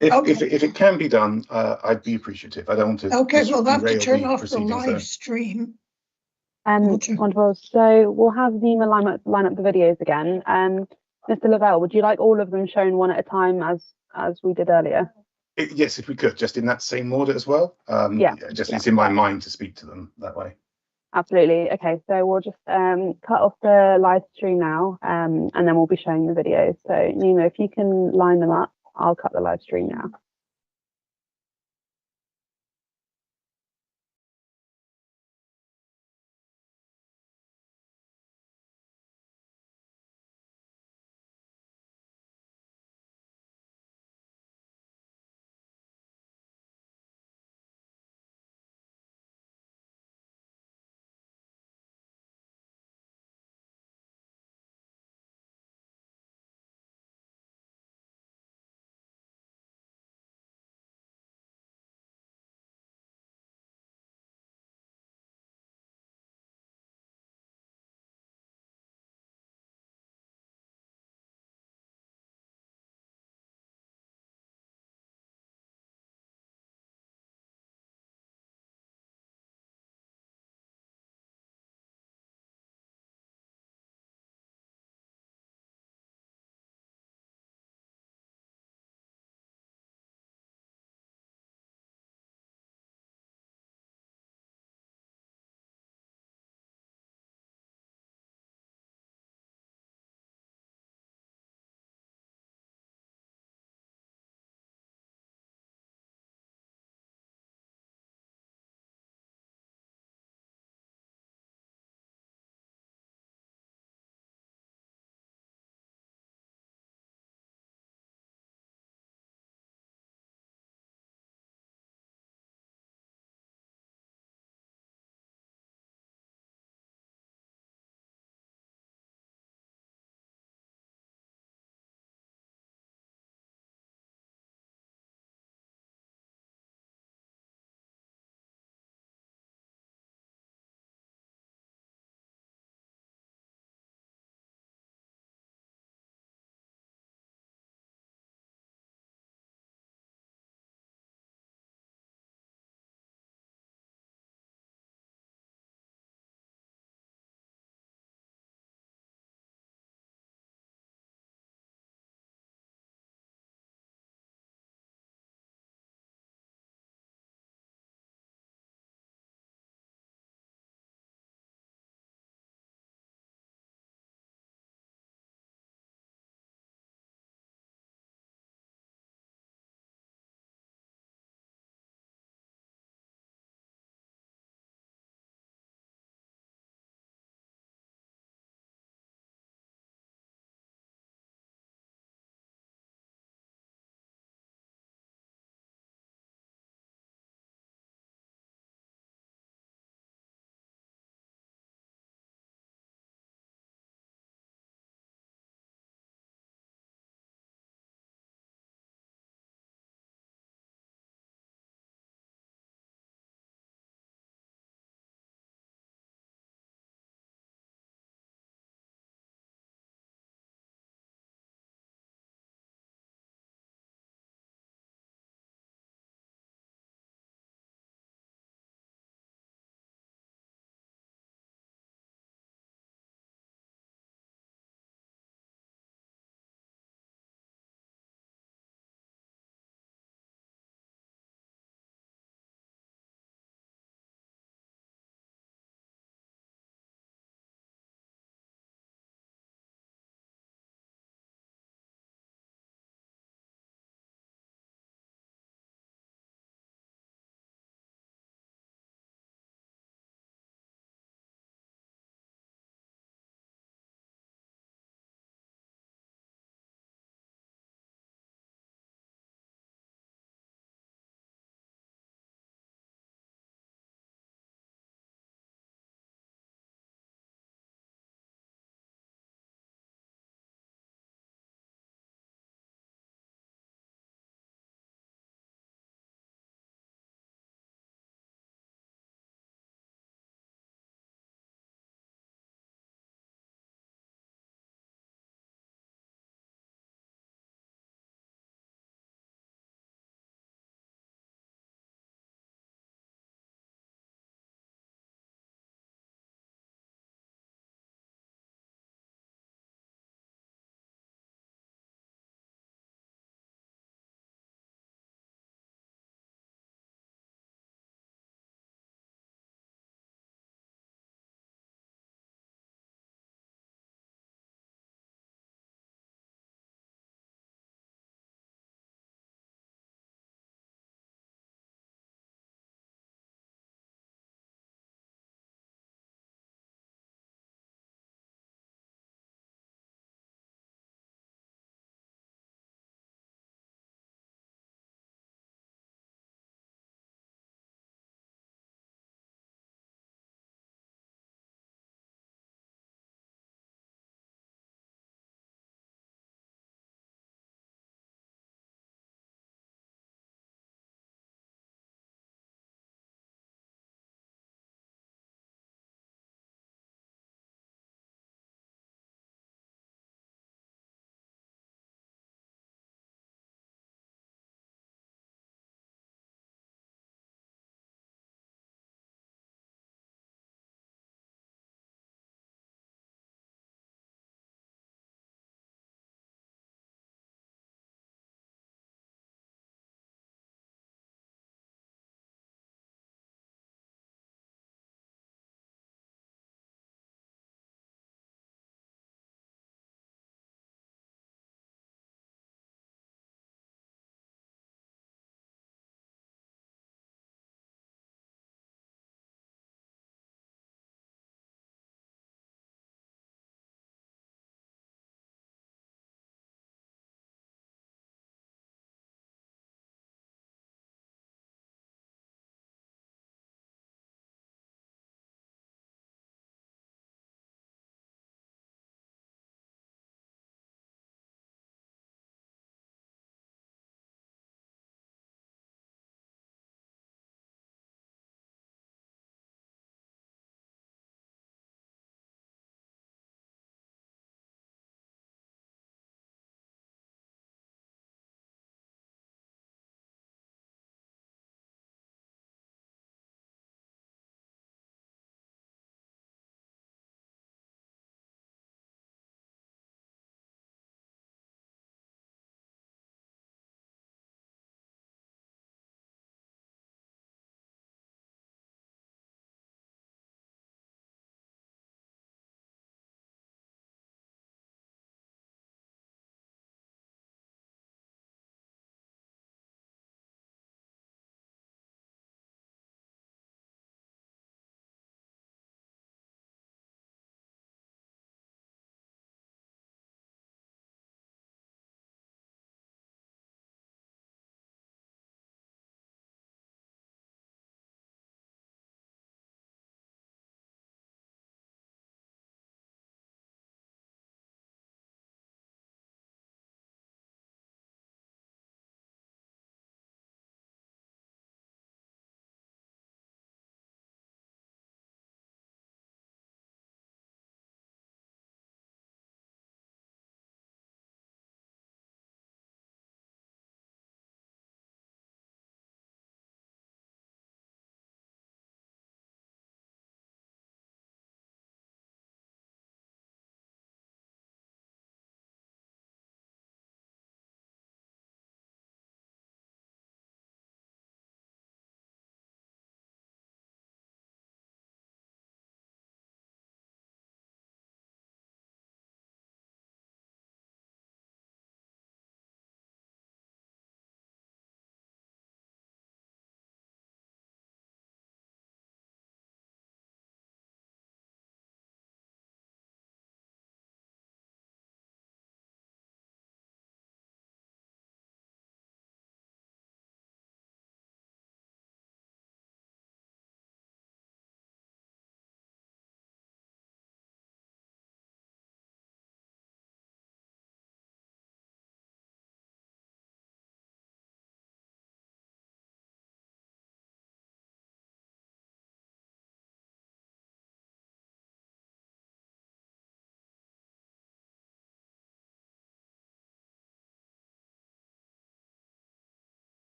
S13: If it can be done, I'd be appreciative. I don't want to.
S1: Okay, we'll have to
S13: derail
S1: turn
S13: the
S1: off the
S13: proceedings there.
S1: live stream.
S5: Wonderful. So we'll have Nima line up the videos again. Mr. Lavelle, would you like all of them shown one at a time as we did earlier?
S13: Yes, if we could, just in that same order as well. It's in my mind to speak to them that way.
S5: Absolutely. Okay, so we'll just cut off the live stream now, and then we'll be showing the videos. So Nima, if you can line them up, I'll cut the live stream now.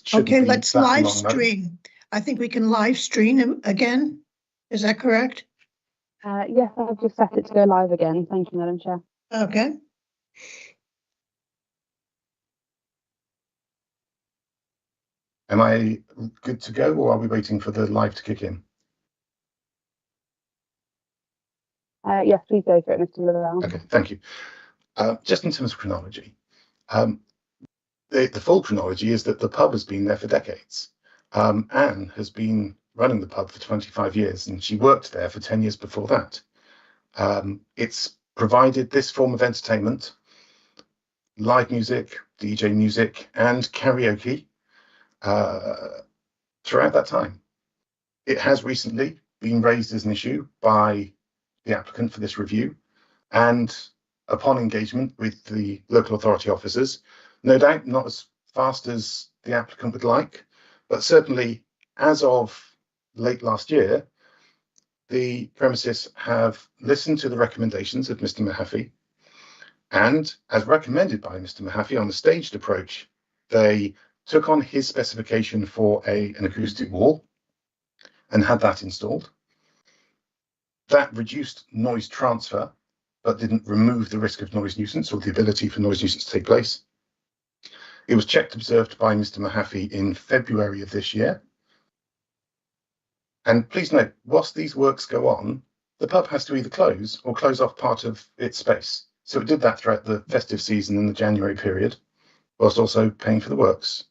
S13: shouldn't
S1: Okay,
S13: be
S1: let's
S13: that
S1: live
S13: long known.
S1: stream. I think we can live stream again. Is that correct?
S5: Yes, I've just set it to go live again. Thank you, Madam Chair.
S1: Okay.
S13: Am I good to go, or are we waiting for the live to kick in?
S5: Yes, please go for it, Mr. Lavelle.
S13: Okay, thank you. Just in terms of chronology, the full chronology is that the pub has been there for decades. Anne has been running the pub for 25 years, and she worked there for 10 years before that. It's provided this form of entertainment, live music, DJ music, and karaoke throughout that time. It has recently been raised as an issue by the applicant for this review, and upon engagement with the local authority officers, no doubt not as fast as the applicant would like, but certainly as of late last year, the premises have listened to the recommendations of Mr. Mahaffey, and as recommended by Mr. Mahaffey on the staged approach, they took on his specification for an acoustic wall and had that installed. That reduced noise transfer, but didn't remove the risk of noise nuisance or the ability for noise nuisance to take place. It was checked, observed by Mr. Mahaffey in February of this year. And please note, whilst these works go on, the pub has to either close or close off part of its space. So it did that throughout the festive season in the January period, whilst also paying for the works.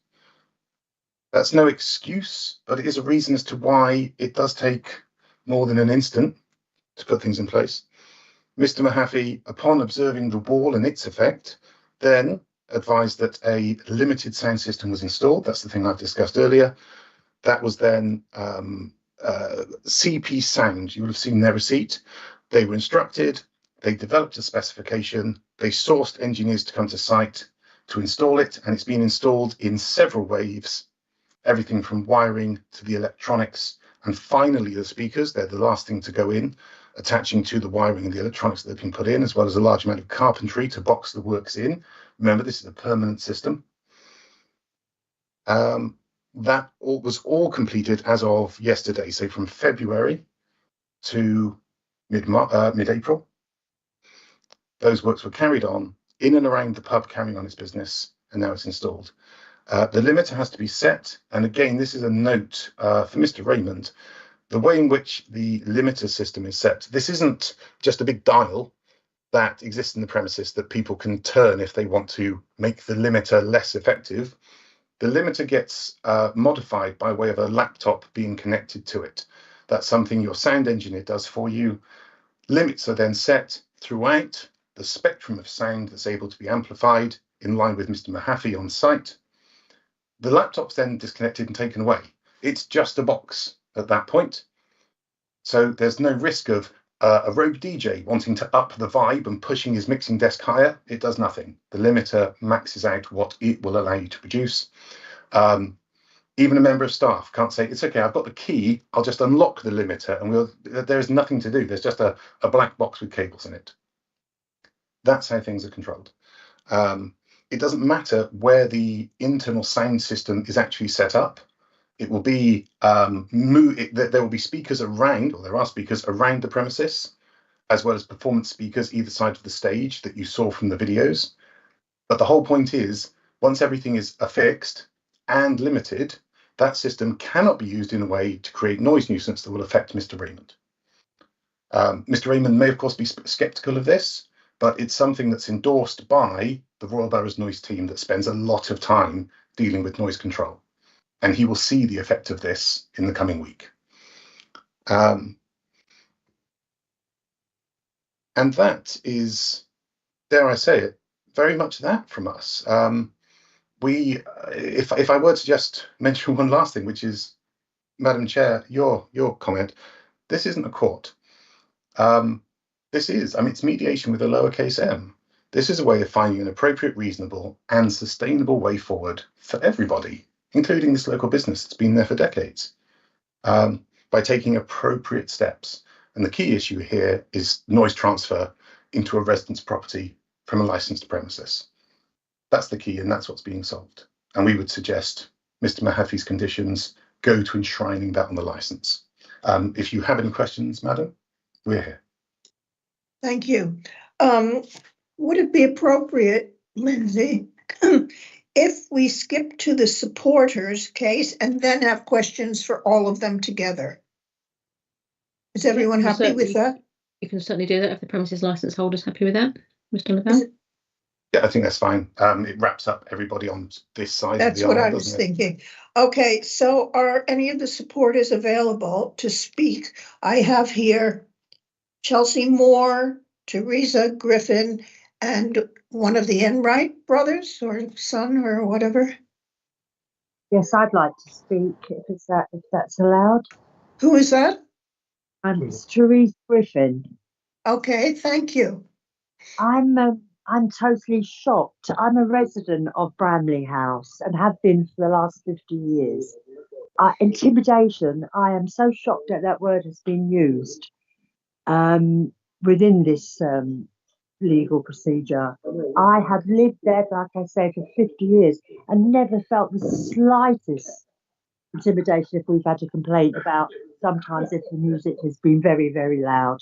S13: That's no excuse, but it is a reason as to why it does take more than an instant to put things in place. Mr. Mahaffey, upon observing the wall and its effect, then advised that a limited sound system was installed. That's the thing I've discussed earlier. That was then CP Sound. You will have seen their receipt. They were instructed, they developed a specification, they sourced engineers to come to site to install it, and it's been installed in several waves, everything from wiring to the electronics, and finally the speakers. They're the last thing to go in, attaching to the wiring and the electronics that have been put in, as well as a large amount of carpentry to box the works in. Remember, this is a permanent system. That was all completed as of yesterday, so from February to mid-April. Those works were carried on in and around the pub, carrying on its business, and now it's installed. The limiter has to be set, and again, this is a note for Mr. Raymond. The way in which the limiter system is set, this isn't just a big dial that exists in the premises that people can turn if they want to make the limiter less effective. The limiter gets modified by way of a laptop being connected to it. That's something your sound engineer does for you. Limits are then set throughout the spectrum of sound that's able to be amplified in line with Mr. Mahaffey on site. The laptop's then disconnected and taken away. It's just a box at that point. So there's no risk of a rogue DJ wanting to up the vibe and pushing his mixing desk higher. It does nothing. The limiter maxes out what it will allow you to produce. Even a member of staff can't say, it's okay, I've got the key, I'll just unlock the limiter, and there's nothing to do. There's just a black box with cables in it. That's how things are controlled. It doesn't matter where the internal sound system is actually set up. It will be there will be speakers around, or there are speakers around the premises, as well as performance speakers either side of the stage that you saw from the videos. But the whole point is, once everything is affixed and limited, that system cannot be used in a way to create noise nuisance that will affect Mr. Raymond. Mr. Raymond may, of course, be sceptical of this, but it's something that's endorsed by the Royal Boroughs Noise team that spends a lot of time dealing with noise control. And he will see the effect of this in the coming week. And that is, dare I say it, very much that from us. If I were to just mention one last thing, which is, Madam Chair, your comment, this isn't a court. It's mediation with a lowercase m. This is a way of finding an appropriate, reasonable, and sustainable way forward for everybody, including this local business that's been there for decades, by taking appropriate steps. And the key issue here is noise transfer into a resident's property from a licensed premises. That's the key, and that's what's being solved. And we would suggest Mr. Mahaffy's conditions go to enshrining that on the licence. If you have any questions, madam, we're here.
S1: Thank you. Would it be appropriate, Lindsay, if we skip to the supporters case and then have questions for all of them together? Is everyone happy with that?
S4: You can certainly do that if the premises licence holder's happy with that, Mr. Lavelle.
S13: Yeah, I think that's fine. It wraps up everybody on this side.
S1: That's
S13: of the
S1: what
S13: aisle,
S1: I was
S13: doesn't it?
S1: thinking. Okay, so are any of the supporters available to speak? I have here Chelsea Moore, Teresa Griffin, and one of the Enright brothers or son or whatever.
S15: Yes, I'd like to speak if that's allowed.
S1: Who is that?
S15: It's Teresa Griffin.
S1: Okay, thank you.
S15: I'm totally shocked. I'm a resident of Bramley House and have been for the last 50 years. Intimidation, I am so shocked that word has been used within this legal procedure. I have lived there, like I say, for 50 years and never felt the slightest intimidation if we've had a complaint about sometimes if the music has been very, very loud.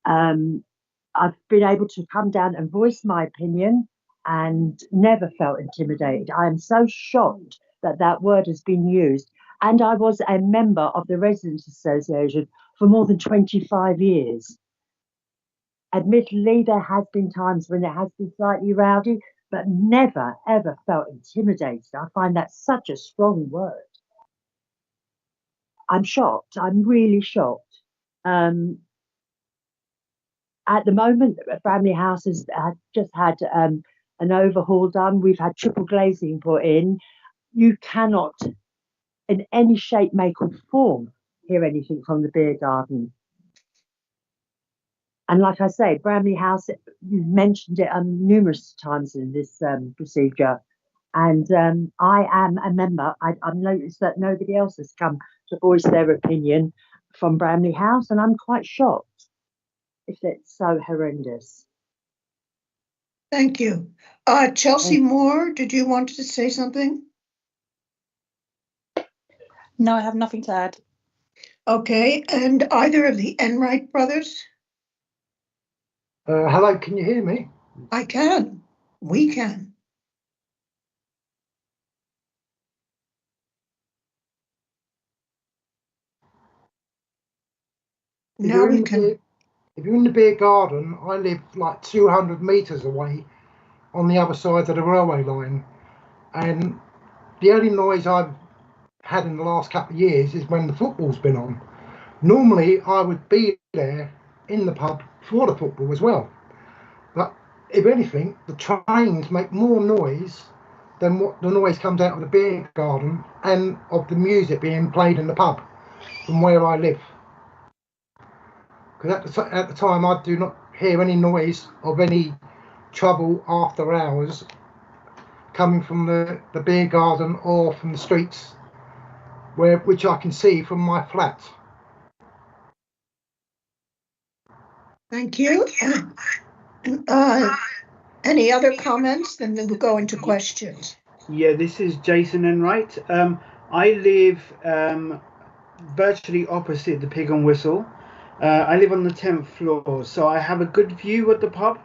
S15: I've been able to come down and voice my opinion and never felt intimidated. I am so shocked that word has been used. And I was a member of the Residents Association for more than 25 years. Admittedly, there has been times when it has been slightly rowdy, but never, ever felt intimidated. I find that such a strong word. I'm shocked. I'm really shocked. At the moment, Bramley House has just had an overhaul done. We've had triple glazing put in. You cannot, in any shape, make or form, hear anything from the beer garden. And like I say, Bramley House, you've mentioned it numerous times in this procedure. And I am a member. I've noticed that nobody else has come to voice their opinion from Bramley House, and I'm quite shocked if it's so horrendous.
S1: Thank you. Chelsea Moore, did you want to say something?
S16: No, I have nothing to add.
S1: Okay, and either of the Enright brothers?
S18: Hello, can you hear me?
S1: I can. We can. Now we can.
S18: If you're in the beer garden, I live like 200 metres away on the other side of the railway line. And the only noise I've had in the last couple of years is when the football's been on. Normally, I would be there in the pub for the football as well. But if anything, the trains make more noise than what the noise comes out of the beer garden and of the music being played in the pub from where I live. Because at the time, I do not hear any noise of any trouble after hours coming from the beer garden or from the streets, which I can see from my flat.
S1: Thank you. Any other comments? Then we'll go into questions.
S11: Yeah, this is Jason Enright. I live virtually opposite the Pig and Whistle. I live on the 10th floor, so I have a good view of the pub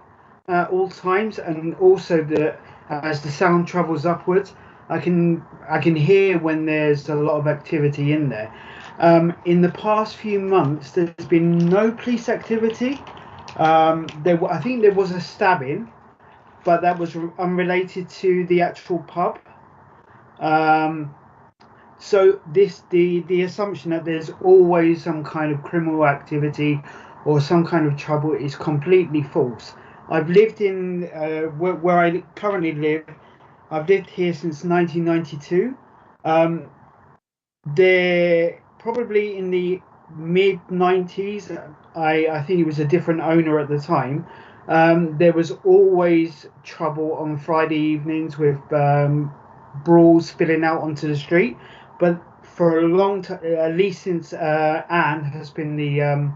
S11: at all times, and also as the sound travels upwards, I can hear when there's a lot of activity in there. In the past few months, there's been no police activity. I think there was a stabbing, but that was unrelated to the actual pub. So the assumption that there's always some kind of criminal activity or some kind of trouble is completely false. I've lived in where I currently live. I've lived here since 1992. They're probably in the mid 90s. I think it was a different owner at the time. There was always trouble on Friday evenings with brawls spilling out onto the street. But for a long time, at least since Anne has been the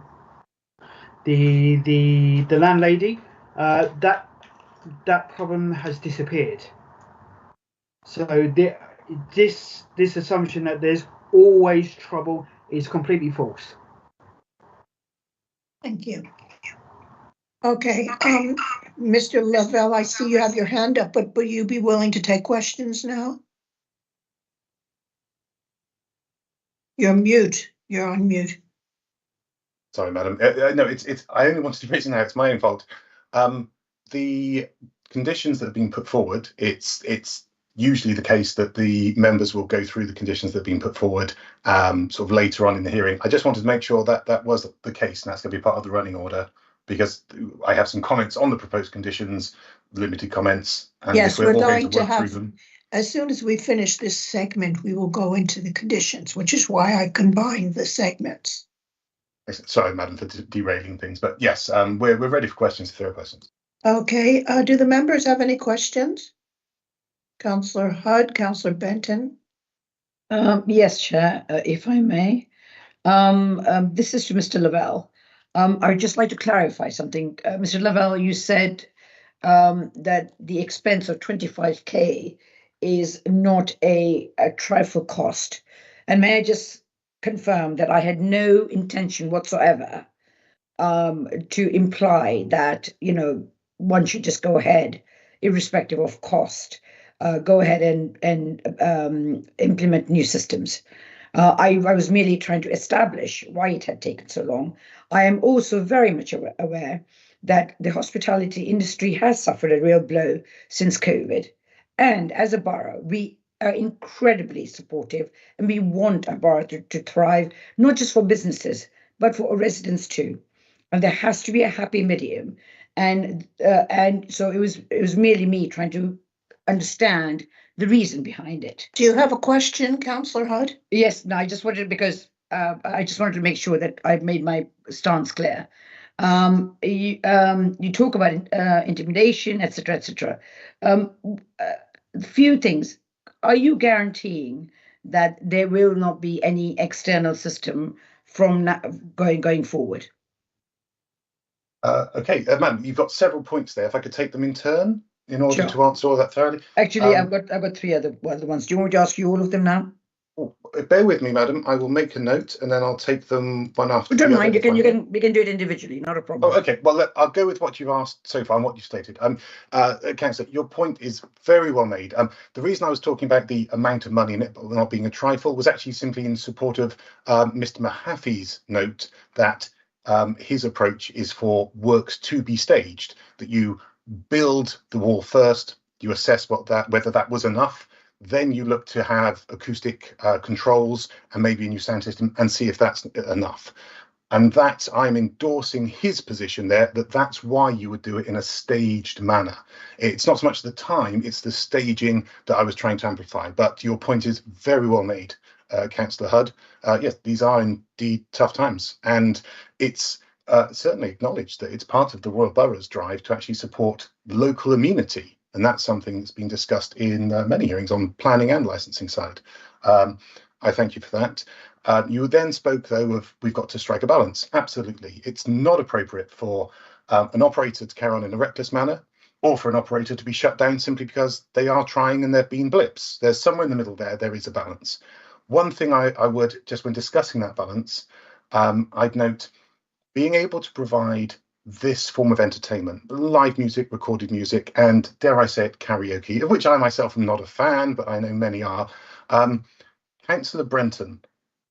S11: landlady, that problem has disappeared. So this assumption that there's always trouble is completely false.
S1: Thank you. Okay, Mr. Lavelle, I see you have your hand up, but will you be willing to take questions now? You're mute. You're on mute.
S13: Sorry, madam. No, it's. I only wanted to raise it now. It's my own fault. The conditions that have been put forward. It's usually the case that the members will go through the conditions that have been put forward sort of later on in the hearing. I just wanted to make sure that that was the case, and that's going to be part of the running order, because I have some comments on the proposed conditions, limited comments. And
S1: yes, we're going to
S13: work
S1: have,
S13: through them.
S1: As soon as we finish this segment, we will go into the conditions, which is why I combined the segments.
S13: Sorry, madam, for derailing things, but yes, we're ready for questions if there are questions.
S1: Okay, do the members have any questions? Councillor Hudd, Councillor Benton.
S3: Yes, Chair, if I may. This is to Mr. Lavelle. I would just like to clarify something. Mr. Lavelle, you said that the expense of 25k is not a trifle cost. And may I just confirm that I had no intention whatsoever to imply that, you know, one should just go ahead, irrespective of cost, go ahead and implement new systems. I was merely trying to establish why it had taken so long. I am also very much aware that the hospitality industry has suffered a real blow since COVID. And as a borough, we are incredibly supportive, and we want our borough to thrive, not just for businesses, but for residents too. And there has to be a happy medium. And so it was merely me trying to understand the reason behind it.
S1: Do you have a question, Councillor Hudd?
S3: Yes, no, I just wanted, because I just wanted to make sure that I've made my stance clear. You talk about intimidation, etc., etc. Few things. Are you guaranteeing that there will not be any external system from going forward?
S13: Okay, ma'am, you've got several points there. If I could take them in turn in order to answer all that thoroughly.
S3: Actually, I've got three other ones. Do you want me to ask you all of them now?
S13: Bear with me, madam. I will make a note and then I'll take them one after.
S3: Don't mind. We can do it individually. Not a problem.
S13: Oh, okay. Well, I'll go with what you've asked so far and what you stated. Councillor, your point is very well made. The reason I was talking about the amount of money in it not being a trifle was actually simply in support of Mr. Mahaffey's note that his approach is for works to be staged. That you build the wall first, you assess whether that was enough. Then you look to have acoustic controls and maybe a new sound system and see if that's enough. And that I'm endorsing his position there, that's why you would do it in a staged manner. It's not so much the time, it's the staging that I was trying to amplify. But your point is very well made, Councillor Hudd. Yes, these are indeed tough times. And it's certainly acknowledged that it's part of the Royal Borough's drive to actually support local amenity. And that's something that's been discussed in many hearings on planning and licensing side. I thank you for that. You then spoke, though, of we've got to strike a balance. Absolutely. It's not appropriate for an operator to carry on in a reckless manner or for an operator to be shut down simply because they are trying and there have been blips. There's somewhere in the middle there is a balance. One thing I would, just when discussing that balance, I'd note being able to provide this form of entertainment, live music, recorded music, and dare I say it, karaoke, of which I myself am not a fan, but I know many are. Councillor Brenton,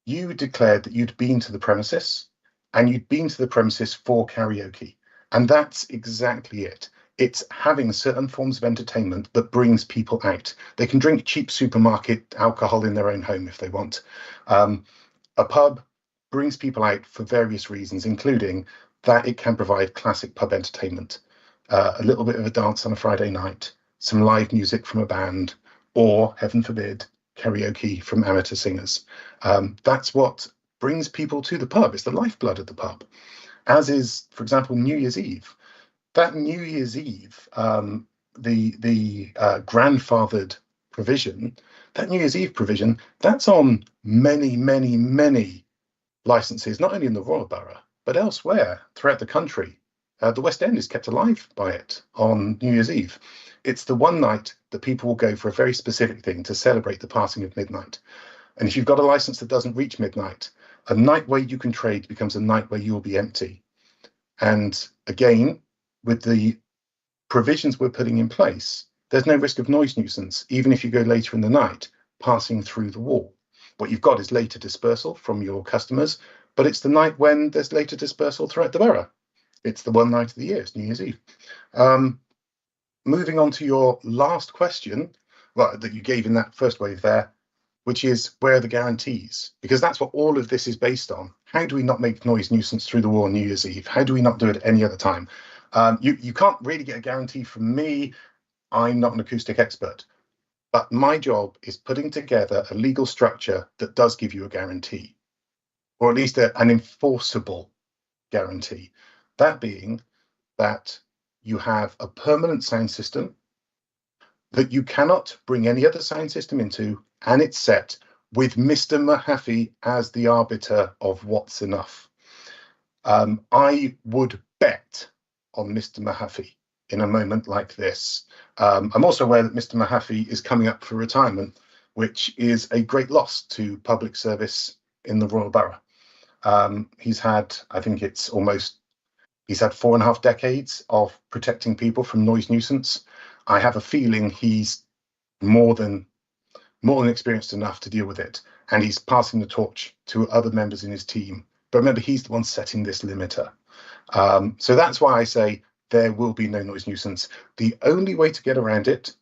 S13: you declared that you'd been to the premises and you'd been to the premises for karaoke. And that's exactly it. It's having certain forms of entertainment that brings people out. They can drink cheap supermarket alcohol in their own home if they want. A pub brings people out for various reasons, including that it can provide classic pub entertainment, a little bit of a dance on a Friday night, some live music from a band, or, heaven forbid, karaoke from amateur singers. That's what brings people to the pub. It's the lifeblood of the pub, as is, for example, New Year's Eve. That New Year's Eve, the grandfathered provision, that New Year's Eve provision, that's on many, many, many licenses, not only in the Royal Borough, but elsewhere throughout the country. the West End is kept alive by it on New Year's Eve. It's the one night that people will go for a very specific thing to celebrate the passing of midnight. And if you've got a license that doesn't reach midnight, a night where you can trade becomes a night where you'll be empty. And again, with the provisions we're putting in place, there's no risk of noise nuisance, even if you go later in the night, passing through the wall. What you've got is later dispersal from your customers, but it's the night when there's later dispersal throughout the borough. It's the one night of the year, it's New Year's Eve. Moving on to your last question, well, that you gave in that first wave there, which is where are the guarantees? Because that's what all of this is based on. How do we not make noise nuisance through the wall on New Year's Eve? How do we not do it any other time? You can't really get a guarantee from me. I'm not an acoustic expert, but my job is putting together a legal structure that does give you a guarantee, or at least an enforceable guarantee. That being that you have a permanent sound system that you cannot bring any other sound system into, and it's set with Mr. Mahaffey as the arbiter of what's enough. I would bet on Mr. Mahaffey in a moment like this. I'm also aware that Mr. Mahaffey is coming up for retirement, which is a great loss to public service in the Royal Borough. He's had, I think it's almost, he's had 4.5 decades of protecting people from noise nuisance. I have a feeling he's more than experienced enough to deal with it, and he's passing the torch to other members in his team. But remember, he's the one setting this limiter. So that's why I say there will be no noise nuisance. The only way to get around it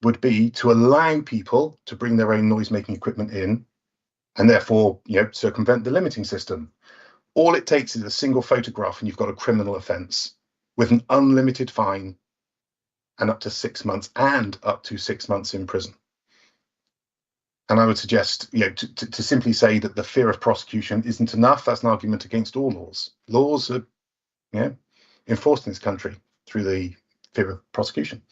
S13: would be to allow people to bring their own noise-making equipment in, and therefore, circumvent the limiting system. All it takes is a single photograph, and you've got a criminal offence with an unlimited fine and up to 6 months in prison. And I would suggest, to simply say that the fear of prosecution isn't enough. That's an argument against all laws. Laws are, enforced in this country through the fear of prosecution.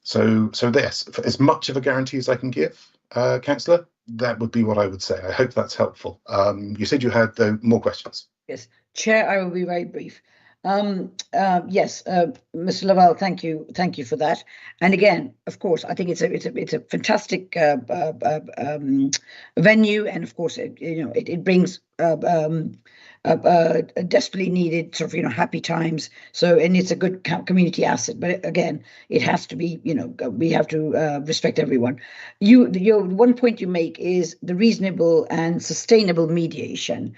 S13: So this, for as much of a guarantee as I can give, Councillor, that would be what I would say. I hope that's helpful. You said you had more questions.
S3: Yes, Chair, I will be very brief. Yes, Mr. Lavelle, thank you for that. And again, of course, I think it's a fantastic venue, and of course, it brings desperately needed sort of happy times. So, and it's a good community asset. But again, it has to be we have to respect everyone. Your one point you make is the reasonable and sustainable mediation.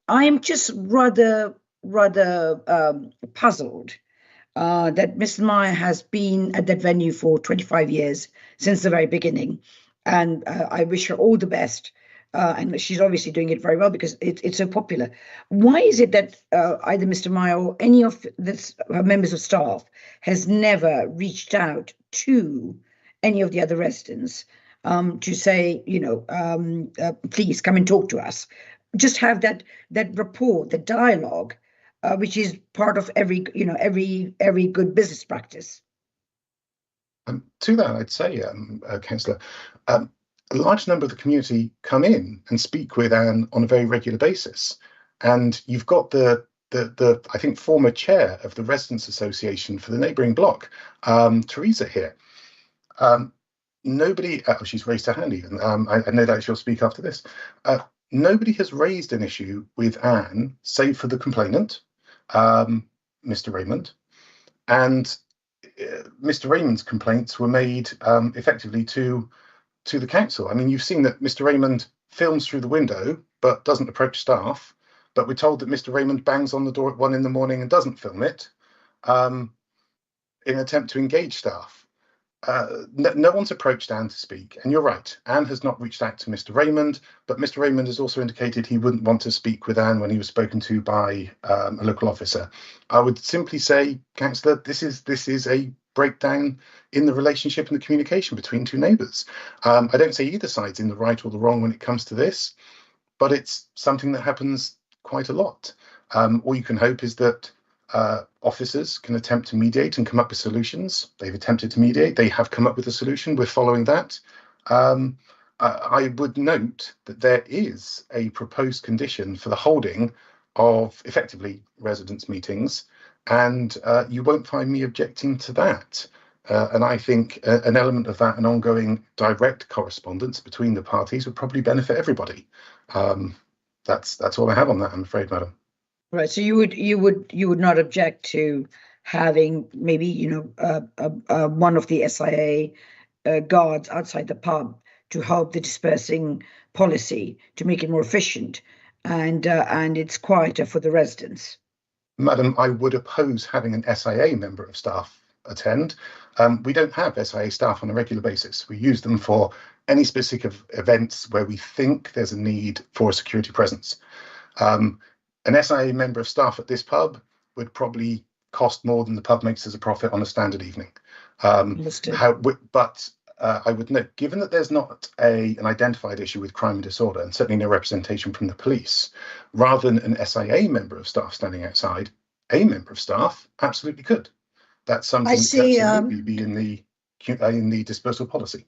S3: I am just rather puzzled that Mrs. Meyer has been at that venue for 25 years, since the very beginning, and I wish her all the best, and she's obviously doing it very well because it's so popular. Why is it that either Mr. Meyer or any of her members of staff has never reached out to any of the other residents to say, please come and talk to us? Just have that rapport, the dialogue, which is part of every good business practice.
S13: To that, I'd say, Councillor, a large number of the community come in and speak with Anne on a very regular basis, and you've got the I think former chair of the Residents Association for the neighbouring block, Teresa here. Nobody, she's raised her hand even. I know that she'll speak after this. Nobody has raised an issue with Anne, save for the complainant, Mr. Raymond, and Mr. Raymond's complaints were made effectively to the council. I mean, you've seen that Mr. Raymond films through the window but doesn't approach staff, but we're told that Mr. Raymond bangs on the door at 1 in the morning and doesn't film it in an attempt to engage staff. No one's approached Anne to speak, and you're right, Anne has not reached out to Mr. Raymond, but Mr. Raymond has also indicated he wouldn't want to speak with Anne when he was spoken to by a local officer. I would simply say, Councillor, this is a breakdown in the relationship and the communication between two neighbours. I don't say either side's in the right or the wrong when it comes to this, but it's something that happens quite a lot. All you can hope is that officers can attempt to mediate and come up with solutions. They've attempted to mediate. They have come up with a solution. We're following that. I would note that there is a proposed condition for the holding of effectively residents' meetings, and you won't find me objecting to that. And I think an element of that, an ongoing direct correspondence between the parties, would probably benefit everybody. That's all I have on that, I'm afraid, madam.
S3: Right. So you would not object to having maybe one of the SIA guards outside the pub to help the dispersing policy to make it more efficient and it's quieter for the residents.
S13: Madam, I would oppose having an SIA member of staff attend. We don't have SIA staff on a regular basis. We use them for any specific events where we think there's a need for a security presence. An SIA member of staff at this pub would probably cost more than the pub makes as a profit on a standard evening. But I would note, given that there's not an identified issue with crime and disorder, and certainly no representation from the police, rather than an SIA member of staff standing outside, a member of staff absolutely could. That's something that could absolutely be in the dispersal policy.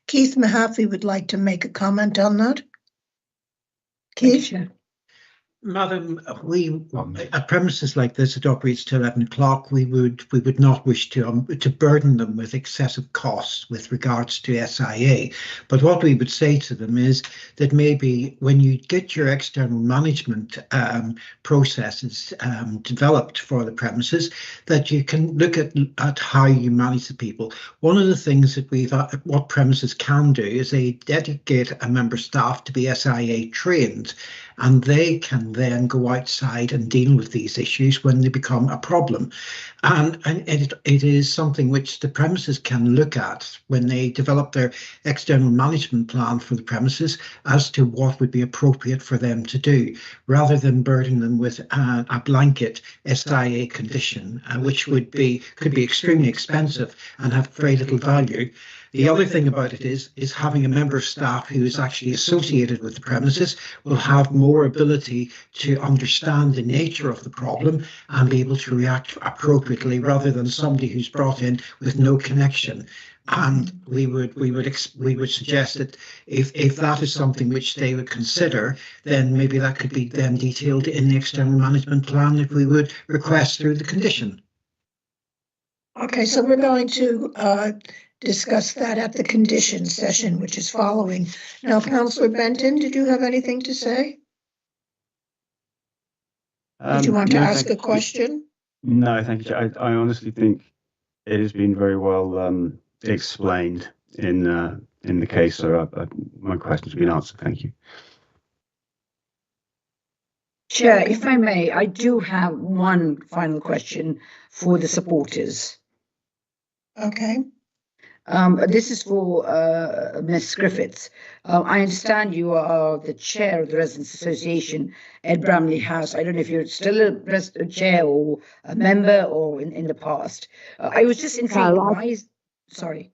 S1: Keith Mahaffey would like to make a comment on that. Keith?
S17: Madam, at premises like this, it operates till 11 o'clock. We would not wish to burden them with excessive costs with regards to SIA. But what we would say to them is that maybe when you get your external management processes developed for the premises, that you can look at how you manage the people. One of the things that what premises can do is they dedicate a member of staff to be SIA trained, and they can then go outside and deal with these issues when they become a problem. And it is something which the premises can look at when they develop their external management plan for the premises as to what would be appropriate for them to do, rather than burden them with a blanket SIA condition, which could be extremely expensive and have very little value. The other thing about it is having a member of staff who is actually associated with the premises will have more ability to understand the nature of the problem and be able to react appropriately, rather than somebody who's brought in with no connection. And we would suggest that if that is something which they would consider, then maybe that could be then detailed in the external management plan that we would request through the condition.
S1: Okay, so we're going to discuss that at the condition session, which is following. Now, Councillor Benton, did you have anything to say? Did you want to ask a question?
S2: No, thank you. I honestly think it has been very well explained in the case, so my question's been answered. Thank you.
S3: Chair, if I may, I do have one final question for the supporters.
S1: Okay.
S3: This is for Ms. Griffiths. I understand you are the chair of the Residents Association at Bramley House. I don't know if you're still a chair or a member or in the past. I was just intrigued. Sorry.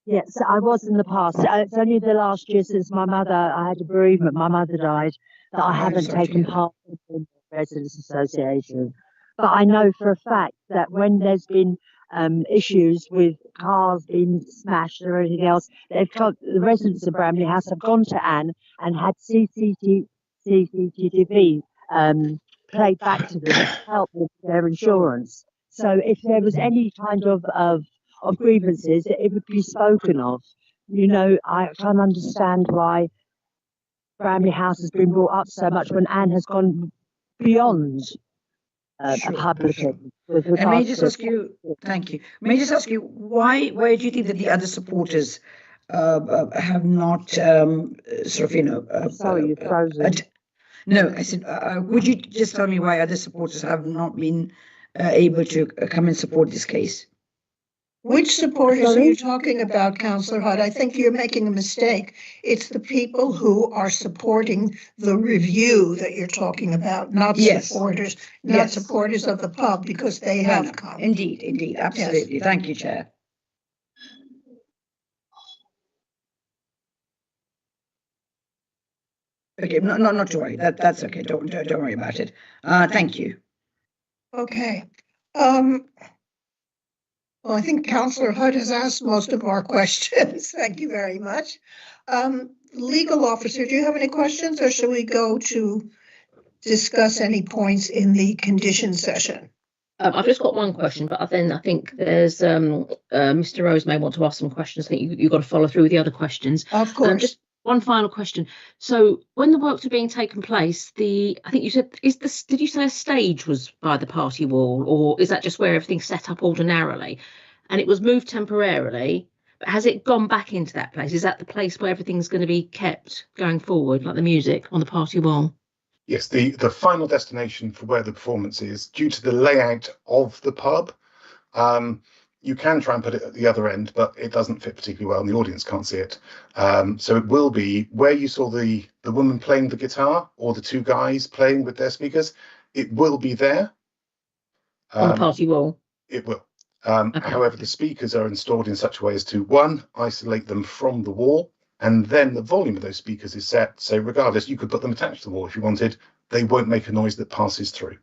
S15: Yes, I was in the past. It's only the last year since I had a bereavement, my mother died, that I haven't taken part in the Residents Association. But I know for a fact that when there's been issues with cars being smashed or anything else, the residents of Bramley House have gone to Anne and had CCTV played back to them to help with their insurance. So if there was any kind of grievances, it would be spoken of. You know, I can't understand why Bramley House has been brought up so much when Anne has gone beyond a publican.
S3: And may I just ask you, thank you. May I just ask you, why do you think that the other supporters have not sorry, you're frozen. No, I said, would you just tell me why other supporters have not been able to come and support this case?
S1: Which supporters are you talking about, Councillor Hutt? I think you're making a mistake. It's the people who are supporting the review that you're talking about, not supporters, supporters of the pub, because they have come.
S3: Indeed, absolutely. Yes. Thank you, Chair. Okay, not to worry. That's okay. Don't worry about it. Thank you.
S1: Okay. Well, I think Councillor Hutt has asked most of our questions. Thank you very much. Legal officer, do you have any questions, or should we go to discuss any points in the condition session?
S4: I've just got one question, but then I think there's Mr. Rose may want to ask some questions. I think you've got to follow through with the other questions.
S1: Of course.
S4: Just one final question. So when the works are being taken place, I think you said, did you say a stage was by the party wall, or is that just where everything's set up ordinarily? And it was moved temporarily, but has it gone back into that place? Is that the place where everything's going to be kept going forward, like the music on the party wall?
S13: Yes, the final destination for where the performance is, due to the layout of the pub, you can try and put it at the other end, but it doesn't fit particularly well and the audience can't see it. So it will be where you saw the woman playing the guitar or the two guys playing with their speakers. It will be there.
S4: On the party wall?
S13: It will.
S4: Okay.
S13: However, the speakers are installed in such a way as to, one, isolate them from the wall, and then the volume of those speakers is set. So regardless, you could put them attached to the wall if you wanted. They won't make a noise that passes through.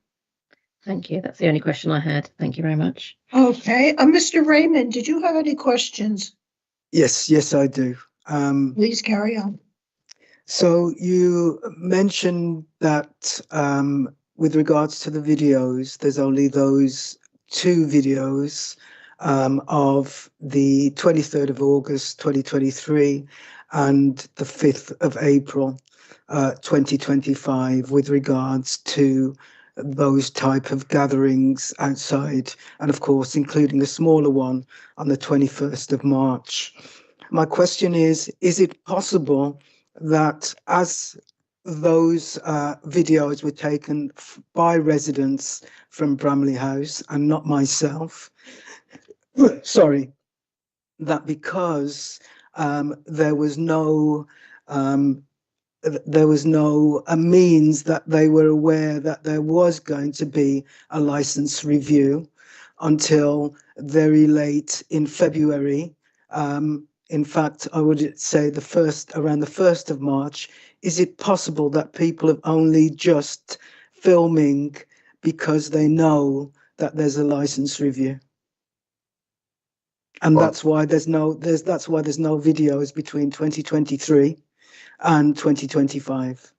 S4: Thank you. That's the only question I had. Thank you very much.
S1: Okay. Mr. Raymond, did you have any questions?
S10: Yes, I do.
S1: Please carry on.
S10: So you mentioned that with regards to the videos, there's only those 2 videos of the 23rd of August 2023 and the 5th of April 2025 with regards to those type of gatherings outside, and of course including a smaller one on the 21st of March. My question is it possible that as those videos were taken by residents from Bramley House and not myself, sorry, that because there was no a means that they were aware that there was going to be a license review until very late in February. In fact, I would say around the 1st of March. Is it possible that people are only just filming because they know that there's a license review? And that's why there's no videos between 2023 and 2025.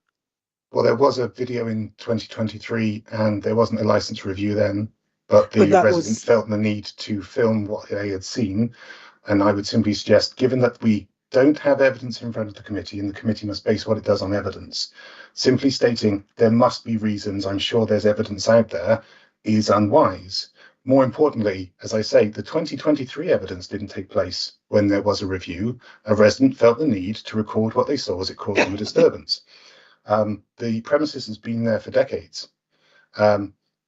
S13: Well, there was a video in 2023 and there wasn't a license review then, but the resident felt the need to film what they had seen. And I would simply suggest, given that we don't have evidence in front of the committee and the committee must base what it does on evidence, simply stating there must be reasons, I'm sure there's evidence out there, is unwise. More importantly, as I say, the 2023 evidence didn't take place when there was a review. A resident felt the need to record what they saw as it caused them a disturbance. The premises has been there for decades.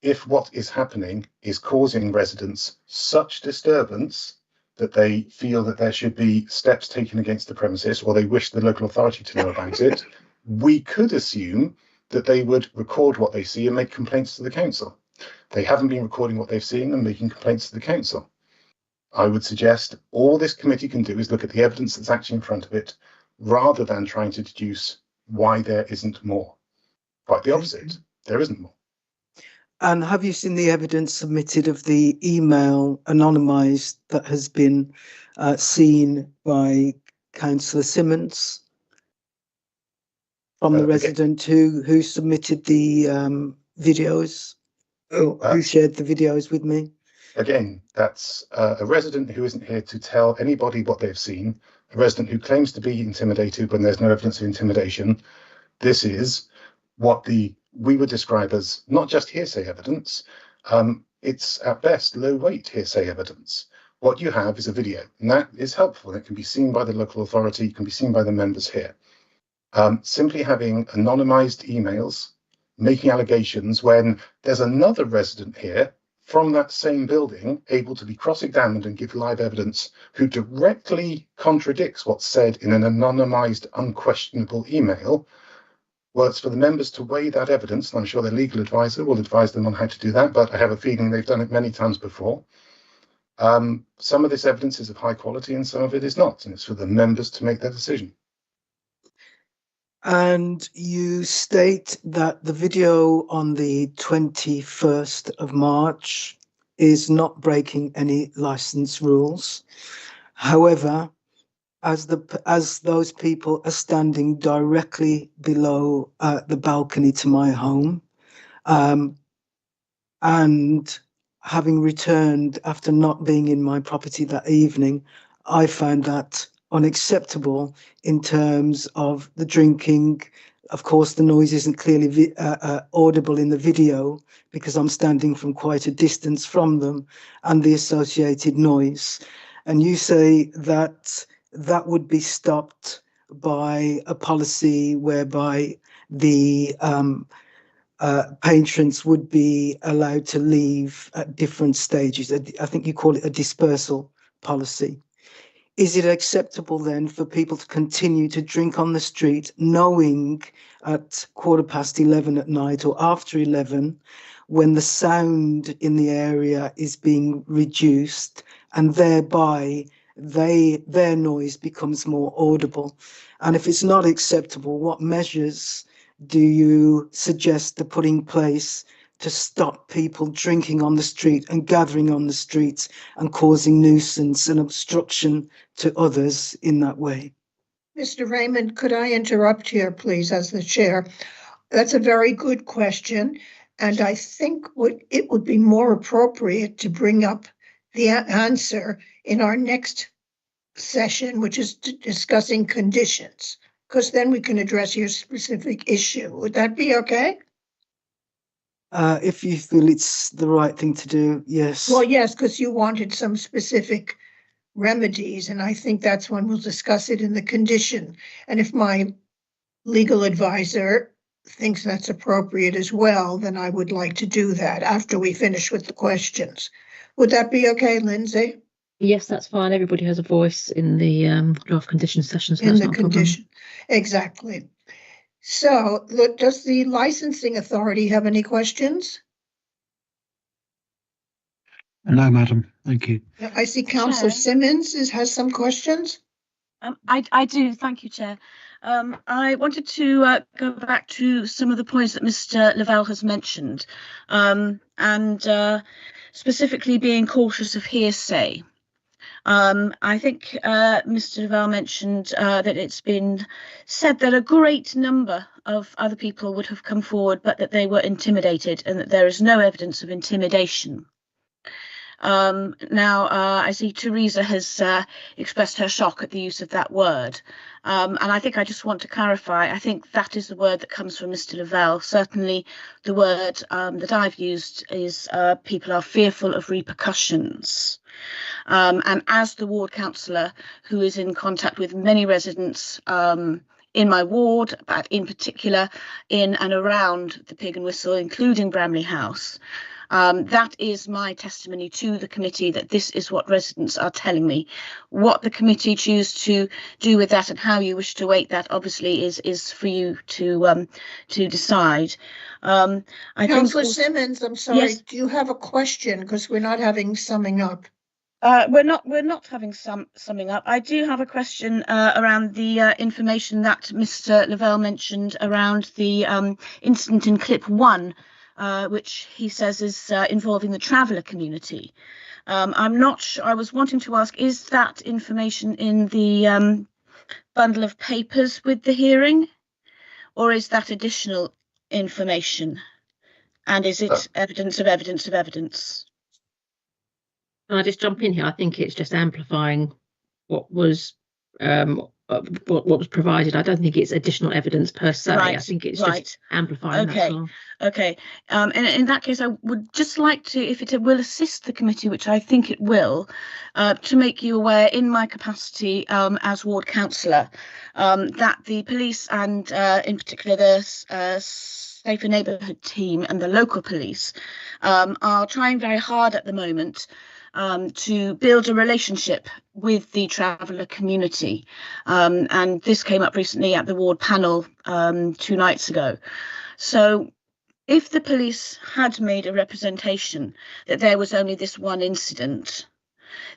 S13: If what is happening is causing residents such disturbance that they feel that there should be steps taken against the premises, or they wish the local authority to know about it, we could assume that they would record what they see and make complaints to the council. They haven't been recording what they've seen and making complaints to the council. I would suggest all this committee can do is look at the evidence that's actually in front of it, rather than trying to deduce why there isn't more. Quite the opposite, there isn't more.
S10: And have you seen the evidence submitted of the email anonymised that has been seen by Councillor Simmons from the resident who submitted the videos, who shared the videos with me?
S13: Again, that's a resident who isn't here to tell anybody what they've seen, a resident who claims to be intimidated when there's no evidence of intimidation. This is what we would describe as not just hearsay evidence, it's at best low weight hearsay evidence. What you have is a video, and that is helpful. It can be seen by the local authority, it can be seen by the members here. Simply having anonymised emails, making allegations when there's another resident here from that same building able to be cross-examined and give live evidence who directly contradicts what's said in an anonymised, unquestionable email. Well, it's for the members to weigh that evidence, and I'm sure their legal advisor will advise them on how to do that, but I have a feeling they've done it many times before. Some of this evidence is of high quality and some of it is not, and it's for the members to make their decision.
S10: And you state that the video on the 21st of March is not breaking any license rules. However, as those people are standing directly below the balcony to my home. And having returned after not being in my property that evening, I found that unacceptable in terms of the drinking. Of course, the noise isn't clearly audible in the video because I'm standing from quite a distance from them, and the associated noise. And you say that that would be stopped by a policy whereby the patrons would be allowed to leave at different stages. I think you call it a dispersal policy. Is it acceptable then for people to continue to drink on the street, knowing at 11:15 at night or after 11, when the sound in the area is being reduced, and thereby their noise becomes more audible? And if it's not acceptable, what measures do you suggest to put in place to stop people drinking on the street and gathering on the streets and causing nuisance and obstruction to others in that way?
S1: Mr. Raymond, could I interrupt here, please, as the chair? That's a very good question. And I think it would be more appropriate to bring up the answer in our next session, which is discussing conditions, because then we can address your specific issue. Would that be okay?
S10: If you feel it's the right thing to do, yes.
S1: Well, yes, because you wanted some specific remedies, and I think that's when we'll discuss it in the condition. And if my legal advisor thinks that's appropriate as well, then I would like to do that after we finish with the questions. Would that be okay, Lindsay?
S4: Yes, that's fine. Everybody has a voice in the draft condition session. So
S1: In
S4: that's
S1: the
S4: not a problem.
S1: condition, exactly. So, does the licensing authority have any questions?
S12: No, madam. Thank you.
S1: I see Councillor Simmons has some questions.
S8: I do. Thank you, Chair. I wanted to go back to some of the points that Mr. Lavelle has mentioned, and specifically being cautious of hearsay. I think Mr. Lavelle mentioned that it's been said that a great number of other people would have come forward, but that they were intimidated, and that there is no evidence of intimidation. Now, I see Teresa has expressed her shock at the use of that word. And I think I just want to clarify, I think that is the word that comes from Mr. Lavelle. Certainly the word that I've used is people are fearful of repercussions. And as the ward councillor who is in contact with many residents in my ward, but in particular in and around the Pig and Whistle, including Bramley House, that is my testimony to the committee, that this is what residents are telling me. What the committee choose to do with that and how you wish to weight that obviously is for you to decide.
S1: Councillor Simmons, I'm sorry,
S8: Yes.
S1: do you have a question? Because we're not having summing up.
S8: We're not having summing up. I do have a question around the information that Mr. Lavelle mentioned around the incident in clip 1. Which he says is involving the traveller community. I'm not sure. I was wanting to ask, is that information in the bundle of papers with the hearing, or is that additional information? And is it evidence of evidence of evidence?
S4: Can I just jump in here? I think it's just amplifying what was provided. I don't think it's additional evidence per se.
S8: Right,
S4: I think it's
S8: right.
S4: just amplifying.
S8: Okay,
S4: That's all.
S8: okay. And in that case, I would just like to, if it will assist the committee, which I think it will, to make you aware, in my capacity as ward councillor, that the police and in particular the Safer Neighbourhood team and the local police are trying very hard at the moment to build a relationship with the traveller community. And this came up recently at the ward panel 2 nights ago. So if the police had made a representation that there was only this one incident,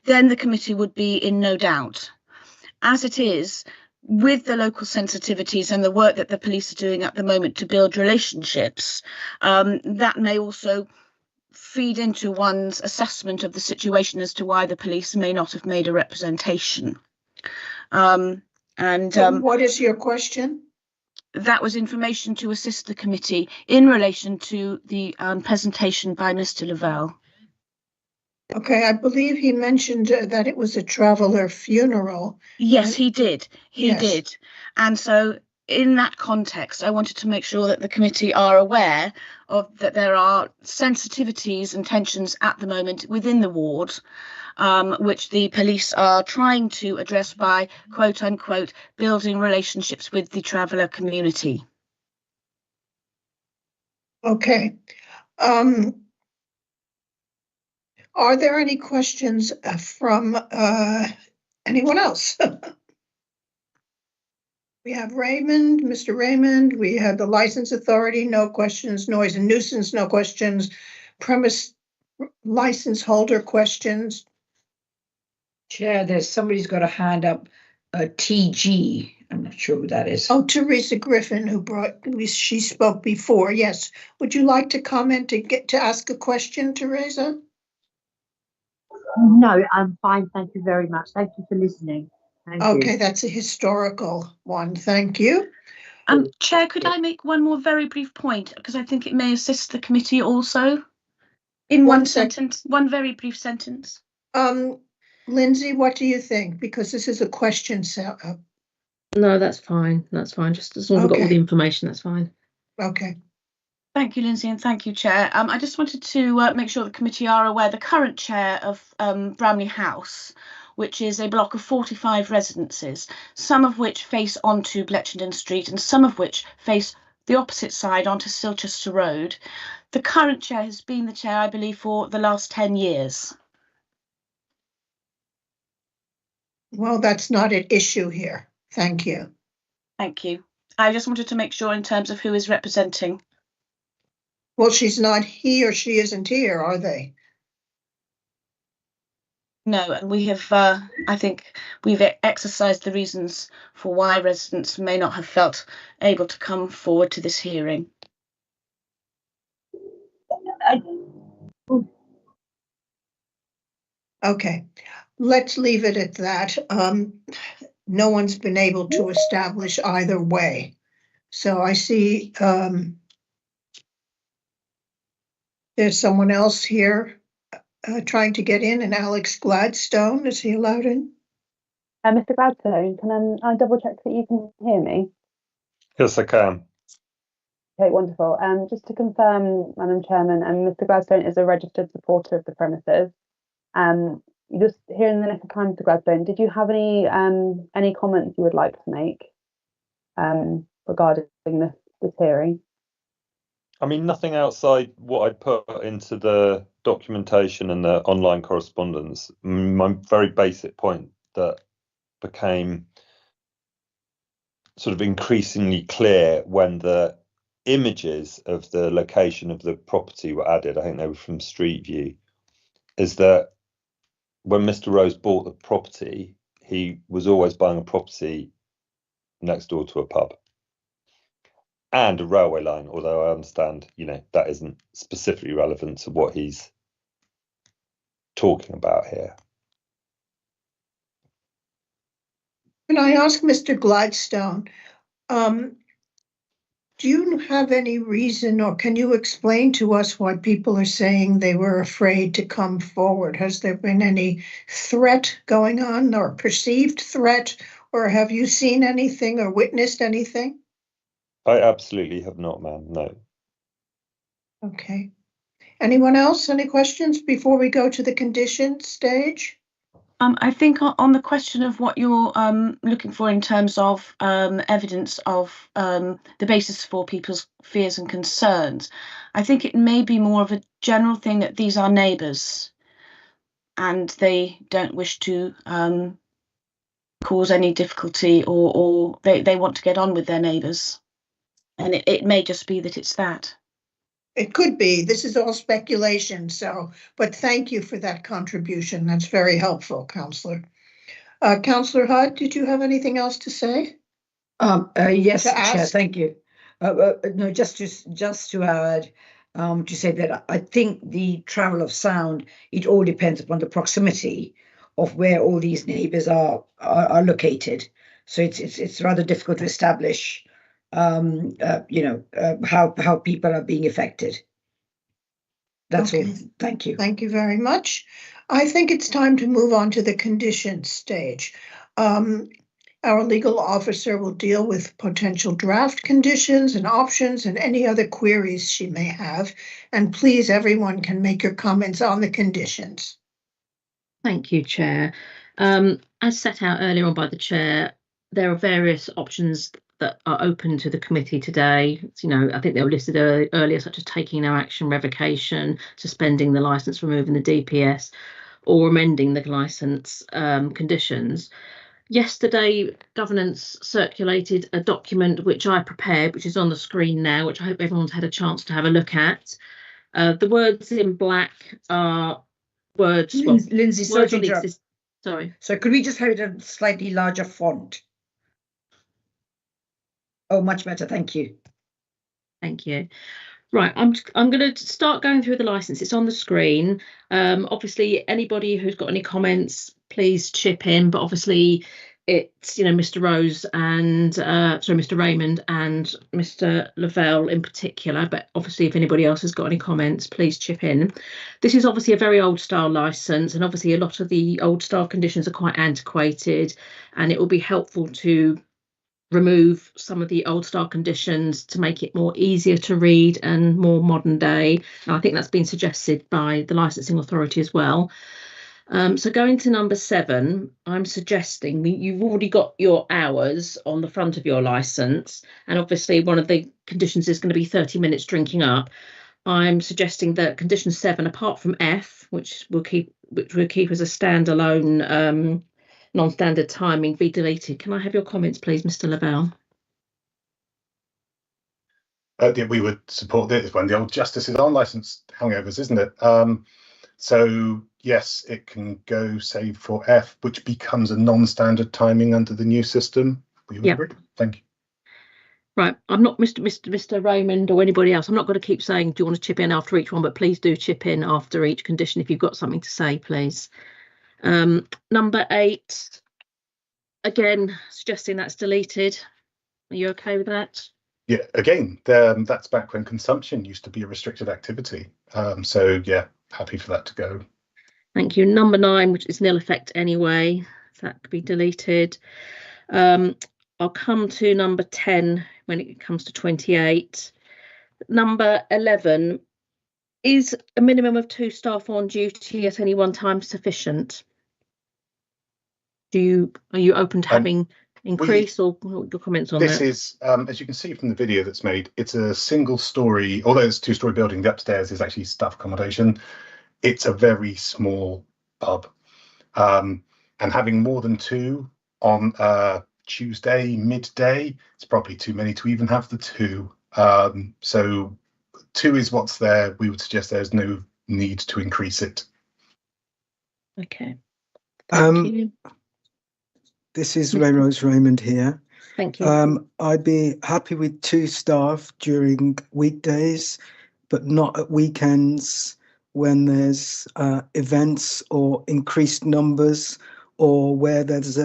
S8: then the committee would be in no doubt. As it is, with the local sensitivities and the work that the police are doing at the moment to build relationships, that may also feed into one's assessment of the situation as to why the police may not have made a representation.
S1: What is your question?
S8: That was information to assist the committee in relation to the presentation by Mr. Lavelle.
S1: Okay, I believe he mentioned that it was a traveller funeral.
S8: Yes, he did. He
S1: Yes.
S8: did. And so in that context, I wanted to make sure that the committee are aware of that there are sensitivities and tensions at the moment within the ward, which the police are trying to address by, quote unquote, building relationships with the traveller community.
S1: Okay. Are there any questions from anyone else? We have Raymond, Mr. Raymond. We have the license authority, no questions. Noise and nuisance, no questions. Premise license holder, questions.
S3: Chair, there's somebody's got a hand up, TG. I'm not sure who that is.
S1: Oh, Teresa Griffin, she spoke before. Yes. Would you like to comment to ask a question, Teresa?
S15: No, I'm fine. Thank you very much. Thank you for listening. Thank
S1: Okay,
S15: you.
S1: that's a historical one. Thank you.
S8: Chair, could I make one more very brief point? Because I think it may assist the committee also. In one sentence, one very brief sentence.
S1: Lindsay, what do you think? Because this is a question set up.
S4: No, that's fine. That's fine. Just as long as we've got all the information, that's fine.
S1: Okay.
S8: Thank you, Lindsay, and thank you, Chair. I just wanted to make sure the committee are aware the current chair of Bramley House, which is a block of 45 residences, some of which face onto Bletchenden Street and some of which face the opposite side onto Silchester Road. The current chair has been the chair, I believe, for the last 10 years.
S1: Well, that's not an issue here. Thank you.
S8: Thank you. I just wanted to make sure in terms of who is representing.
S1: Well, she's not here. She isn't here, are they?
S8: No, and we have, I think we've exercised the reasons for why residents may not have felt able to come forward to this hearing.
S1: Okay, let's leave it at that. No one's been able to establish either way. So I see there's someone else here trying to get in, and Alex Gladstone, is he allowed in?
S5: Mr. Gladstone, can I double check that you can hear me?
S19: Yes, I can.
S5: Okay, wonderful. Just to confirm, Madam Chairman, Mr. Gladstone is a registered supporter of the premises. Just here in the nick of time, Mr. Gladstone, did you have any comments you would like to make regarding this hearing?
S19: I mean, nothing outside what I put into the documentation and the online correspondence. My very basic point that became sort of increasingly clear when the images of the location of the property were added, I think they were from Street View, is that when Mr. Rose bought the property, he was always buying a property next door to a pub and a railway line, although I understand, that isn't specifically relevant to what he's talking about here.
S1: Can I ask Mr. Gladstone, do you have any reason, or can you explain to us why people are saying they were afraid to come forward? Has there been any threat going on, or perceived threat, or have you seen anything or witnessed anything?
S19: I absolutely have not, ma'am, no.
S1: Okay. Anyone else? Any questions before we go to the condition stage?
S8: I think on the question of what you're looking for in terms of evidence of the basis for people's fears and concerns, I think it may be more of a general thing that these are neighbours and they don't wish to cause any difficulty, or they want to get on with their neighbours. And it may just be that it's that.
S1: It could be. This is all speculation, but thank you for that contribution. That's very helpful, Councillor. Councillor Hutt, did you have anything else to say?
S3: Yes, Chair, thank you. No, just to add, to say that I think the travel of sound, it all depends upon the proximity of where all these neighbours are located. So it's rather difficult to establish, how people are being affected. That's all. Thank you.
S1: Thank you very much. I think it's time to move on to the conditions stage. Our legal officer will deal with potential draft conditions and options and any other queries she may have. And please, everyone can make your comments on the conditions.
S4: Thank you, Chair. As set out earlier on by the Chair, there are various options that are open to the committee today. I think they were listed earlier, such as taking no action, revocation, suspending the licence, removing the DPS, or amending the licence conditions. Yesterday, governance circulated a document which I prepared, which is on the screen now, which I hope everyone's had a chance to have a look at. The words in black are words.
S3: Lindsay, sorry to
S4: words
S3: interrupt.
S4: Sorry.
S3: So could we just have it a slightly larger font? Oh, much better. Thank you.
S4: Thank you. Right, I'm going to start going through the licence. It's on the screen. Obviously, anybody who's got any comments, please chip in. But obviously, it's Mr. Rose and Mr. Raymond and Mr. Lavelle in particular. But obviously, if anybody else has got any comments, please chip in. This is obviously a very old style licence, and obviously a lot of the old style conditions are quite antiquated, and it will be helpful to remove some of the old style conditions to make it more easier to read and more modern day. And I think that's been suggested by the licensing authority as well. So going to number 7, I'm suggesting you've already got your hours on the front of your license, and obviously one of the conditions is going to be 30 minutes drinking up. I'm suggesting that condition 7, apart from F, which we'll keep as a standalone non-standard timing, be deleted. Can I have your comments, please, Mr. Lavelle?
S13: Yeah, we would support this when the old justice is on license hangovers, isn't it? So yes, it can go, say, for F, which becomes a non-standard timing under the new system. We would agree. Thank you.
S4: Right, I'm not Mr. Raymond or anybody else. I'm not going to keep saying, do you want to chip in after each one? But please do chip in after each condition if you've got something to say, please. Number 8, again, suggesting that's deleted. Are you okay with that?
S13: Yeah, again, that's back when consumption used to be a restricted activity. So yeah, happy for that to go.
S4: Thank you. Number 9, which is nil effect anyway, that could be deleted. I'll come to number 10 when it comes to 28. Number 11, is a minimum of 2 staff on duty at any one time sufficient? Are you open to having increase, or your comments on that?
S13: This is, as you can see from the video that's made, it's a single story, although it's a 2-story building, the upstairs is actually staff accommodation. It's a very small pub. And having more than 2 on Tuesday midday, it's probably too many to even have the 2. So 2 is what's there. We would suggest there's no need to increase it.
S4: Okay. Thank you.
S10: This is Ray Rose Raymond here.
S4: Thank you.
S10: I'd be happy with 2 staff during weekdays, but not at weekends when there's events or increased numbers, or where there's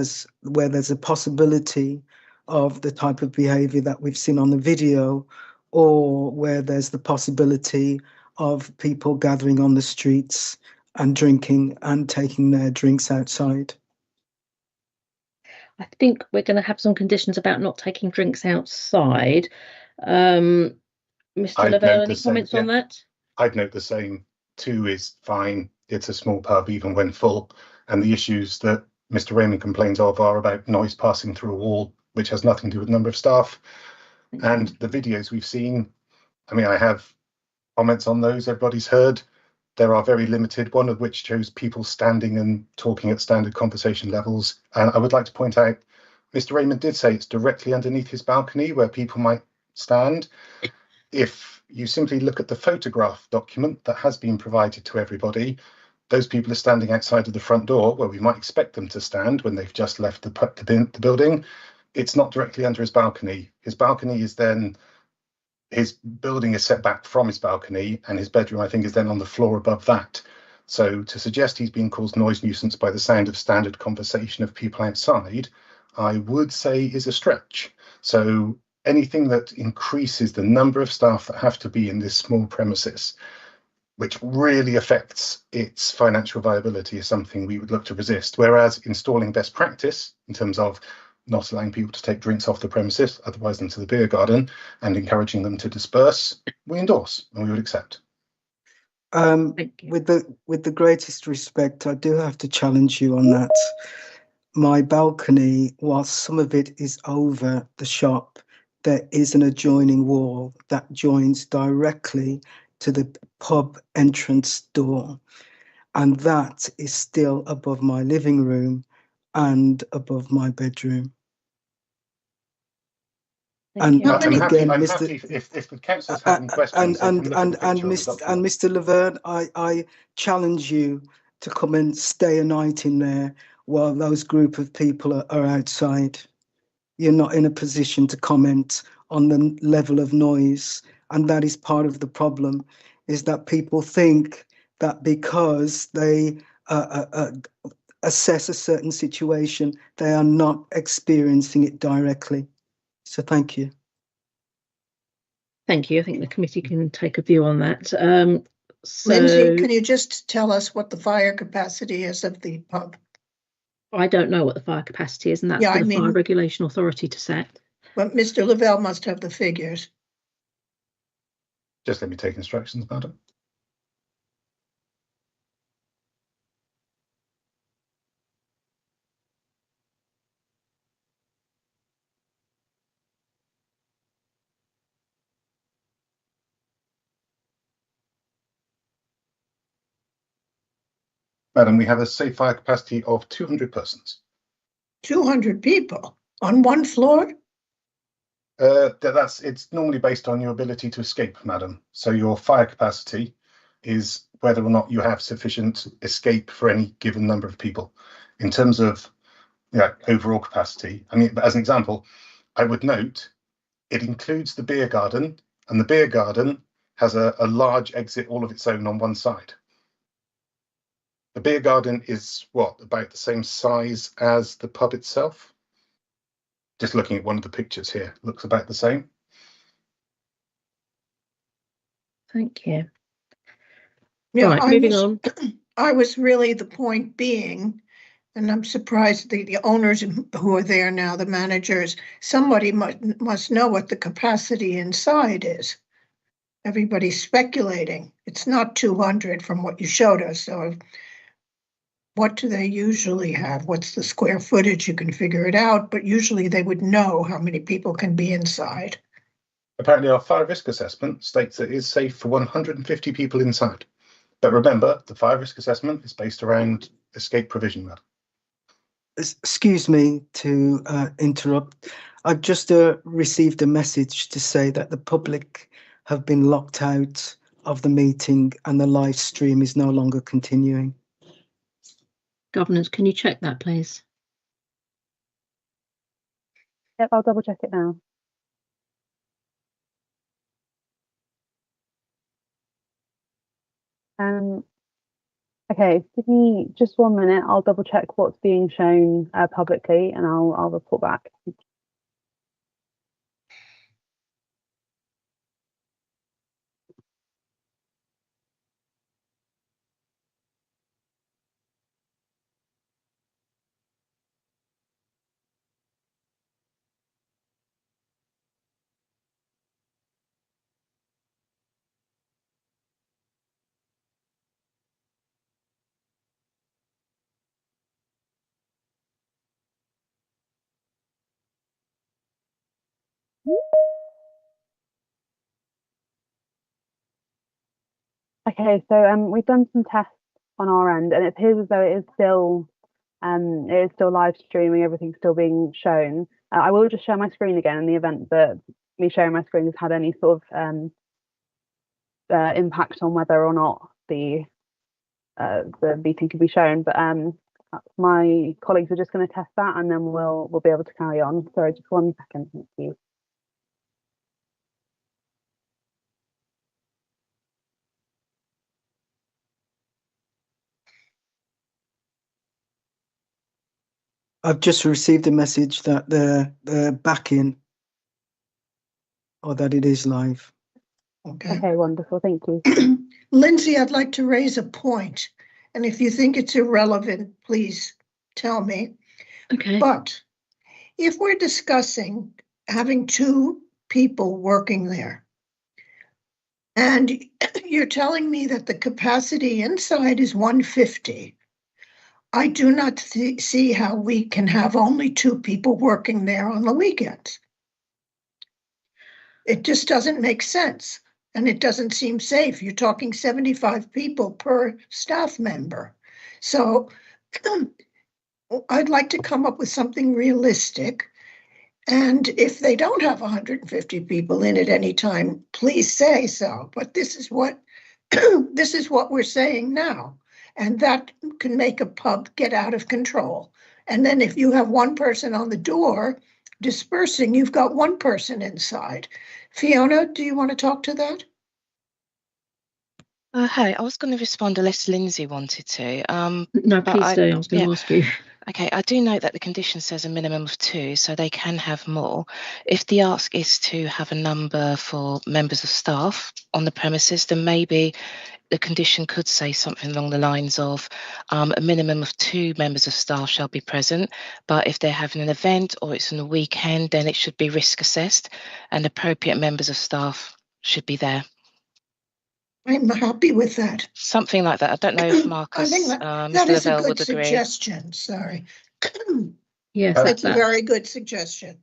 S10: a possibility of the type of behaviour that we've seen on the video, or where there's the possibility of people gathering on the streets and drinking and taking their drinks outside.
S4: I think we're going to have some conditions about not taking drinks outside. Mr. Lavelle, any comments on that?
S13: I'd note the same. 2 is fine. It's a small pub even when full. And the issues that Mr. Raymond complains of are about noise passing through a wall, which has nothing to do with the number of staff. And the videos we've seen, I mean, I have comments on those everybody's heard. There are very limited, one of which shows people standing and talking at standard conversation levels. And I would like to point out, Mr. Raymond did say it's directly underneath his balcony where people might stand. If you simply look at the photograph document that has been provided to everybody, those people are standing outside of the front door where we might expect them to stand when they've just left the building. It's not directly under his balcony. His balcony is then, his building is set back from his balcony, and his bedroom, I think, is then on the floor above that. So to suggest he's being caused noise nuisance by the sound of standard conversation of people outside, I would say is a stretch. So anything that increases the number of staff that have to be in this small premises, which really affects its financial viability, is something we would look to resist. Whereas installing best practice in terms of not allowing people to take drinks off the premises, otherwise into the beer garden, and encouraging them to disperse, we endorse and we would accept.
S10: With the greatest respect, I do have to challenge you on that. My balcony, whilst some of it is over the shop, there is an adjoining wall that joins directly to the pub entrance door. And that is still above my living room and above my bedroom. And
S13: I'm happy
S10: again,
S13: if the councillors have any questions.
S10: and Mr. Laverne, I challenge you to come and stay a night in there while those group of people are outside. You're not in a position to comment on the level of noise, and that is part of the problem, is that people think that because they assess a certain situation, they are not experiencing it directly. So thank you.
S4: Thank you. I think the committee can take a view on that.
S1: Lindsay, can you just tell us what the fire capacity is of the pub?
S4: I don't know what the fire capacity is, and that's for the Fire Regulation Authority to set.
S1: But Mr. Lavelle must have the figures.
S13: Just let me take instructions, madam. Madam, we have a safe fire capacity of 200 persons.
S1: 200 people on one floor?
S13: It's normally based on your ability to escape, madam. So your fire capacity is whether or not you have sufficient escape for any given number of people. In terms of overall capacity, I mean, as an example, I would note it includes the beer garden, and the beer garden has a large exit all of its own on one side. The beer garden is about the same size as the pub itself? Just looking at one of the pictures here, looks about the same.
S4: Thank you.
S1: Yeah,
S4: right, moving on.
S1: I was really the point being, and I'm surprised the owners who are there now, the managers, somebody must know what the capacity inside is. Everybody's speculating. It's not 200 from what you showed us. So what do they usually have? What's the square footage? You can figure it out, but usually they would know how many people can be inside.
S13: Apparently our fire risk assessment states that it is safe for 150 people inside. But remember, the fire risk assessment is based around escape provision.
S10: Excuse me to interrupt. I've just received a message to say that the public have been locked out of the meeting and the live stream is no longer continuing.
S4: Governance, can you check that, please?
S5: Yep, I'll double check it now. Okay, give me just 1 minute. I'll double check what's being shown publicly, and I'll report back. Okay, so we've done some tests on our end, and it appears as though it is still live streaming. Everything's still being shown. I will just share my screen again in the event that me sharing my screen has had any sort of impact on whether or not the meeting can be shown. But my colleagues are just going to test that, and then we'll be able to carry on. Sorry, just 1 second. Thank you.
S10: I've just received a message that they're back in, or that it is live.
S1: Okay.
S5: Okay, wonderful. Thank you.
S1: Lindsay, I'd like to raise a point, and if you think it's irrelevant, please tell me.
S4: Okay.
S1: But if we're discussing having 2 people working there, and you're telling me that the capacity inside is 150, I do not see how we can have only 2 people working there on the weekends. It just doesn't make sense, and it doesn't seem safe. You're talking 75 people per staff member. So I'd like to come up with something realistic. And if they don't have 150 people in at any time, please say so. But this is what this is what we're saying now. And that can make a pub get out of control. And then if you have 1 person on the door dispersing, you've got 1 person inside. Fiona, do you want to talk to that?
S7: Hey, I was going to respond unless Lindsay wanted to.
S4: No, please do. I was going to ask you.
S7: Okay, I do note that the condition says a minimum of 2, so they can have more. If the ask is to have a number for members of staff on the premises, then maybe the condition could say something along the lines of a minimum of 2 members of staff shall be present, but if they're having an event or it's on a weekend, then it should be risk assessed and appropriate members of staff should be there.
S1: I'm happy with that.
S7: Something like that. I don't know if Marcus,
S1: I think that
S7: Mr.
S1: is a
S7: Lavelle
S1: good
S7: would agree.
S1: suggestion. Sorry.
S4: Yes,
S1: that's a very good suggestion.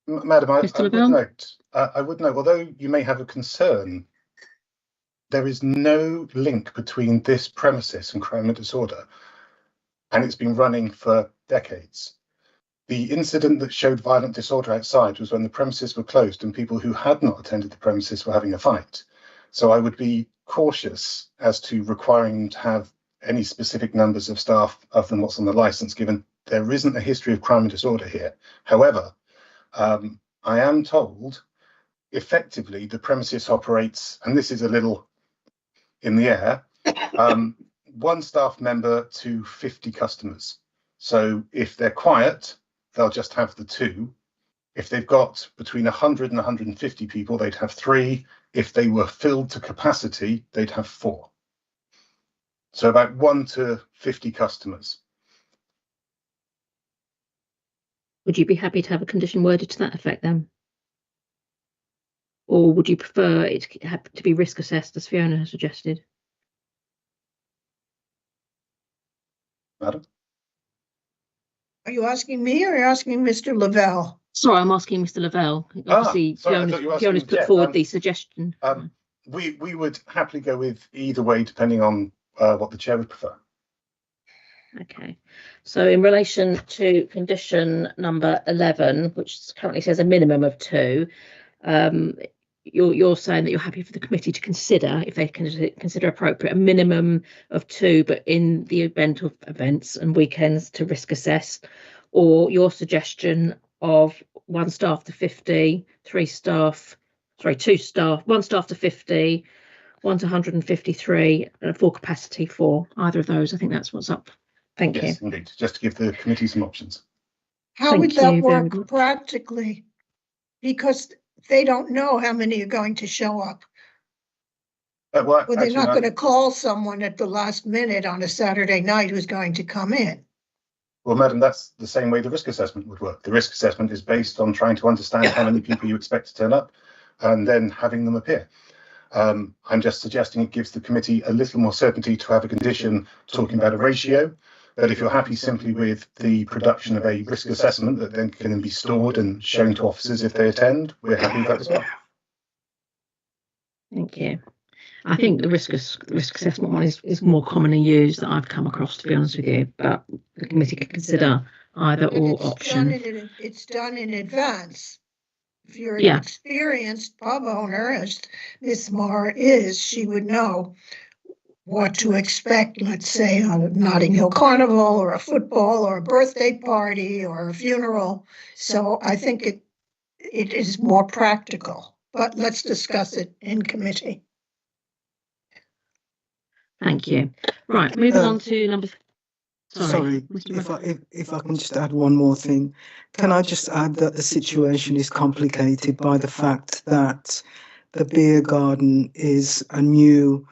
S13: Madam, I
S4: Mr.
S13: would
S4: Lavelle?
S13: note, although you may have a concern, there is no link between this premises and crime and disorder, and it's been running for decades. The incident that showed violent disorder outside was when the premises were closed and people who had not attended the premises were having a fight. So I would be cautious as to requiring to have any specific numbers of staff other than what's on the license, given there isn't a history of crime and disorder here. However, I am told effectively the premises operates, and this is a little in the air, 1 staff member to 50 customers. So if they're quiet, they'll just have the 2. If they've got between 100 and 150 people, they'd have 3. If they were filled to capacity, they'd have 4. So about 1 to 50 customers.
S4: Would you be happy to have a condition worded to that effect then? Or would you prefer it to be risk assessed, as Fiona has suggested?
S13: Madam?
S1: Are you asking me or are you asking Mr. Lavelle?
S4: Sorry, I'm asking Mr. Lavelle. Obviously, Fiona's put forward the suggestion.
S13: We would happily go with either way, depending on what the chair would prefer.
S4: Okay, so in relation to condition number 11, which currently says a minimum of 2, you're saying that you're happy for the committee to consider, if they consider appropriate, a minimum of 2, but in the event of events and weekends to risk assess, or your suggestion of 1 staff to 50, 2 staff, 1 staff to 50, 1 to 153, and a full capacity for either of those. I think that's what's up. Thank you.
S13: Yes, indeed. Just to give the committee some options.
S1: How would that work practically? Because they don't know how many are going to show up. Well, they're not going to call someone at the last minute on a Saturday night who's going to come in.
S13: Well, Madam, that's the same way the risk assessment would work. The risk assessment is based on trying to understand how many people you expect to turn up and then having them appear. I'm just suggesting it gives the committee a little more certainty to have a condition talking about a ratio. But if you're happy simply with the production of a risk assessment that then can be stored and shown to officers if they attend, we're happy with that as well.
S4: Thank you. I think the risk assessment one is more commonly used that I've come across, to be honest with you, but the committee can consider either or option.
S1: It's done in advance. If you're an experienced pub owner, as Miss Marr is, she would know what to expect, let's say, on a Notting Hill Carnival or a football or a birthday party or a funeral. So I think it is more practical, but let's discuss it in committee.
S4: Thank you. Right, moving on to number.
S10: Sorry, if I can just add one more thing. Can I just add that the situation is complicated by the fact that the beer garden is a new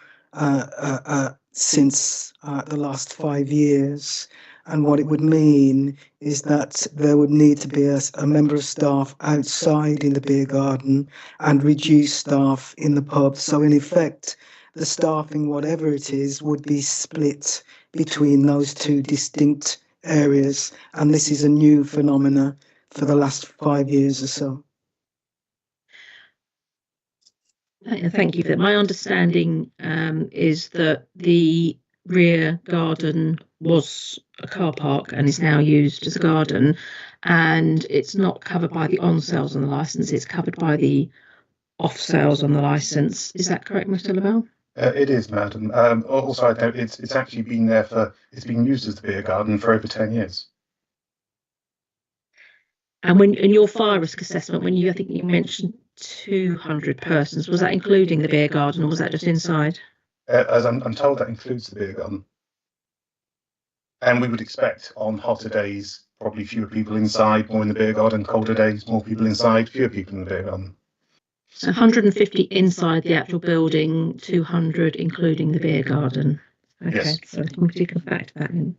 S10: since the last 5 years. And what it would mean is that there would need to be a member of staff outside in the beer garden and reduced staff in the pub. So in effect, the staffing, whatever it is, would be split between those two distinct areas. And this is a new phenomena for the last 5 years or so.
S4: Thank you for that. My understanding is that the rear garden was a car park and is now used as a garden, and it's not covered by the on sales on the license, it's covered by the off sales on the license. Is that correct, Mr. Lavelle?
S13: It is, madam. Also, I know it's actually been there it's been used as the beer garden for over 10 years.
S4: And when in your fire risk assessment, I think you mentioned 200 persons, was that including the beer garden or was that just inside?
S13: As I'm told, that includes the beer garden. And we would expect on hotter days, probably fewer people inside, more in the beer garden, colder days, more people inside, fewer people in the beer garden.
S4: So 150 inside the actual building, 200 including the beer garden. Okay,
S13: yes.
S4: So we can factor that in.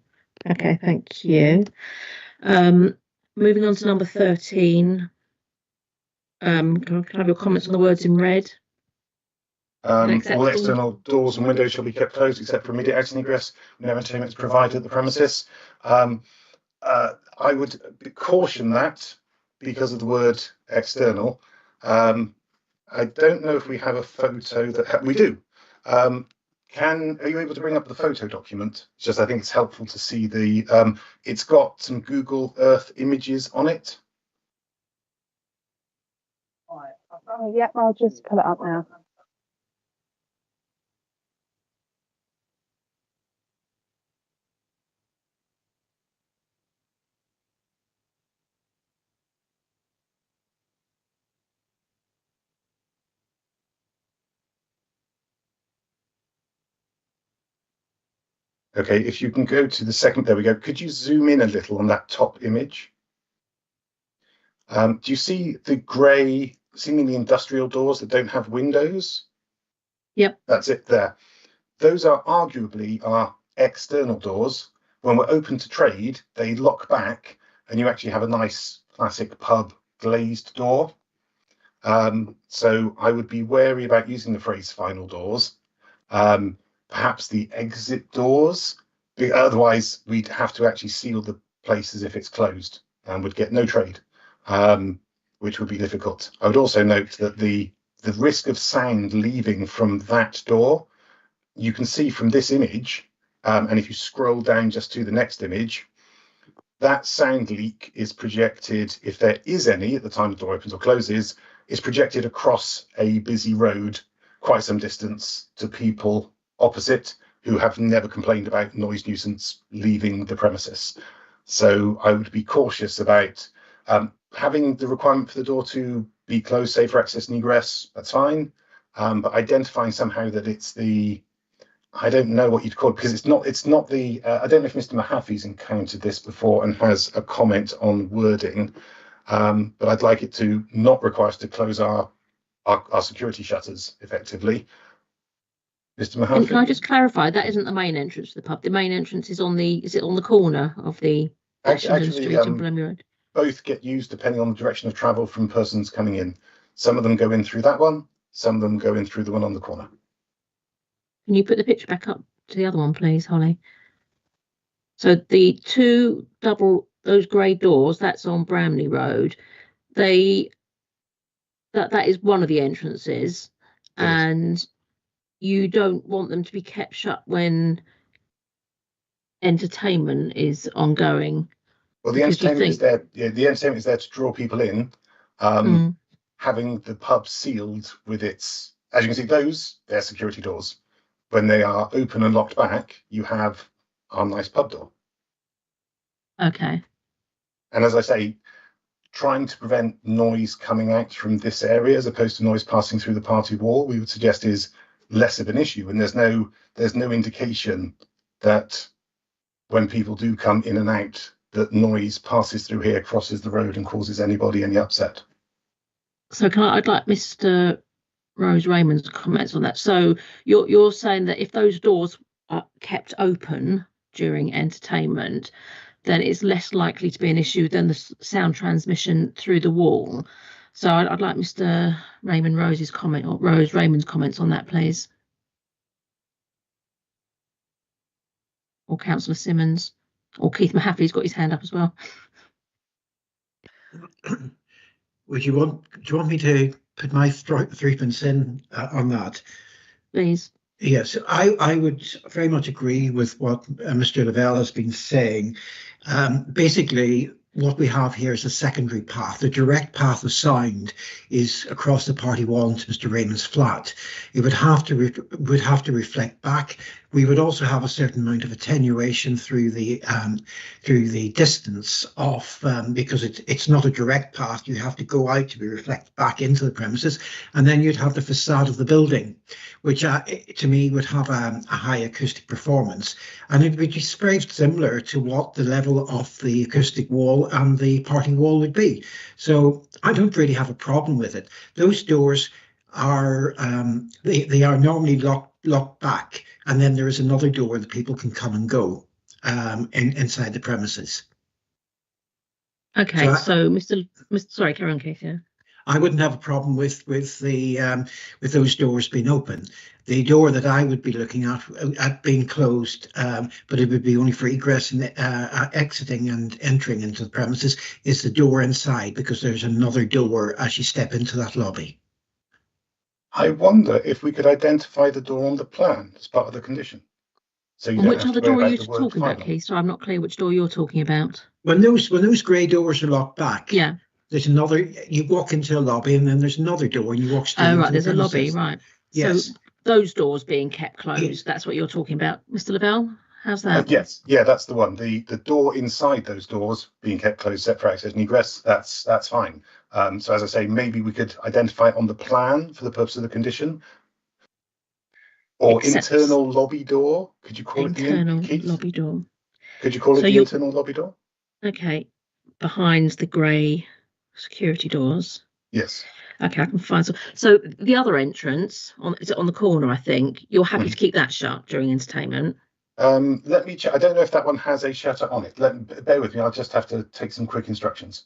S4: Okay, thank you. Moving on to number 13. Can I have your comments on the words in red?
S13: All external doors and windows shall be kept closed except for immediate exit and egress when entertainment is provided at the premises. I would caution that because of the word external. I don't know if we have a photo that we do. Are you able to bring up the photo document? It's just I think it's helpful to see the. It's got some Google Earth images on it.
S5: Yeah, I'll just pull it up now.
S13: Okay, if you can go to the second, there we go. Could you zoom in a little on that top image? Do you see the grey, seemingly industrial doors that don't have windows?
S4: Yep.
S13: That's it there. Those are arguably our external doors. When we're open to trade, they lock back and you actually have a nice classic pub glazed door. So I would be wary about using the phrase final doors. Perhaps the exit doors, otherwise we'd have to actually seal the place as if it's closed and would get no trade, which would be difficult. I would also note that the risk of sound leaving from that door, you can see from this image, and if you scroll down just to the next image, that sound leak is projected, if there is any at the time the door opens or closes, is projected across a busy road quite some distance to people opposite who have never complained about noise nuisance leaving the premises. So I would be cautious about having the requirement for the door to be closed, safe for access and egress, that's fine. But identifying somehow that it's the, I don't know what you'd call it, because it's not the, I don't know if Mr. Mahaffey's encountered this before and has a comment on wording, but I'd like it to not require us to close our security shutters effectively. Mr. Mahaffey.
S4: And can I just clarify, that isn't the main entrance to the pub. The main entrance is on the, is it on the corner of the
S13: actually,
S4: Street and Blemley Road?
S13: Both get used depending on the direction of travel from persons coming in. Some of them go in through that one, some of them go in through the one on the corner.
S4: Can you put the picture back up to the other one, please, Holly? So the two those grey doors, that's on Bramley Road. That is one of the entrances, and you don't want them to be kept shut when entertainment is ongoing.
S13: Well, the entertainment is there. Yeah, the entertainment is there to draw people in. Having the pub sealed with its, as you can see, they're security doors. When they are open and locked back, you have our nice pub door.
S4: Okay.
S13: And as I say, trying to prevent noise coming out from this area as opposed to noise passing through the party wall, we would suggest is less of an issue. And there's no indication that when people do come in and out, that noise passes through here, crosses the road and causes anybody any upset.
S4: So I'd like Mr. Rose Raymond's comments on that. So you're saying that if those doors are kept open during entertainment, then it's less likely to be an issue than the sound transmission through the wall. So I'd like Mr. Raymond Rose's comment, or Rose Raymond's comments on that, please. Or Councillor Simmons, or Keith Mahaffey's got his hand up as well.
S17: Do you want me to put my threepence in on that?
S4: Please.
S17: Yes, I would very much agree with what Mr. Lavelle has been saying. Basically, what we have here is a secondary path. The direct path of sound is across the party wall into Mr. Raymond's flat. It would have to reflect back. We would also have a certain amount of attenuation through the distance of because it's not a direct path. You have to go out to be reflected back into the premises, and then you'd have the facade of the building, which to me would have a high acoustic performance, and it would be very similar to what the level of the acoustic wall and the party wall would be. So I don't really have a problem with it. Those doors are they are normally locked back, and then there is another door that people can come and go inside the premises.
S4: Okay, so Mr. Sorry, carry on, Keith. Yeah.
S17: I wouldn't have a problem with those doors being open. The door that I would be looking at being closed, but it would be only for egress and exiting and entering into the premises, is the door inside, because there's another door as you step into that lobby.
S13: I wonder if we could identify the door on the plan as part of the condition. So you
S4: which other door are you talking about, Keith? So I'm not clear which door you're talking about.
S17: When those grey doors are locked back,
S4: yeah,
S17: there's another. You walk into a lobby, and then there's another door, and you walk straight.
S4: Oh right, there's a lobby, right?
S17: Yes.
S4: So those doors being kept closed. That's what you're talking about, Mr. Lavelle. How's that?
S13: Yes, yeah, that's the one. The door inside those doors being kept closed, set for access and egress. That's fine. So as I say, maybe we could identify it on the plan for the purpose of the condition. Or internal lobby door. Could you call it the
S4: internal lobby door?
S13: Could you call it the internal lobby door?
S4: Okay, behind the grey security doors.
S13: Yes.
S4: Okay, I can find some. So the other entrance is it on the corner? I think you're happy to keep that shut during entertainment.
S13: Let me check. I don't know if that one has a shutter on it. Bear with me. I'll just have to take some quick instructions.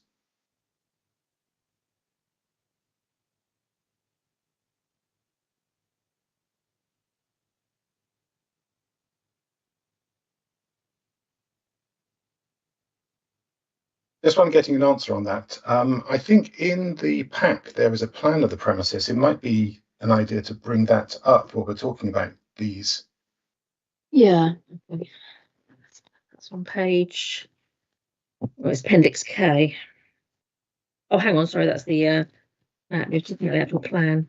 S13: Just while I'm getting an answer on that, I think in the pack there is a plan of the premises. It might be an idea to bring that up while we're talking about these.
S4: Yeah, that's on page. Well, it's Appendix K. Oh, hang on, sorry, that's the actual plan.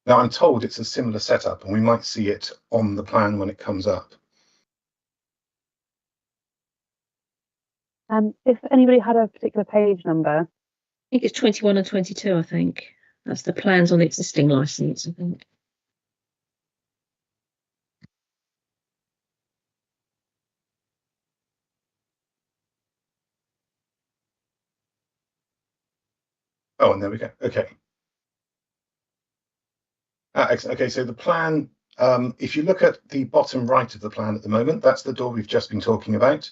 S13: Now I'm told it's a similar setup, and we might see it on the plan when it comes up.
S5: If anybody had a particular page number.
S4: I think it's 21 and 22, I think. That's the plans on the existing licence, I think.
S13: Oh, and there we go. Okay. Okay, so the plan, if you look at the bottom right of the plan at the moment, that's the door we've just been talking about.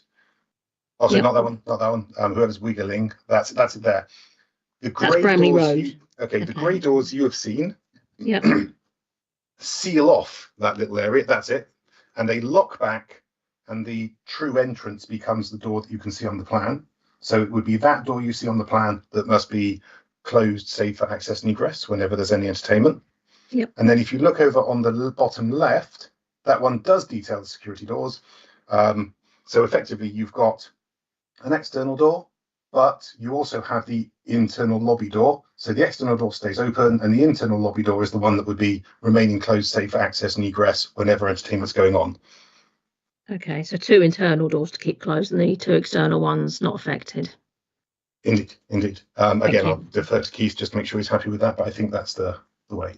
S13: Also, not that one, not that one. Whoever's wiggling, that's it there. The grey doors. Okay, the grey doors you have seen.
S4: Yep.
S13: Seal off that little area. That's it, and they lock back, and the true entrance becomes the door that you can see on the plan. So it would be that door you see on the plan that must be closed, save for access and egress whenever there's any entertainment.
S4: Yep.
S13: And then if you look over on the bottom left, that one does detail the security doors. So effectively, you've got an external door, but you also have the internal lobby door. So the external door stays open, and the internal lobby door is the one that would be remaining closed, safe for access and egress whenever entertainment's going on.
S4: Okay, so 2 internal doors to keep closed, and the 2 external ones not affected.
S13: Indeed, indeed. Again, I'll defer to Keith just to make sure he's happy with that, but I think that's the way.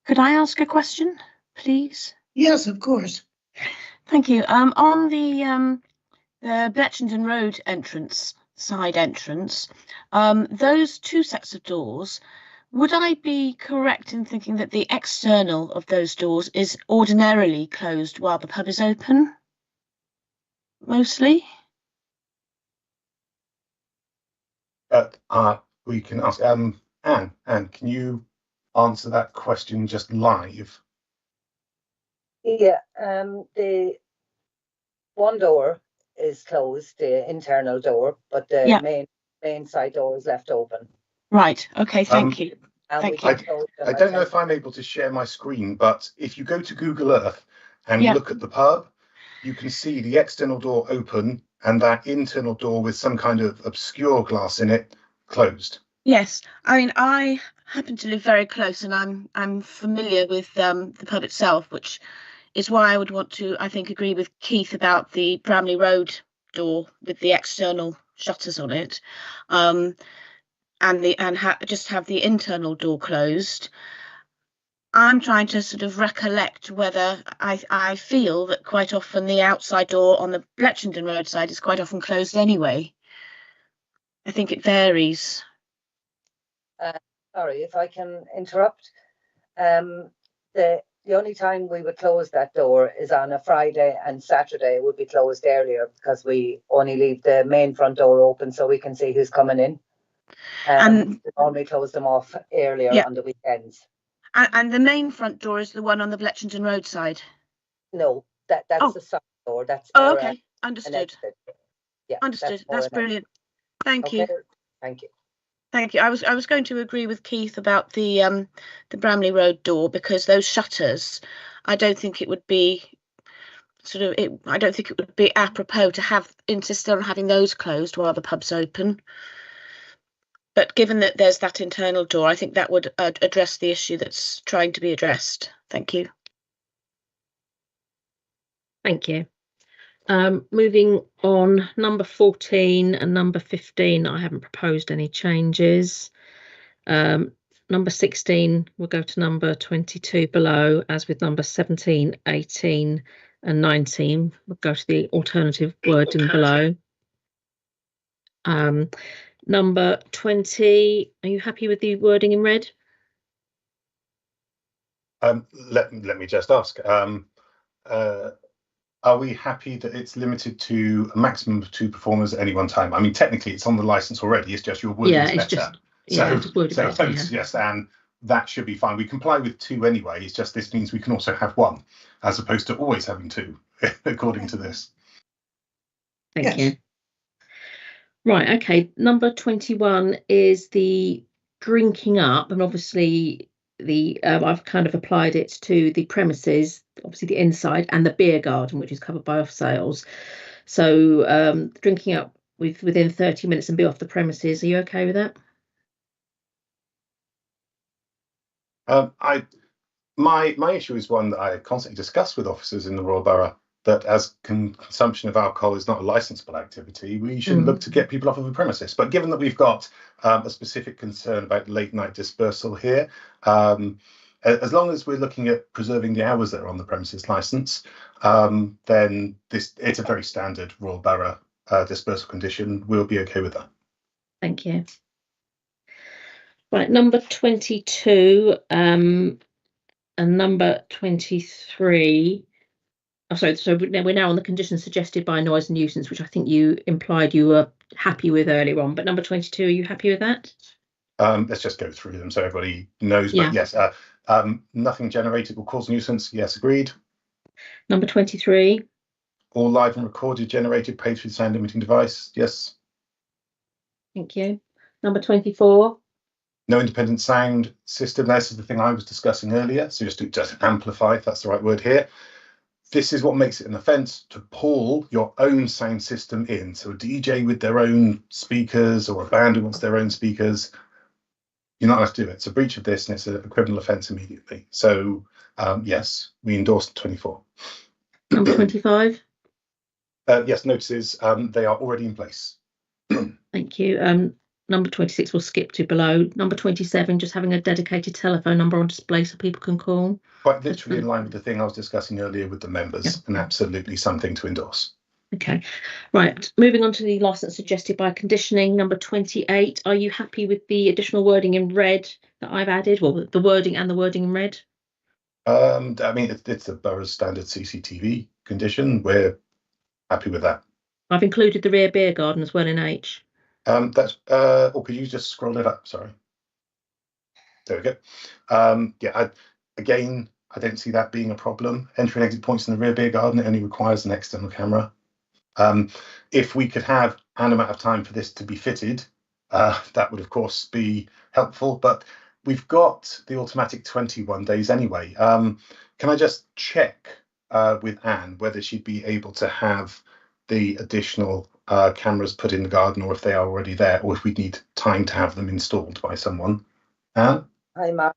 S8: Could I ask a question, please?
S1: Yes, of course.
S8: Thank you. On the Bletchenden Road entrance, side entrance, those two sets of doors, would I be correct in thinking that the external of those doors is ordinarily closed while the pub is open? Mostly?
S13: We can ask Anne. Anne, can you answer that question just live?
S14: Yeah, the one door is closed, the internal door, but the main side door is left open.
S8: Right. Okay. Thank you.
S14: Thank
S13: you. I don't know if I'm able to share my screen, but if you go to Google Earth and look at the pub, you can see the external door open and that internal door with some kind of obscure glass in it closed.
S8: Yes, I mean, I happen to live very close, and I'm familiar with the pub itself, which is why I would want to, I think, agree with Keith about the Bramley Road door with the external shutters on it, just have the internal door closed. I'm trying to sort of recollect whether I feel that quite often the outside door on the Bletchenden Road side is quite often closed anyway. I think it varies.
S14: Sorry if I can interrupt. The only time we would close that door is on a Friday, and Saturday would be closed earlier because we only leave the main front door open so we can see who's coming in. And we normally close them off earlier on the weekends.
S8: And the main front door is the one on the Bletchenden Road side?
S14: No, that's the side door. That's
S8: okay. Understood.
S14: Yeah,
S8: understood. That's brilliant. Thank you.
S14: Thank you.
S8: Thank you. I was going to agree with Keith about the Bramley Road door, because those shutters, I don't think it would be I don't think it would be apropos to insist on having those closed while the pub's open. But given that there's that internal door, I think that would address the issue that's trying to be addressed. Thank you.
S4: Thank you. Moving on, number 14 and number 15, I haven't proposed any changes. Number 16 will go to number 22 below, as with number 17, 18 and 19 will go to the alternative wording below. Number 20, are you happy with the wording in red?
S13: Let me just ask. Are we happy that it's limited to a maximum of 2 performers at any one time? I mean, technically, it's on the license already. It's just your wording is better. Yes, and that should be fine. We comply with 2 anyway. It's just this means we can also have 1, as opposed to always having 2, according to this.
S4: Thank you. Right. Okay. Number 21 is the drinking up, and obviously I've kind of applied it to the premises, obviously the inside, and the beer garden, which is covered by off sales. So drinking up within 30 minutes and be off the premises. Are you okay with that?
S13: My issue is one that I constantly discuss with officers in the Royal Borough, that as consumption of alcohol is not a licensable activity, we should look to get people off of the premises. But given that we've got a specific concern about late night dispersal here, as long as we're looking at preserving the hours that are on the premises licence, then it's a very standard Royal Borough dispersal condition. We'll be okay with that.
S4: Thank you. Right, number 22 and number 23. Oh, sorry, so we're now on the conditions suggested by noise and nuisance, which I think you implied you were happy with earlier on. But number 22, are you happy with that?
S13: Let's just go through them so everybody knows. But yes, nothing generated will cause nuisance. Yes, agreed.
S4: Number 23.
S13: All live and recorded generated paid through the sound limiting device. Yes.
S4: Thank you. Number 24.
S13: No independent sound system. This is the thing I was discussing earlier. So just amplify, if that's the right word here. This is what makes it an offence to pull your own sound system in. So a DJ with their own speakers or a band who wants their own speakers, you're not allowed to do it. It's a breach of this, and it's a criminal offence immediately. So yes, we endorse 24.
S4: Number 25.
S13: Yes, notices, they are already in place.
S4: Thank you. number 26 will skip to below. Number 27, just having a dedicated telephone number on display so people can call.
S13: Quite literally in line with the thing I was discussing earlier with the members, and absolutely something to endorse.
S4: Okay, right. Moving on to the license suggested by conditioning, number 28. Are you happy with the additional wording in red that I've added? Well, the wording and the wording in red.
S13: I mean, it's a borough's standard CCTV condition. We're happy with that.
S4: I've included the rear beer garden as well in H.
S13: That's or could you just scroll it up? Sorry. There we go. Yeah, again, I don't see that being a problem. Entry and exit points in the rear beer garden, it only requires an external camera. If we could have an amount of time for this to be fitted, that would of course be helpful, but we've got the automatic 21 days anyway. Can I just check with Anne whether she'd be able to have the additional cameras put in the garden, or if they are already there, or if we need time to have them installed by someone? Anne?
S14: Hi, Mark.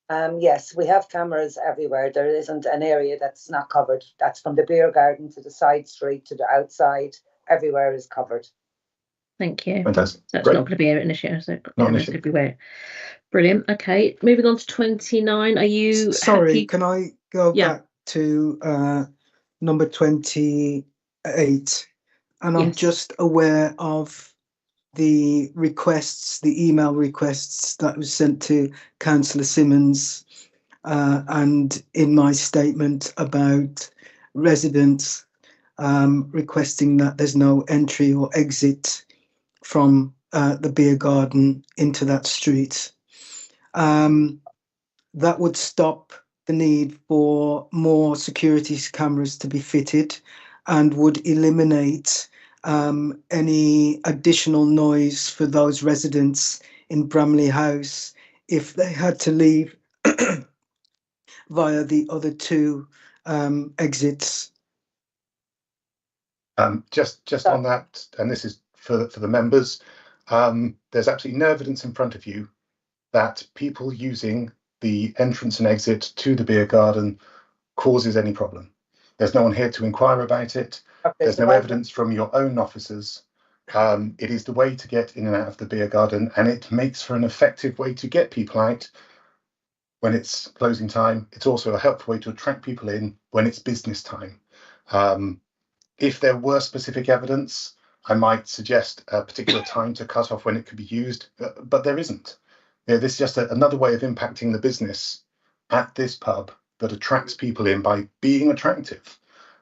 S14: Yes, we have cameras everywhere. There isn't an area that's not covered. That's from the beer garden to the side street to the outside. Everywhere is covered.
S4: Thank you.
S13: Fantastic.
S4: That's
S13: Great.
S4: not going to be an issue. So
S13: Not an issue.
S4: everywhere. Brilliant. Okay, moving on to 29. Are you
S10: Sorry,
S4: happy?
S10: can I go back to number 28? And I'm
S4: Yes.
S10: just aware of the requests, the email requests that was sent to Councillor Simmons, and in my statement about residents requesting that there's no entry or exit from the beer garden into that street. That would stop the need for more security cameras to be fitted and would eliminate any additional noise for those residents in Bramley House if they had to leave via the other two exits.
S13: Just on that, and this is for the members, there's absolutely no evidence in front of you that people using the entrance and exit to the beer garden causes any problem. There's no one here to inquire about it. There's no evidence from your own officers. It is the way to get in and out of the beer garden, and it makes for an effective way to get people out when it's closing time. It's also a helpful way to attract people in when it's business time. If there were specific evidence, I might suggest a particular time to cut off when it could be used, but there isn't. This is just another way of impacting the business at this pub that attracts people in by being attractive.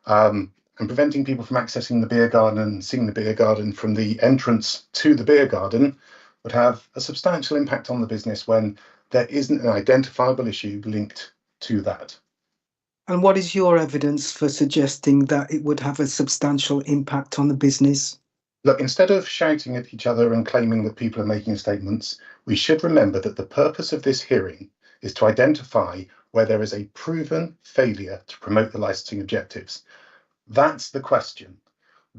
S13: And preventing people from accessing the beer garden and seeing the beer garden from the entrance to the beer garden would have a substantial impact on the business when there isn't an identifiable issue linked to that.
S10: And what is your evidence for suggesting that it would have a substantial impact on the business?
S13: Look, instead of shouting at each other and claiming that people are making statements, we should remember that the purpose of this hearing is to identify where there is a proven failure to promote the licensing objectives. That's the question.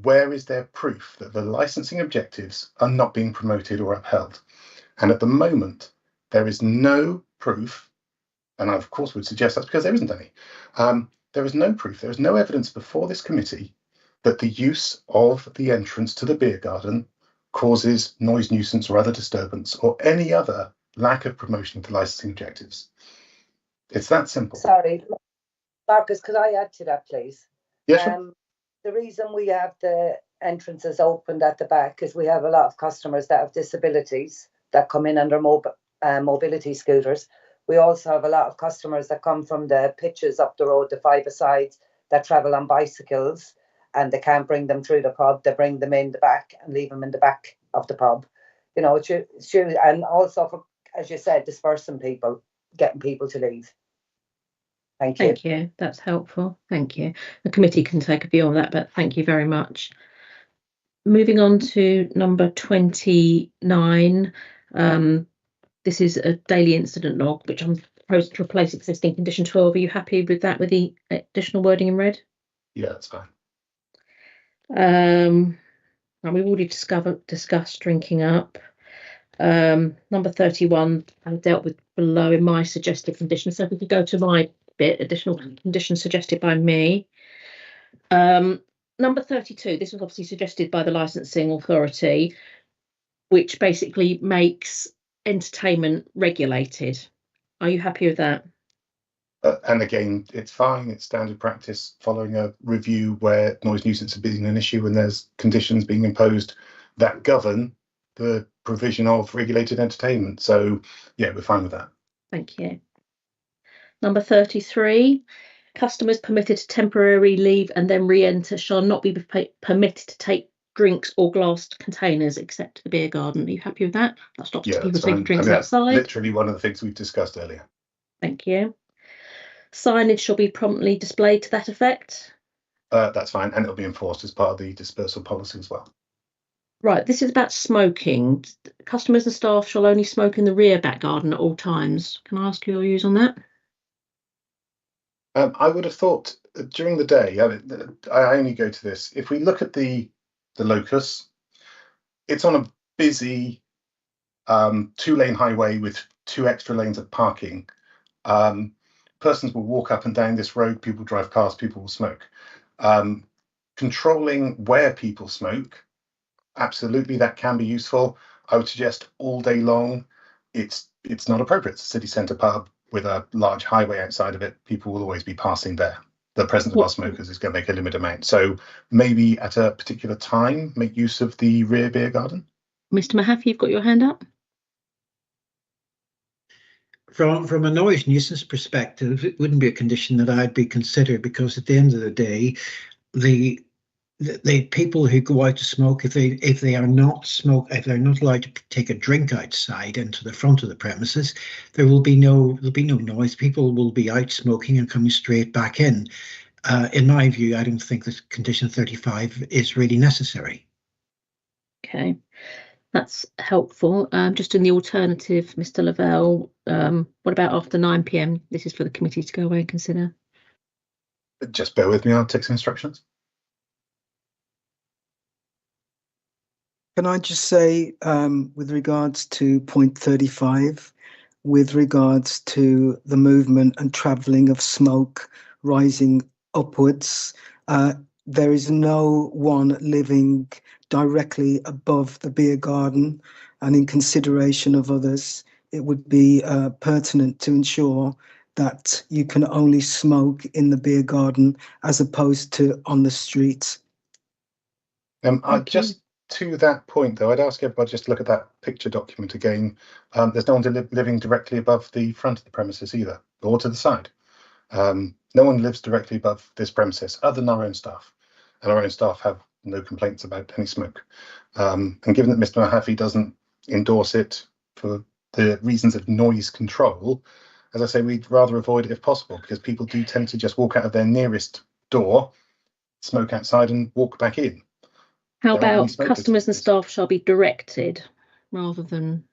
S13: Where is there proof that the licensing objectives are not being promoted or upheld? And at the moment, there is no proof, and I of course would suggest that's because there isn't any. There is no proof, there is no evidence before this committee that the use of the entrance to the beer garden causes noise nuisance or other disturbance or any other lack of promotion of the licensing objectives. It's that simple.
S14: Sorry, Marcus, could I add to that, please?
S13: Yes, sure.
S14: The reason we have the entrances opened at the back is we have a lot of customers that have disabilities that come in under mobility scooters. We also have a lot of customers that come from the pitches up the road, the five-a-sides, that travel on bicycles, and they can't bring them through the pub. They bring them in the back and leave them in the back of the pub. You know, and also, for, as you said, dispersing people, getting people to leave. Thank you.
S4: Thank you. That's helpful. Thank you. The committee can take a view on that, but thank you very much. Moving on to number 29. This is a daily incident log, which I'm proposed to replace existing condition 12. Are you happy with that, with the additional wording in red?
S13: Yeah, that's fine.
S4: And we've already discussed drinking up. Number 31, I've dealt with below in my suggested conditions. So if we could go to my bit, additional conditions suggested by me. Number 32, this was obviously suggested by the licensing authority. which basically makes entertainment regulated. Are you happy with that?
S13: And again, it's fine. It's standard practice following a review where noise nuisance has been an issue and there's conditions being imposed that govern the provision of regulated entertainment. So, yeah, we're fine with that.
S4: Thank you. Number 33, customers permitted to temporarily leave and then re-enter shall not be permitted to take drinks or glass containers except the beer garden. Are you happy with that? That stops
S13: Yeah,
S4: people
S13: that's
S4: taking
S13: fine.
S4: drinks
S13: that's
S4: outside.
S13: literally one of the things we've discussed earlier.
S4: Thank you. Signage shall be promptly displayed to that effect.
S13: That's fine, and it'll be enforced as part of the dispersal policy as well.
S4: Right, this is about smoking. Customers and staff shall only smoke in the rear back garden at all times. Can I ask your views on that?
S13: I would have thought during the day, I only go to this. If we look at the locus, it's on a busy 2-lane highway with 2 extra lanes of parking. Persons will walk up and down this road, people drive cars, people will smoke. Controlling where people smoke, absolutely, that can be useful. I would suggest all day long, it's not appropriate. It's a city centre pub with a large highway outside of it. People will always be passing there. The presence of our smokers is going to make a limited amount. So maybe at a particular time, make use of the rear beer garden.
S4: Mr. Mahaffey, you've got your hand up.
S17: From a noise nuisance perspective, it wouldn't be a condition that I'd be considered, because at the end of the day, the people who go out to smoke, if they're not allowed to take a drink outside into the front of the premises, there'll be no noise. People will be out smoking and coming straight back in. In my view, I don't think that condition 35 is really necessary.
S4: Okay. That's helpful. Just in the alternative, Mr. Lavelle, what about after 9 p.m? This is for the committee to go away and consider.
S13: Just bear with me, I'll take some instructions.
S10: Can I just say, with regards to point 35, with regards to the movement and travelling of smoke rising upwards, there is no one living directly above the beer garden, and in consideration of others, it would be pertinent to ensure that you can only smoke in the beer garden as opposed to on the streets.
S13: Just to that point, though, I'd ask everybody just to look at that picture document again. There's no one living directly above the front of the premises either, or to the side. No one lives directly above this premises other than our own staff, and our own staff have no complaints about any smoke. And given that Mr. Mahaffey doesn't endorse it for the reasons of noise control, as I say, we'd rather avoid it if possible, because people do tend to just walk out of their nearest door, smoke outside and walk back in.
S4: How about customers and staff shall be directed rather than...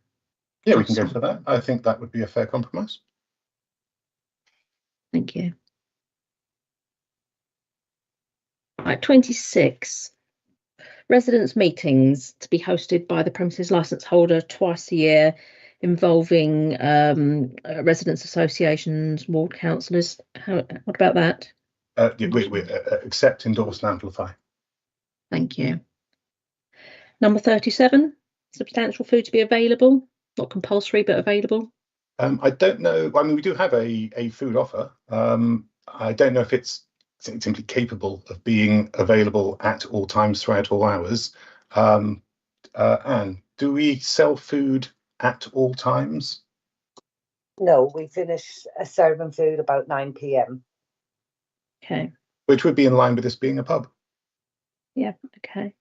S13: Yeah, we can go for that. I think that would be a fair compromise.
S4: Thank you. Right, 26. Residents' meetings to be hosted by the premises licence holder twice a year, involving residents' associations, ward councillors. What about that?
S13: We accept, endorse and amplify.
S4: Thank you. Number 37, substantial food to be available, not compulsory, but available.
S13: I don't know. I mean, we do have a food offer. I don't know if it's simply capable of being available at all times throughout all hours. Anne, do we sell food at all times?
S14: No, we finish serving food about 9 p.m.
S4: Okay.
S13: Which would be in line with this being a pub.
S4: Yeah, okay.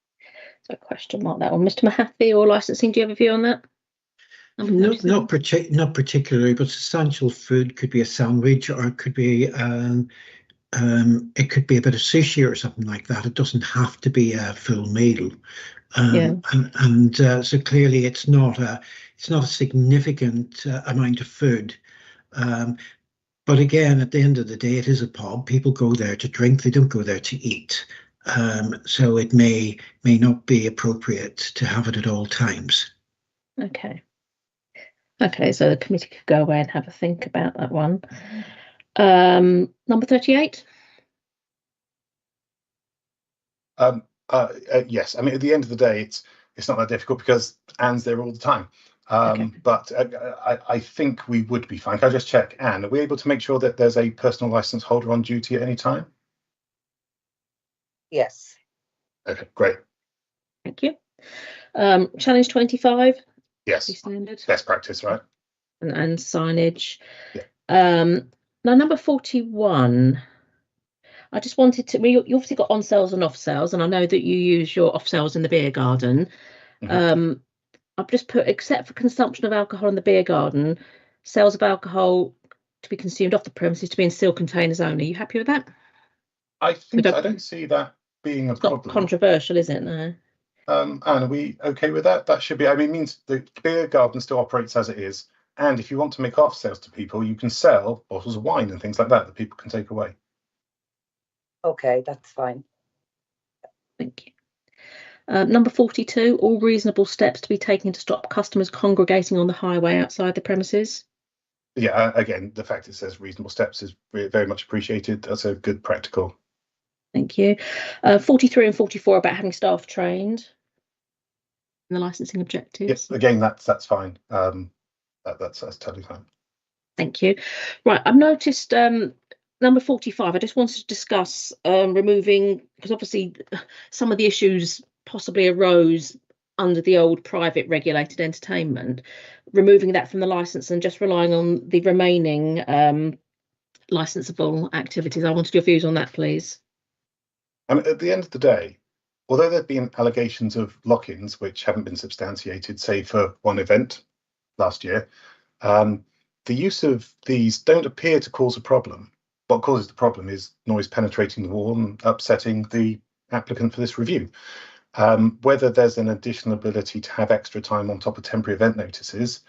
S4: So question mark that one. Mr. Mahaffey or licensing, do you have a view on that?
S17: Not particularly, but substantial food could be a sandwich, or it could be a bit of sushi or something like that. It doesn't have to be a full meal. So clearly it's not a significant amount of food. But again, at the end of the day, it is a pub. People go there to drink. They don't go there to eat. So it may not be appropriate to have it at all times.
S4: Okay. Okay, so the committee could go away and have a think about that one. Number 38.
S13: Yes, I mean, at the end of the day, it's it's not that difficult because Anne's there all the time. But I think we would be fine. Can I just check, Anne, are we able to make sure that there's a personal license holder on duty at any time?
S14: Yes.
S13: Okay, great.
S4: Thank you. Challenge 25.
S13: Yes.
S4: Standard.
S13: Best practice, right?
S4: And signage. Yeah. Now, number 41. I just wanted to. You obviously got on sales and off sales, and I know that you use your off sales in the beer garden. I've just put, except for consumption of alcohol in the beer garden, sales of alcohol to be consumed off the premises to be in sealed containers only. Are you happy with that?
S13: I don't see that being a problem.
S4: Not controversial, is it? No.
S13: Anne, are we okay with that? That should be. I mean, it means the beer garden still operates as it is. And if you want to make off sales to people, you can sell bottles of wine and things like that people can take away.
S14: Okay, that's fine.
S4: Thank you. Number 42, all reasonable steps to be taken to stop customers congregating on the highway outside the premises.
S13: Yeah, again, the fact it says reasonable steps is very much appreciated. That's a good practical.
S4: Thank you. 43 and 44 about having staff trained and the licensing objectives.
S13: Yes, again, that's fine. That's totally fine.
S4: Thank you. Right, I've noticed number 45. I just wanted to discuss removing, because obviously some of the issues possibly arose under the old private regulated entertainment, removing that from the license and just relying on the remaining licensable activities. I wanted your views on that, please.
S13: At the end of the day, although there have been allegations of lock-ins which haven't been substantiated, say for one event last year, the use of these don't appear to cause a problem. What causes the problem is noise penetrating the wall and upsetting the applicant for this review. Whether there's an additional ability to have extra time on top of temporary event notices,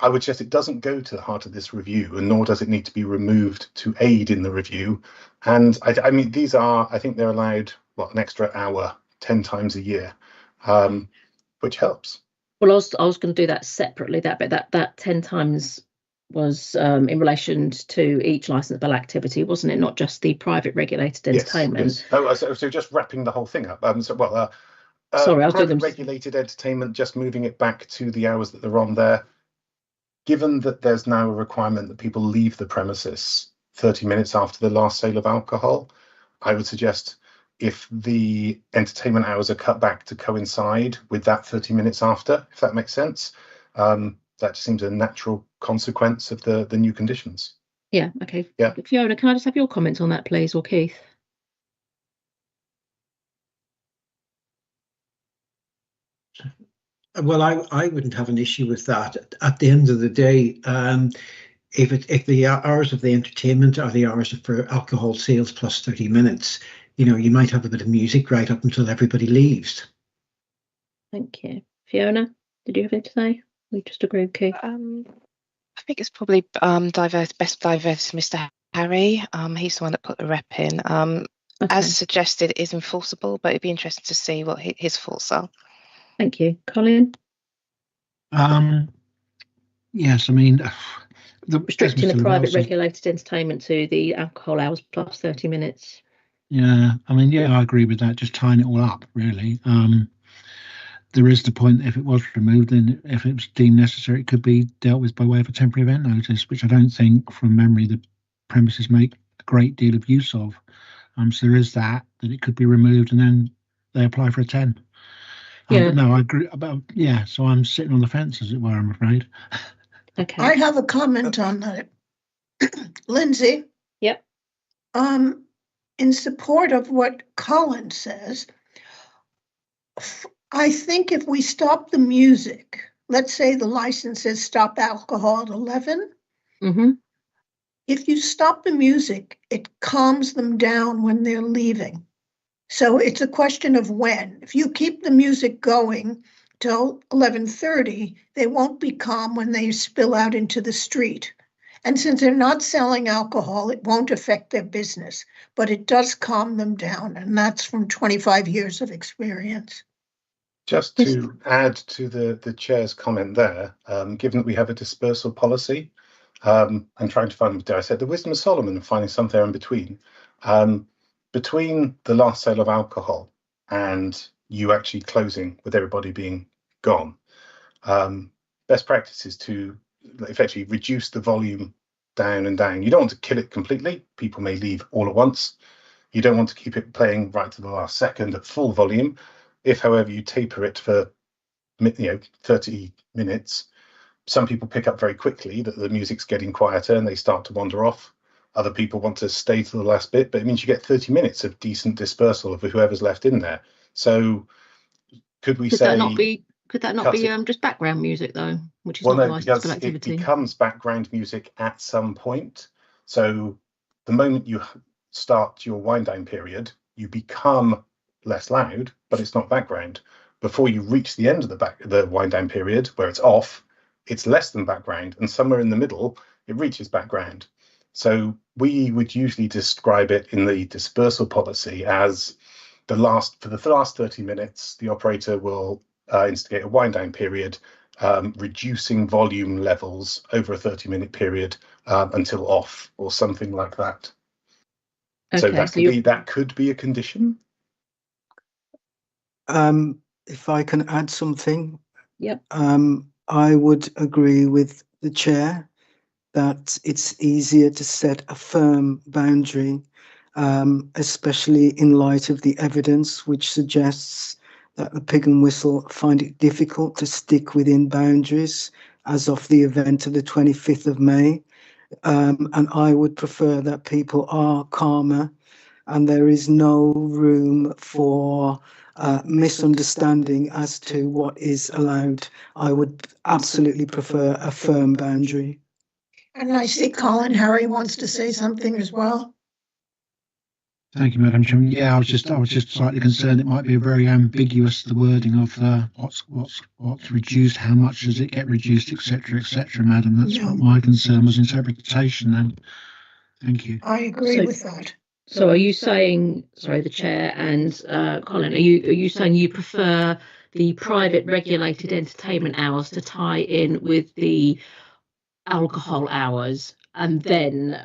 S13: I would suggest it doesn't go to the heart of this review, and nor does it need to be removed to aid in the review. And I mean, these are, I think they're allowed, an extra hour 10 times a year, which helps.
S4: Well, I was going to do that separately, that 10 times was in relation to each licensable activity, wasn't it? Not just the private regulated entertainment.
S13: Yes. Oh, so just wrapping the whole thing up.
S4: Sorry, I'll do them.
S13: Regulated entertainment, just moving it back to the hours that they're on there. Given that there's now a requirement that people leave the premises 30 minutes after the last sale of alcohol, I would suggest if the entertainment hours are cut back to coincide with that 30 minutes after, if that makes sense. That just seems a natural consequence of the new conditions.
S4: Yeah, okay.
S13: Yeah.
S4: Fiona, can I just have your comments on that, please, or Keith?
S17: Well, I wouldn't have an issue with that. At the end of the day, if the hours of the entertainment are the hours for alcohol sales plus 30 minutes, you might have a bit of music right up until everybody leaves.
S4: Thank you. Fiona, did you have anything to say? We just agree with Keith.
S7: I think it's probably best diverse to Mr. Harry. He's the one that put the rep in. Okay. As suggested, it is enforceable, but it'd be interesting to see what his thoughts are.
S4: Thank you. Colin?
S12: Yes, I mean...
S4: restricting the private regulated entertainment to the alcohol hours plus 30 minutes.
S12: Yeah, I mean, I agree with that, just tying it all up, really. There is the point, if it was removed, then if it was deemed necessary, it could be dealt with by way of a temporary event notice, which I don't think, from memory, the premises make a great deal of use of. So there is that it could be removed and then they apply for a 10. No, I agree about, so I'm sitting on the fence, as it were, I'm afraid.
S4: Okay.
S1: I have a comment on that. Lindsay?
S4: Yep.
S1: In support of what Colin says, I think if we stop the music, let's say the license says stop alcohol at 11.
S4: Mm-hmm.
S1: If you stop the music, it calms them down when they're leaving. So it's a question of when. If you keep the music going till 11:30, they won't be calm when they spill out into the street. And since they're not selling alcohol, it won't affect their business, but it does calm them down. And that's from 25 years of experience.
S13: Just to add to the chair's comment there, given that we have a dispersal policy, I'm trying to find, I said, the wisdom of Solomon and finding something in between. Between the last sale of alcohol and you actually closing with everybody being gone. Best practice is to effectively reduce the volume down and down. You don't want to kill it completely. People may leave all at once. You don't want to keep it playing right to the last second at full volume. If, however, you taper it for 30 minutes, some people pick up very quickly that the music's getting quieter and they start to wander off. Other people want to stay to the last bit, but it means you get 30 minutes of decent dispersal of whoever's left in there. So could that not be
S4: just background music though, which is
S13: well,
S4: not
S13: no,
S4: licensed
S13: because
S4: activity?
S13: It becomes background music at some point. So the moment you start your wind down period, you become less loud, but it's not background. Before you reach the end of the wind down period where it's off, it's less than background, and somewhere in the middle it reaches background. So we would usually describe it in the dispersal policy as for the last 30 minutes, the operator will instigate a wind down period, reducing volume levels over a 30-minute period until off, or something like that. Okay, so that could be a condition.
S10: If I can add something.
S4: Yep.
S10: I would agree with the chair that it's easier to set a firm boundary, especially in light of the evidence which suggests that the Pig and Whistle find it difficult to stick within boundaries as of the event of the 25th of May. And I would prefer that people are calmer and there is no room for misunderstanding as to what is allowed. I would absolutely prefer a firm boundary.
S1: And I see Colin Harry wants to say something as well.
S12: Thank you, Madam Chairman. Yeah, I was just slightly concerned it might be very ambiguous, the wording of what's reduced, how much does it get reduced, etc., Madam. That's what my concern was, interpretation. Then, thank you.
S1: I agree with that.
S4: So, are you saying, sorry, the chair and Colin, are you saying you prefer the private regulated entertainment hours to tie in with the alcohol hours? And then,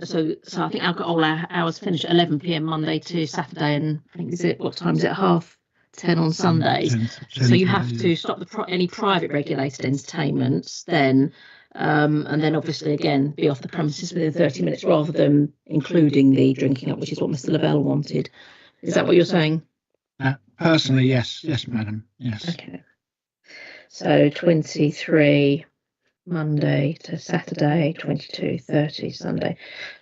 S4: so I think alcohol hours finish at 11 p.m. Monday to Saturday, and I think what time is it? 10:30 on Sundays. 10, so you have to stop any private regulated entertainments then, and then obviously again be off the premises within 30 minutes rather than including the drinking up, which is what Mr. Lavelle wanted. Is that what you're saying?
S12: Personally, yes, Madam. Yes.
S4: Okay. So 23. Monday to Saturday, 22:30 Sunday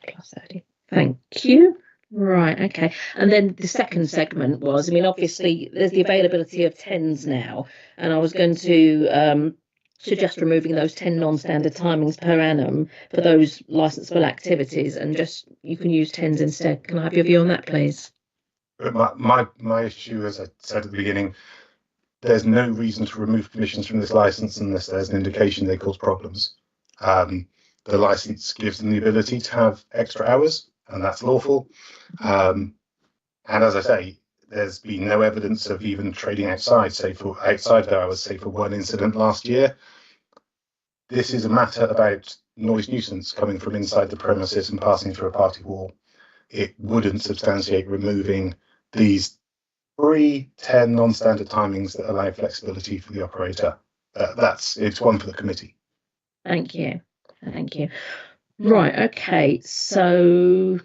S4: plus 30. Thank you. Right, okay. And then the second segment was, obviously there's the availability of 10s now, and I was going to suggest removing those 10 non-standard timings per annum for those licensable activities, and just you can use 10s instead. Can I have your view on that, please?
S13: My issue, as I said at the beginning, there's no reason to remove permissions from this license unless there's an indication they cause problems. The license gives them the ability to have extra hours, and that's lawful. And as I say, there's been no evidence of even trading outside their hours, save for one incident last year. This is a matter about noise nuisance coming from inside the premises and passing through a party wall. It wouldn't substantiate removing these 10 non-standard timings that allow flexibility for the operator. It's one for the committee.
S4: Thank you. Right, okay, so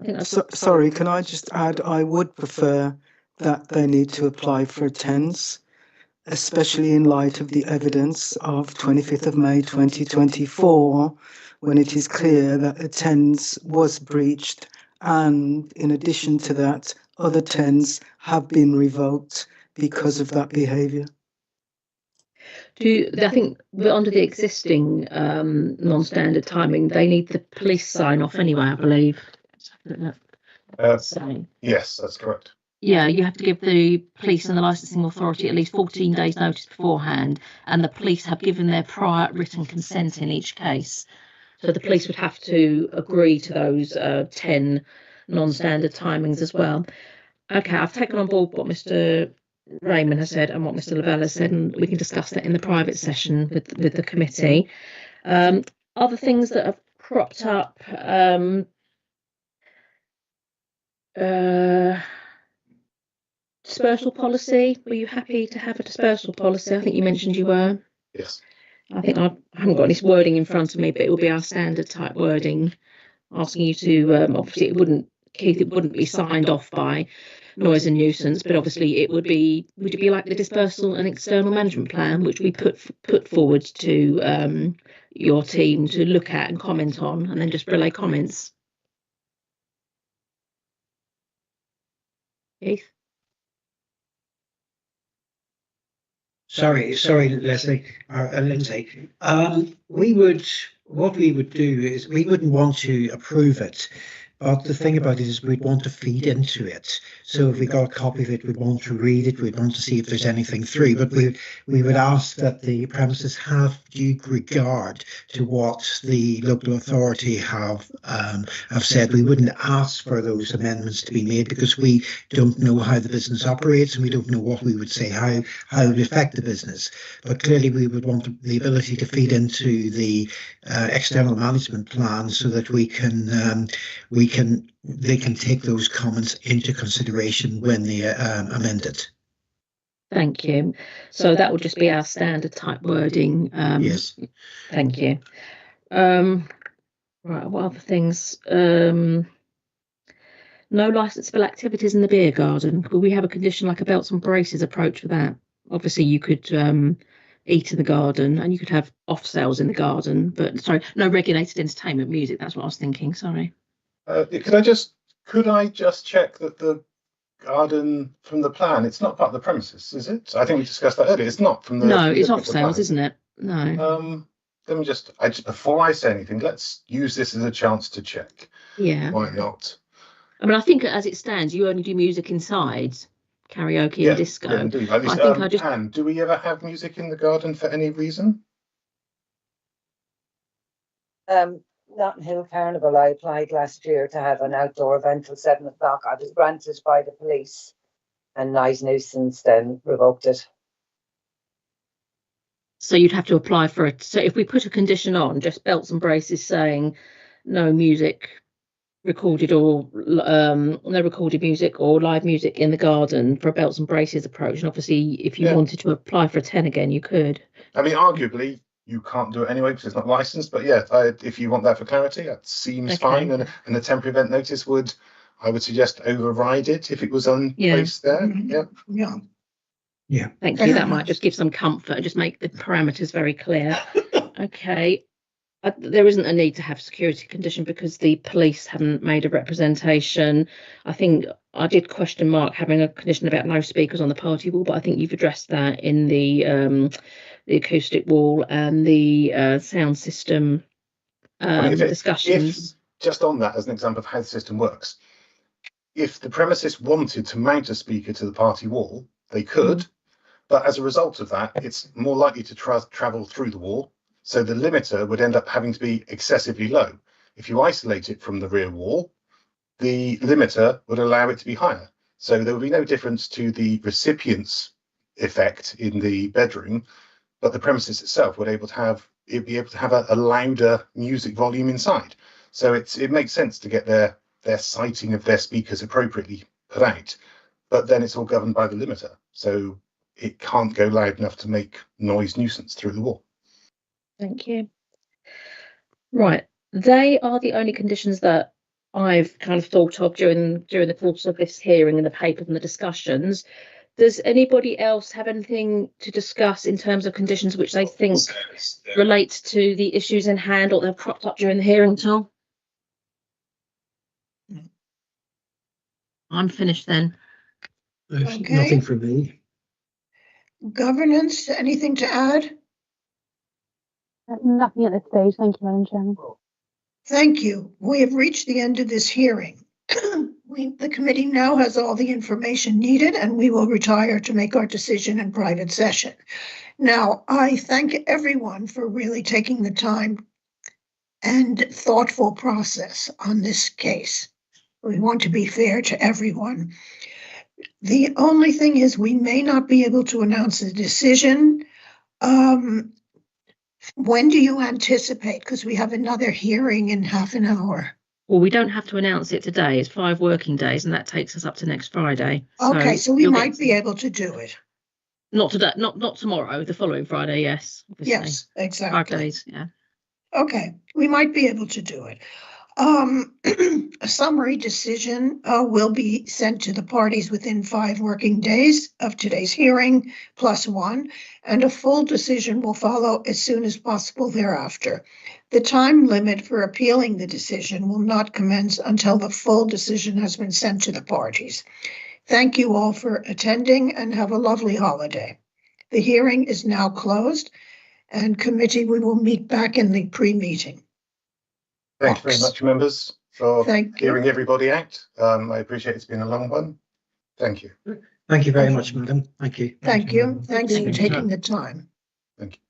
S4: I think
S10: sorry, can I just add, I would prefer that they need to apply for 10s, especially in light of the evidence of 25th of May 2024, when it is clear that a 10s was breached, and in addition to that, other 10s have been revoked because of that behaviour.
S4: I think under the existing non-standard timing, they need the police sign off anyway, I believe.
S13: Yes, that's correct.
S4: Yeah, you have to give the police and the licensing authority at least 14 days notice beforehand, and the police have given their prior written consent in each case. So the police would have to agree to those 10 non-standard timings as well. Okay, I've taken on board what Mr. Raymond has said and what Mr. Lavelle has said, and we can discuss that in the private session with the committee. Other things that have cropped up. dispersal policy, were you happy to have a dispersal policy? I think you mentioned you were.
S13: Yes.
S4: I think I haven't got this wording in front of me, but it will be our standard type wording, asking you to, obviously it wouldn't, Keith, it wouldn't be signed off by Noise and Nuisance, but obviously it would be like the dispersal and external management plan, which we put forward to your team to look at and comment on, and then just relay comments. Keith?
S17: Sorry, Leslie or Lindsay. What we would do is we wouldn't want to approve it, but the thing about it is we'd want to feed into it. So if we got a copy of it, we'd want to read it, we'd want to see if there's anything through, but we would ask that the premises have due regard to what the local authority have said. We wouldn't ask for those amendments to be made because we don't know how the business operates and we don't know what we would say, how it would affect the business. But clearly we would want the ability to feed into the external management plan so that they can take those comments into consideration when they amend it.
S4: Thank you. So that would just be our standard type wording.
S17: Yes.
S4: Thank you. Right, what other things? No licensable activities in the beer garden. Could we have a condition like a belts and braces approach for that? Obviously you could eat in the garden and you could have off sales in the garden, but sorry, no regulated entertainment music. That's what I was thinking. Sorry.
S13: Could I just check that the garden from the plan, it's not part of the premises, is it? I think we discussed that earlier. It's not from the.
S4: No, it's off sales, isn't it? No.
S13: Let me just before I say anything, let's use this as a chance to check.
S4: Yeah.
S13: Why not?
S4: I mean, I think as it stands, you only do music inside, karaoke and disco.
S13: Yeah, indeed. At least, Anne, do we ever have music in the garden for any reason?
S14: Notting Hill Carnival, I applied last year to have an outdoor event till 7 o'clock. I was granted by the police and Noise Nuisance then revoked it.
S4: So you'd have to apply for it. So if we put a condition on, just belts and braces saying no music recorded or no recorded music or live music in the garden for a belts and braces approach. And obviously if you wanted to apply for a 10 again, you could.
S13: I mean, arguably, you can't do it anyway because it's not licensed. But yeah, if you want that for clarity, that seems fine. And the temporary event notice I would suggest override it if it was on place there.
S4: Yeah. Thank you. That might just give some comfort, just make the parameters very clear. Okay. There isn't a need to have security condition because the police haven't made a representation. I think I did question Mark having a condition about no speakers on the party wall, but I think you've addressed that in the acoustic wall and the sound system discussions.
S13: Just on that, as an example of how the system works, if the premises wanted to mount a speaker to the party wall, they could, but as a result of that, it's more likely to travel through the wall. So the limiter would end up having to be excessively low. If you isolate it from the rear wall, the limiter would allow it to be higher. So there would be no difference to the recipient's effect in the bedroom, but the premises itself would be able to have a louder music volume inside. So it makes sense to get their sighting of their speakers appropriately put out, but then it's all governed by the limiter. So it can't go loud enough to make noise nuisance through the wall.
S4: Thank you. Right, they are the only conditions that I've kind of thought of during the course of this hearing and the papers and the discussions. Does anybody else have anything to discuss in terms of conditions which they think relate to the issues in hand or that have cropped up during the hearing at all? I'm finished then.
S17: There's nothing from me.
S1: Governance, anything to add?
S5: Nothing at this stage. Thank you, Madam Chairman.
S1: Thank you. We have reached the end of this hearing. The committee now has all the information needed and we will retire to make our decision in private session. Now, I thank everyone for really taking the time and thoughtful process on this case. We want to be fair to everyone. The only thing is we may not be able to announce a decision. When do you anticipate? Because we have another hearing in half an hour.
S4: Well, we don't have to announce it today. It's 5 working days, and that takes us up to next Friday.
S1: Okay, so we
S4: you'll
S1: might
S4: get-
S1: be able to do it.
S4: Not today, not tomorrow. The following Friday, yes. Obviously.
S1: Yes,
S4: 5
S1: exactly.
S4: days, yeah.
S1: Okay, we might be able to do it. A summary decision will be sent to the parties within 5 working days of today's hearing, +1, and a full decision will follow as soon as possible thereafter. The time limit for appealing the decision will not commence until the full decision has been sent to the parties. Thank you all for attending and have a lovely holiday. The hearing is now closed, and committee, we will meet back in the pre-meeting.
S13: Thank you very much, members, for
S1: Thank you.
S13: hearing everybody out. I appreciate it's been a long one. Thank you.
S17: Thank you very much, madam. Thank you.
S1: Thank you. Thanks for
S4: you.
S1: taking the time.
S13: Thank you.